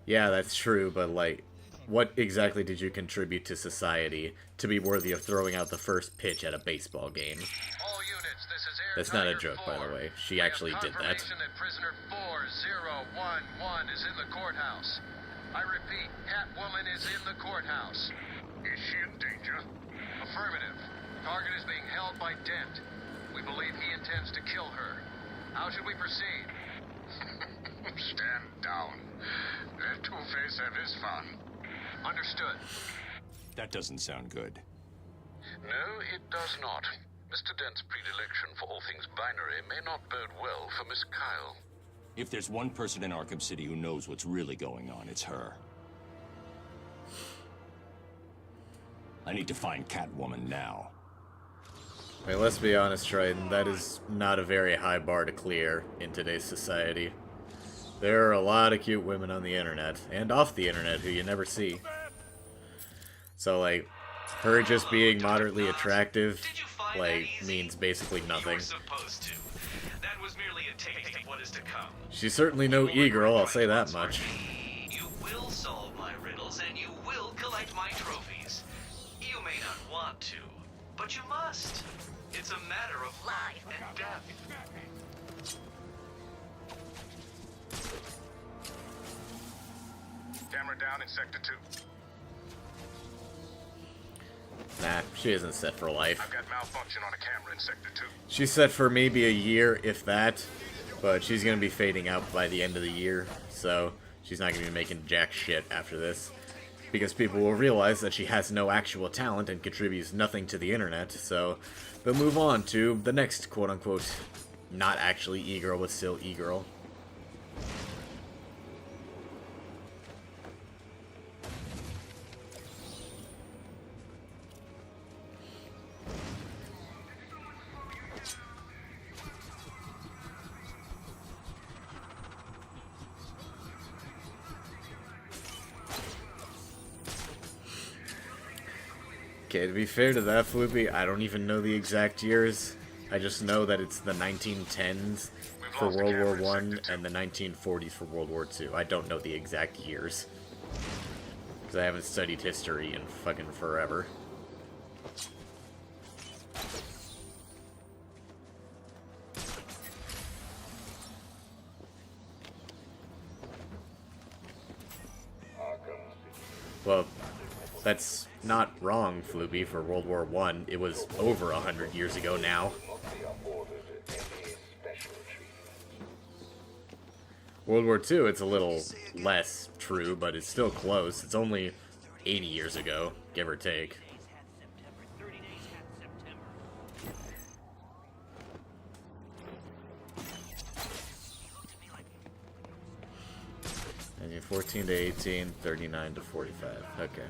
yeah, that's true, but like, what exactly did you contribute to society to be worthy of throwing out the first pitch at a baseball game? All units, this is Air That's not a joke, by the way. She actually did that. Confirmation that prisoner 4011 is in the courthouse. I repeat, Catwoman is in the courthouse. Is she in danger? Affirmative. Target is being held by Dent. We believe he intends to kill her. How should we proceed? Stand down. Let Two-Face have his fun. Understood. That doesn't sound good. No, it does not. Mr. Dent's predilection for all things binary may not bode well for Miss Kyle. If there's one person in Arkham City who knows what's really going on, it's her. I need to find Catwoman now. I mean, let's be honest, Triton, that is not a very high bar to clear in today's society. There are a lot of cute women on the internet, and off the internet, who you never see. So, like, her just being moderately attractive, like, means basically nothing. That was merely a taste of what is to come. She's certainly no e-girl, I'll say that much. You will solve my riddles, and you will collect my trophies. You may not want to, but you must. It's a matter of life and death. Camera down in Sector 2. Nah, she isn't set for life. I've got malfunction on a camera in Sector 2. She's set for maybe a year, if that, but she's gonna be fading out by the end of the year, so she's not gonna be making jack shit after this. Because people will realize that she has no actual talent and contributes nothing to the internet, so they'll move on to the next quote-unquote, not actually e-girl, but still e-girl. Okay, to be fair to that, Floopy, I don't even know the exact years. I just know that it's the 1910s for World War I and the 1940s for World War II. I don't know the exact years. Because I haven't studied history in fucking forever. Well, that's not wrong, Floopy, for World War I. It was over 100 years ago now. World War II, it's a little less true, but it's still close. It's only 80 years ago, give or take. 14 to 18, 39 to 45. Okay.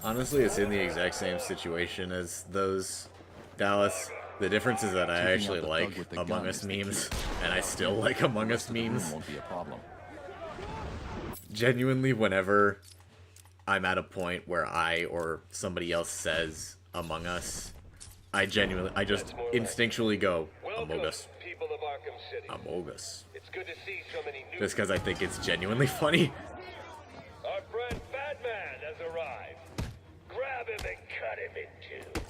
Honestly, it's in the exact same situation as those, Dallas. The difference is that I actually like Among Us memes, and I still like Among Us memes. Won't be a problem. Genuinely, whenever I'm at a point where I or somebody else says Among Us, I just instinctually go, Among Us. People of Arkham City. Among Us. It's good to see so many new Just because I think it's genuinely funny. Our friend Batman has arrived. Grab him and cut him in two.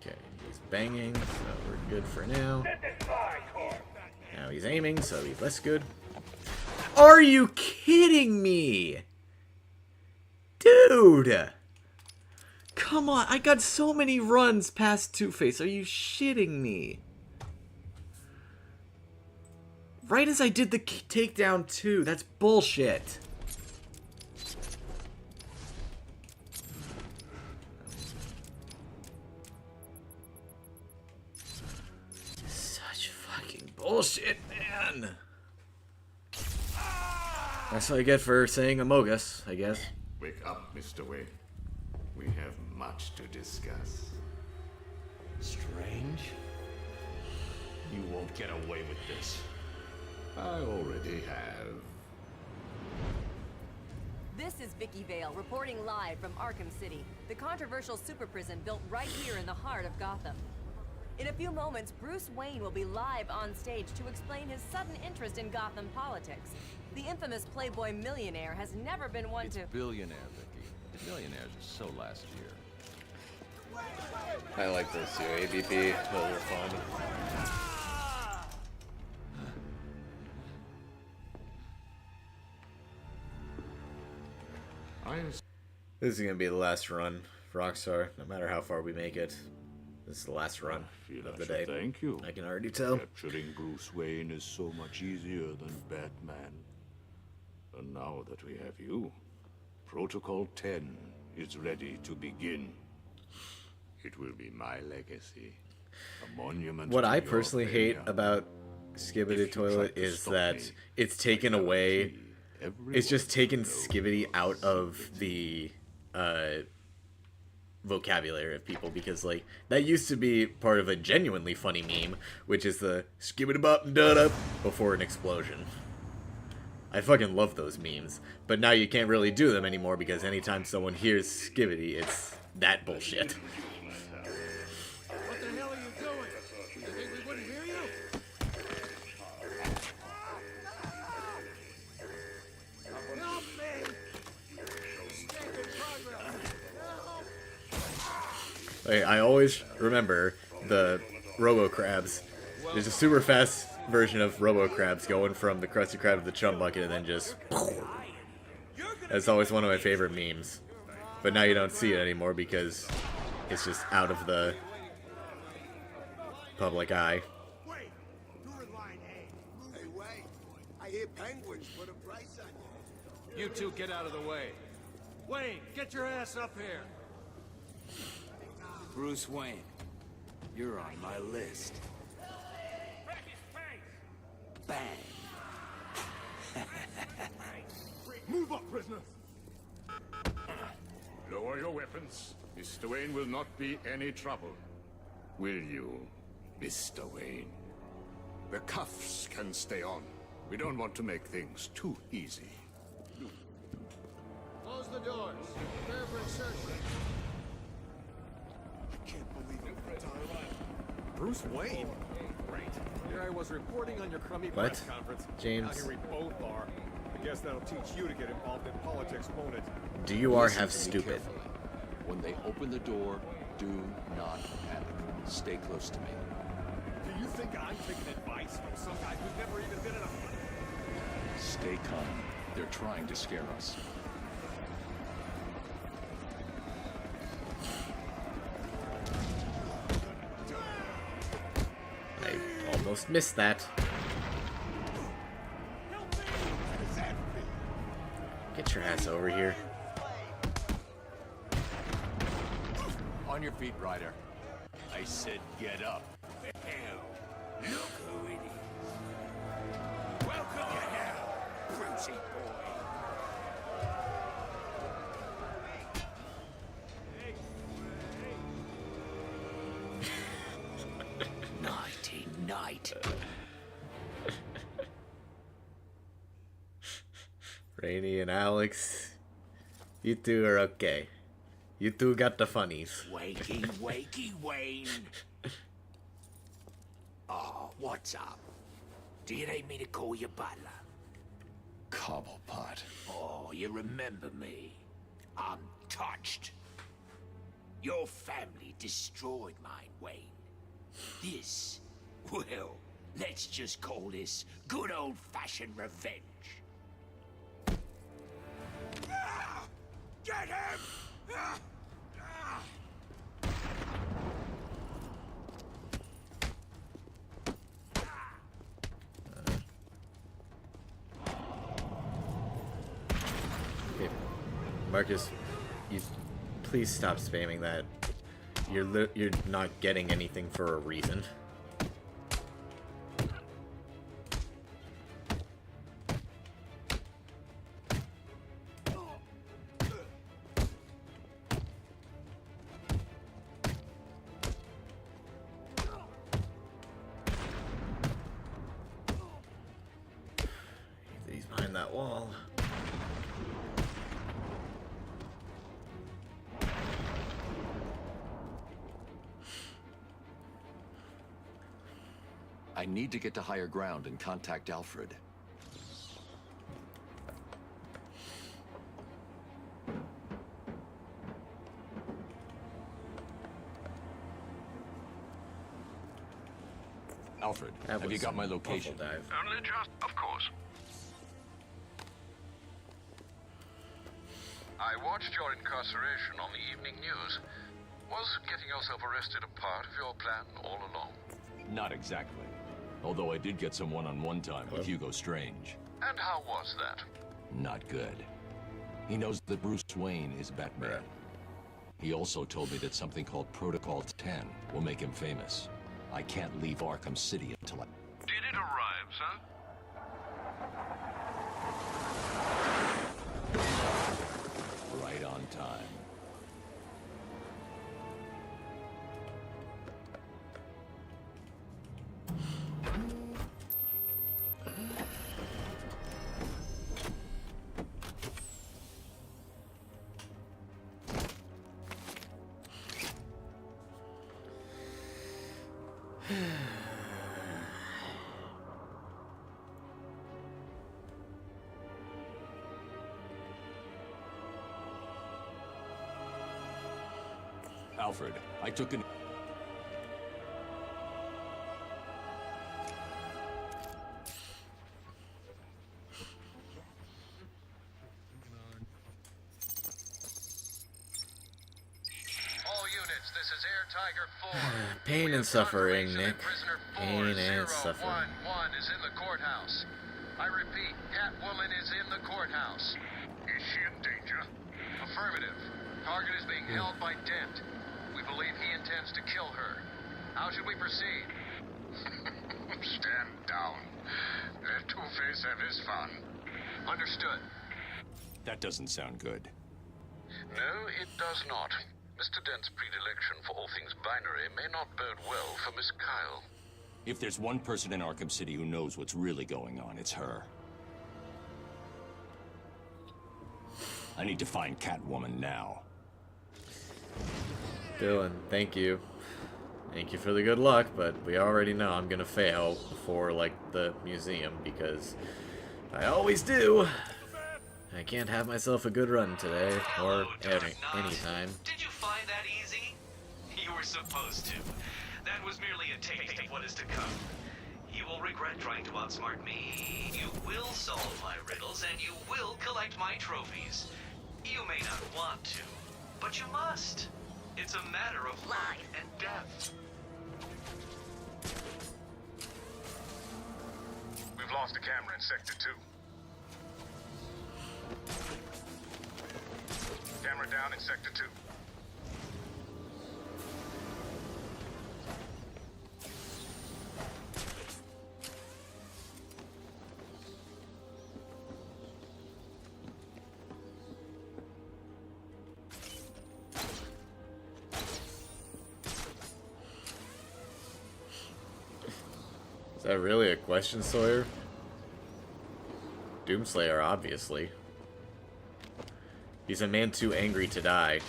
Okay, he's banging, so we're good for now. Now he's aiming, so he's less good. Are you kidding me? Dude! Come on, I got so many runs past Two-Face. Are you shitting me? Right as I did the takedown too. That's bullshit. Such fucking bullshit, man. That's what I get for saying Among Us, I guess. Wake up, Mr. Wayne. We have much to discuss. Strange? You won't get away with this. I already have. This is Vicky Vale reporting live from Arkham City, the controversial super prison built right here in the heart of Gotham. In a few moments, Bruce Wayne will be live on stage to explain his sudden interest in Gotham politics. The infamous Playboy millionaire has never been one to... Billionaire, Vicky. Millionaires are so last year. I like those two. ABP, those are fun. This is gonna be the last run for Rockstar, no matter how far we make it. This is the last run of the day. Thank you. I can already tell. Capturing Bruce Wayne is so much easier than Batman. And now that we have you, Protocol 10 is ready to begin. It will be my legacy. A monument. What to I your personally hate failure. about Skibidi Toilet to is stop that me, it's taken away. It's just taken Skibidi out of the vocabulary of people, because like that used to be part of a genuinely funny meme, which is the Skibidi Bop and Dud Up before an explosion. I fucking love those memes, but now you can't really do them anymore because anytime someone hears Skibidi, it's that bullshit. What the hell are you doing? You think we wouldn't hear you? Help me! Stay in progress. Help! I always remember the Robo-Crabs. There's a super fast version of Robo-Crabs going from the Krusty Krab to the Chum Bucket and then just... That's always one of my favorite memes. But now you don't see it anymore because it's just out of the public eye. Wait, you're in line A. Hey, wait. I hear penguins put a price on you. You two get out of the way. Wayne, get your ass up here. Bruce Wayne, you're on my list. Bang. Move up, prisoner. Lower your weapons. Mr. Wayne will not be any trouble. Will you, Mr. Wayne? The cuffs can stay on. We don't want to make things too easy. Close the doors. Prepare for insertion. I can't believe it. Bruce Wayne? Great. Here I was reporting on your crummy What? press conference. James. Now here we both are. I guess that'll teach you to get involved in politics, won't it? Do you are Listen have to me stupid? carefully. When they open the door, do not panic. Stay close to me. Do you think I'm taking advice from some guy who's never even been in a... Stay calm. They're trying to scare us. I almost missed that. Get your ass over here. On your feet, Ryder. I said get up. Hell, look who it is. Welcome to hell, Brucey boy. Nighty night. Rainey and Alex, you two are okay. You two got the funnies. Wakey, wakey, Wayne. Oh, what's up? Do you need me to call you butler? Cobblepot. Oh, you remember me. I'm touched. Your family destroyed mine, Wayne. This, well, let's just call this good old-fashioned revenge. Get him! Okay. Marcus, you please stop spamming that. You're not getting anything for a reason. He's behind that wall. I need to get to higher ground and contact Alfred. Alfred, have you got my location? Only just, of course. I watched your incarceration on the evening news. Was getting yourself arrested a part of your plan all along? Not exactly. Although I did get some one-on-one time with Hugo Strange. And how was that? Not good. He knows that Bruce Wayne is Batman. He also told me that something called Protocol 10 will make him famous. I can't leave Arkham City until I... Did it arrive, sir? Right on time. Alfred, I took an... All units, this is Air Tiger 4. Pain and suffering, Nick. Pain and suffering. 4011 is in the courthouse. I repeat, Catwoman is in the courthouse. Is she in danger? Affirmative. Target is being held by Dent. We believe he intends to kill her. How should we proceed? Stand down. Let Two-Face have his fun. Understood. That doesn't sound good. No, it does not. Mr. Dent's predilection for all things binary may not bode well for Miss Kyle. If there's one person in Arkham City who knows what's really going on, it's her. I need to find Catwoman now. Dylan, thank you. Thank you for the good luck, but we already know I'm gonna fail before, like, the museum, because I always do. I can't have myself a good run today, or any time. Did you find that easy? You were supposed to. That was merely a taste of what is to come. You will regret trying to outsmart me. You will solve my riddles, and you will collect my trophies. You may not want to, but you must. It's a matter of life and death. We've lost a camera in Sector 2. Camera down in Sector 2. Is that really a question, Sawyer? Doomslayer, obviously. He's a man too angry to die.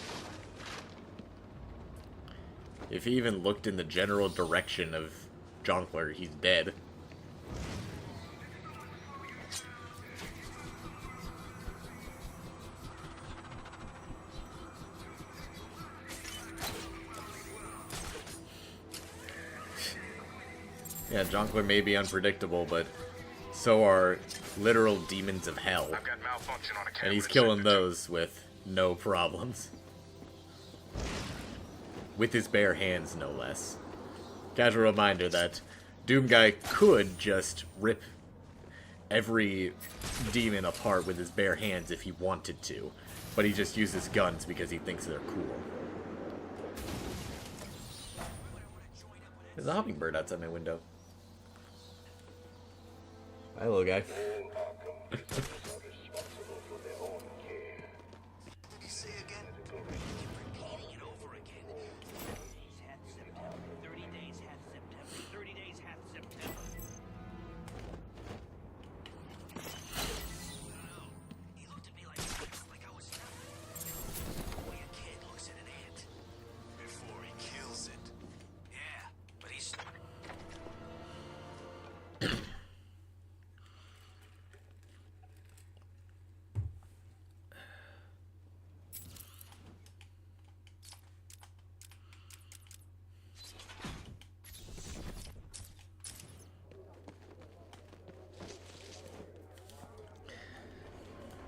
If he even looked in the general direction of Jonkler, he's dead. Yeah, Jonkler may be unpredictable, but so are literal demons of hell. I've got malfunction on a camera. And he's killing those with no problems. With his bare hands, no less. Casual reminder that Doom Guy could just rip every demon apart with his bare hands if he wanted to, but he just uses guns because he thinks they're cool. There's a hummingbird outside my window. Hi, little guy.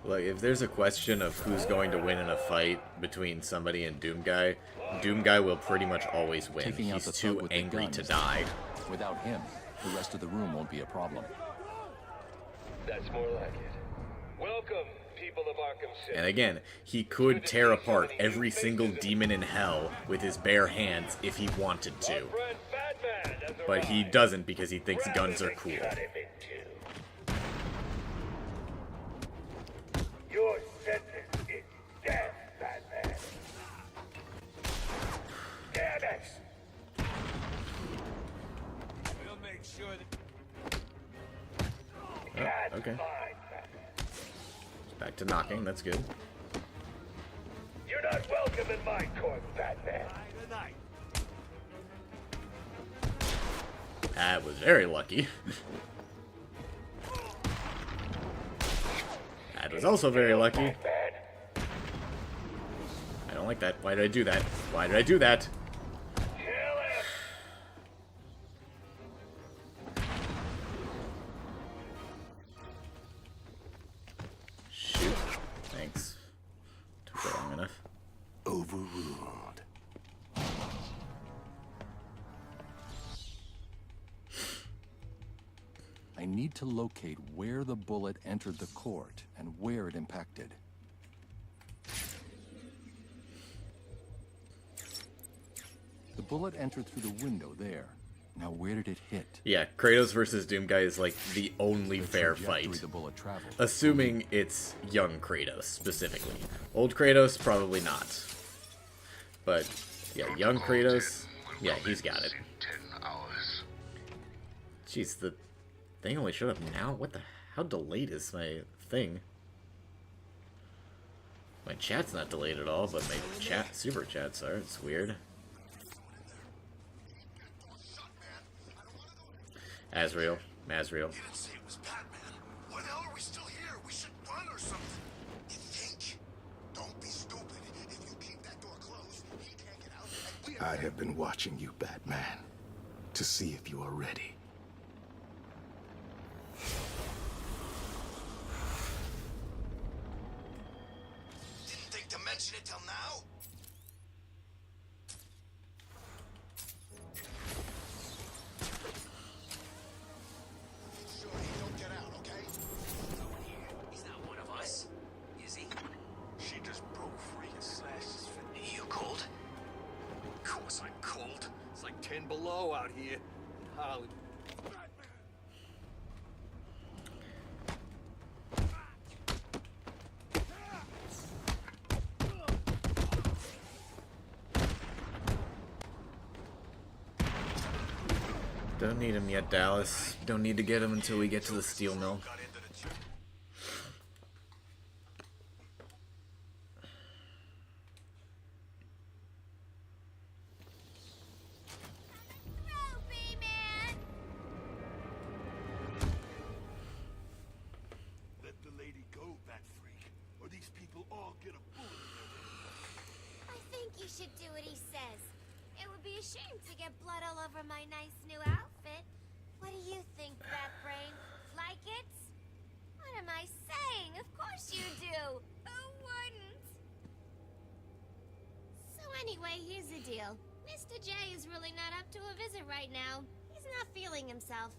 Like, if there's a question of who's going to win in a fight between somebody and Doomguy will pretty much always win. Taking out He's the too thug with the angry gun to is die. Without him, the rest of the room won't be a problem. That's more like it. Welcome, people of Arkham City. And again, he could tear apart every single demon in hell with his bare hands if he wanted to. But he doesn't because he thinks guns are cool. Your sentence is death, Batman. Damn it! We'll make sure that... Oh, okay. Back to knocking, that's good. You're not welcome in my court, Batman. That was very lucky. That was also very lucky. I don't like that. Why did I do that? Why did I do that? Shoot. Thanks. Took it long enough. Overruled. I need to locate where the bullet entered the court and where it impacted. The bullet entered through the window there. Now where did it hit? Yeah, Kratos versus Doomguy is like the only fair trajectory fight. the bullet traveled. Assuming it's young Kratos, specifically. Old Kratos, probably not. But, yeah, young Kratos, yeah, he's got it. Jeez, the thing only showed up now? What the... How delayed is my thing? My chat's not delayed at all, but my super chats are. It's weird. Azrael. Why the hell are we still here? We should run or something. You think? Don't be stupid. If you keep that door closed, he can't get out. And I have been watching you, Batman, to see if you are ready. didn't think to mention it till now. Sure he don't get out, okay? He's not one of us, is he? She just broke free and slashed his face. You cold? Of course I'm cold. It's like 10 below out here. Holly. Don't need him yet, Dallas. Don't need to get him until we get to the steel mill. Let the lady go, Batfreak, or these people all get a bullet in their head. I think you should do what he says. It would be a shame to get blood all over my nice new outfit. What do you think, Batbrain? Like it? What am I saying? Of course you do. Who wouldn't? So anyway, here's the deal. Mr. J is really not up to a visit right now. He's not feeling himself.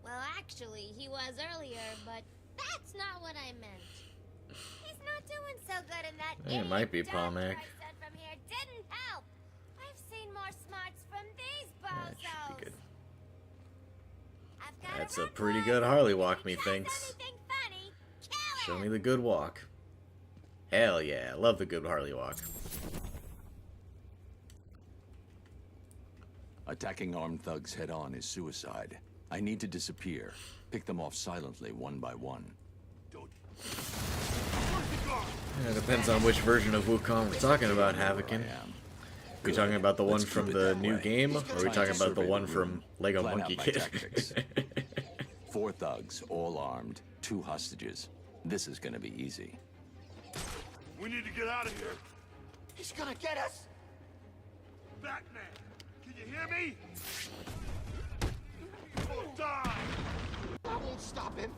Well, actually, he was earlier, but that's not what I meant. He's not doing so good in that It might be Paul doctor Mac. I sent from here didn't help. I've seen more smarts from these That bozos. should be good. I've got That's a pretty good Harley walk, methinks. anything funny. Show me the good walk. Hell yeah, love the good Harley walk. Attacking armed thugs head-on is suicide. I need to disappear. Pick them off silently, one by one. Yeah, it depends on which version of Wukong we're talking about, Havokin. Are we talking about the one from the new game, or are we talking about the one from Lego Plan Monkey out my Kid? tactics. 4 thugs, all armed, 2 hostages. This is gonna be easy. We need to get out of here. He's gonna get us! Batman, can you hear me? You'll die. I won't stop him.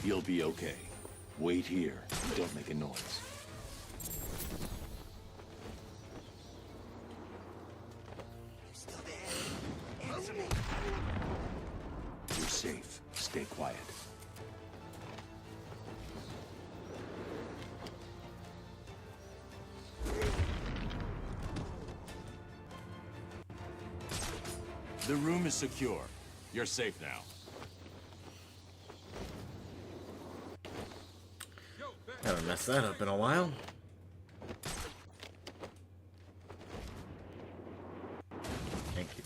You'll be okay. Wait here. Don't make a noise. Still there. Answer me. You're safe. Stay quiet. The room is secure. You're safe now. Haven't messed that up in a while. Thank you.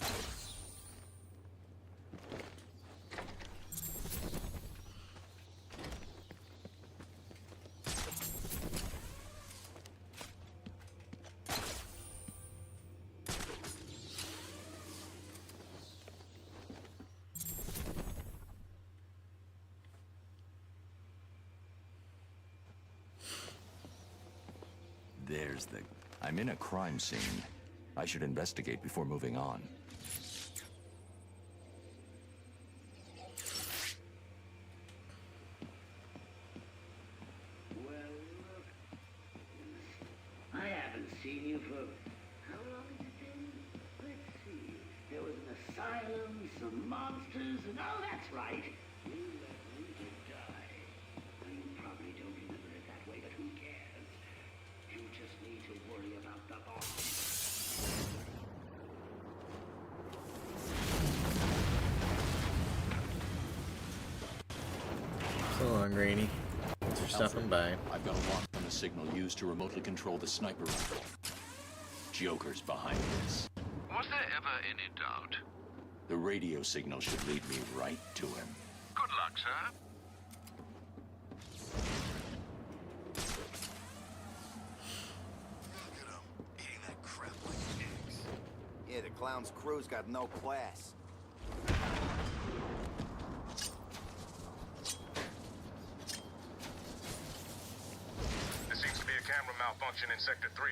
There's the... I'm in a crime scene. I should investigate before moving on. Well, look. I haven't seen you for... How long has it been? Let's see. There was an asylum, some monsters, and... Oh, that's right. You left Rita die. Now, you probably don't remember it that way, but who cares? You just need to worry about the boss. So long, Greeny. Thanks for stopping by. I've got a lock on the signal used to remotely control the sniper rifle. Joker's behind this. Was there ever any doubt? The radio signal should lead me right to him. Good luck, sir. Yeah, the clown's crew's got no class. There seems to be a camera malfunction in Sector 3.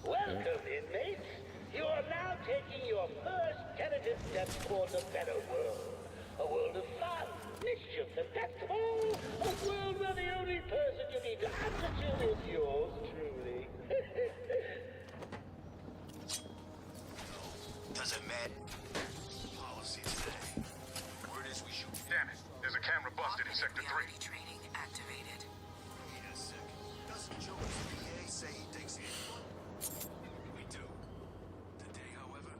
Welcome, inmates. You are now taking your first tentative steps towards a better world. A world of fun, mischief, and best of all, a world where the only person you need to answer to is yours truly. Doesn't matter. Policy today. Word is we shoot. Damn it. There's a camera busted in Sector 3. Training activated. Wait a second. Doesn't Joker's PA say he thinks it? We do. Today, however,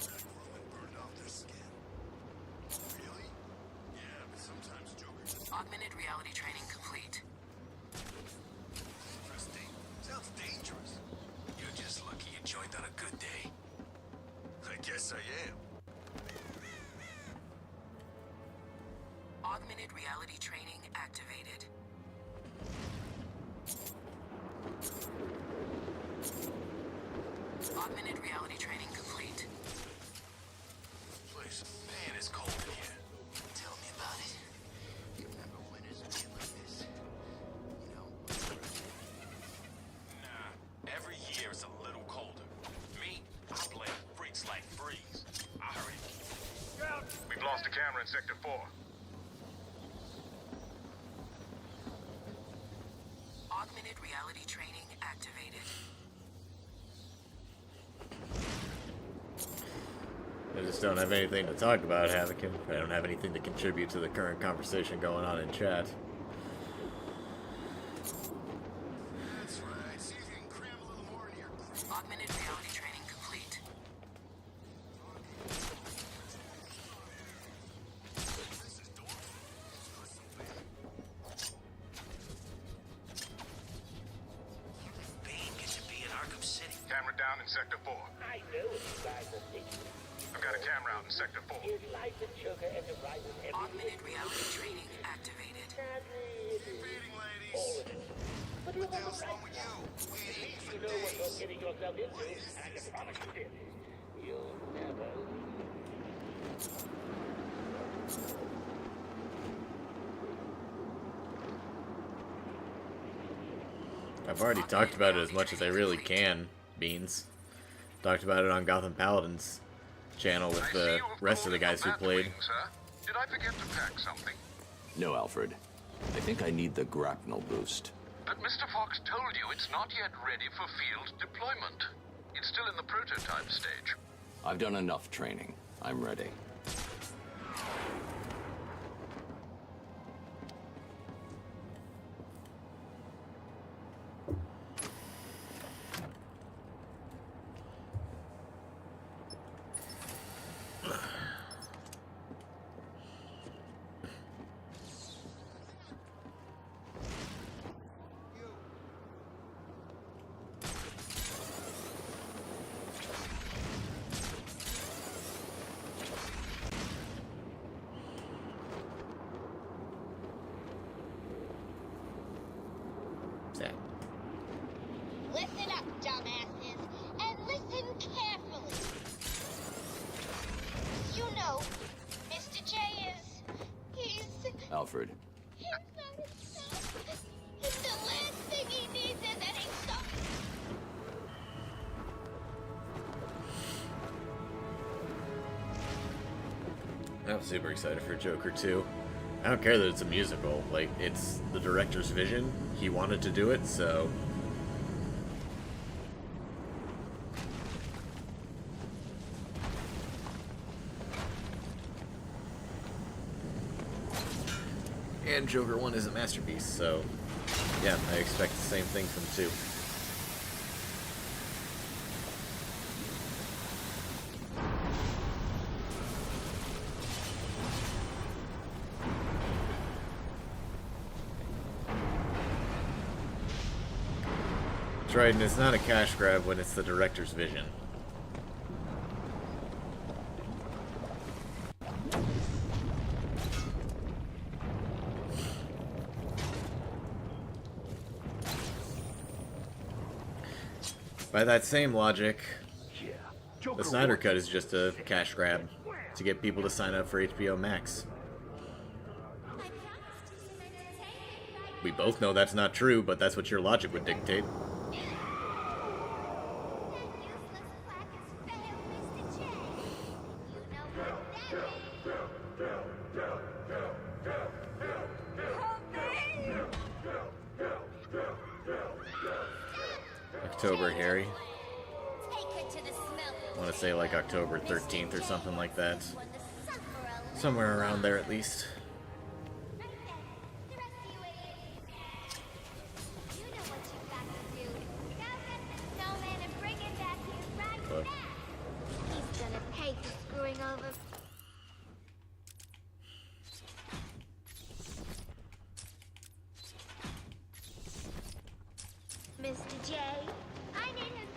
that woman burned off their skin. Really? Yeah, but sometimes Joker just... Augmented reality training complete. Interesting. Sounds dangerous. You're just lucky you joined on a good day. I guess I am. Augmented reality training activated. Augmented reality training complete. Place, man, it's cold in here. Tell me about it. You remember winters a bit like this? You know. Nah, every year it's a little colder. Me, I blame freaks like Freeze. I hurry. We've lost a camera in Sector 4. Augmented reality training activated. I just don't have anything to talk about, Havoc. I don't have anything to contribute to the current conversation going on in chat. That's right. See if you can cram a little more in here. Augmented reality training complete. Bane gets to be in Arkham City. Camera down in Sector 4. I know what you guys are thinking. I've got a camera out in Sector 4. Is Life and Joker Enterprises Augmented reality training activated. all of it? But you're on the right track. At least you know what you're getting yourself into, and I can promise you this. You'll never I've already talked about it as much as I really can, Beans. Talked about it on Gotham Paladin's channel with the rest of the guys who played. Sir. Did I forget to pack something? No, Alfred. I think I need the grapnel boost. But Mr. Fox told you it's not yet ready for field deployment. It's still in the prototype stage. I've done enough training. I'm ready. Listen up, dumbasses, and listen carefully. You know, Mr. J he's Alfred. not himself. And the last thing he needs is any I'm super excited for Joker 2. I don't care that it's a musical. Like, it's the director's vision. He wanted to do it, so... And Joker 1 is a masterpiece, so... yeah, I expect the same thing from 2. That's right, and it's not a cash grab when it's the director's vision. By that same logic, the Snyder Cut is just a cash grab to get people to sign up for HBO Max. We both know that's not true, but that's what your logic would dictate. October, Harry. I want to say like October 13th or something like that. Somewhere around there at least. Look. He's gonna pay for screwing over. Mr. J, I need him.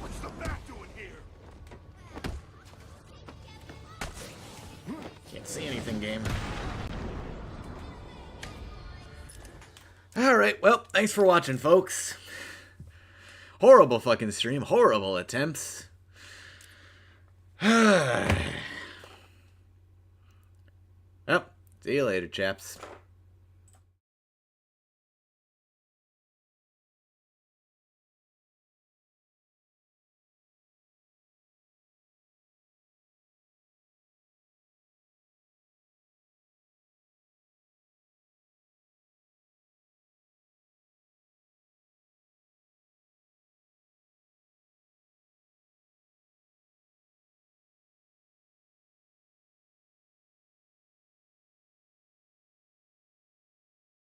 What's the bat doing here? Can't see anything, game. Alright, well, thanks for watching, folks. Horrible fucking stream. Horrible attempts. Well, see you later, chaps.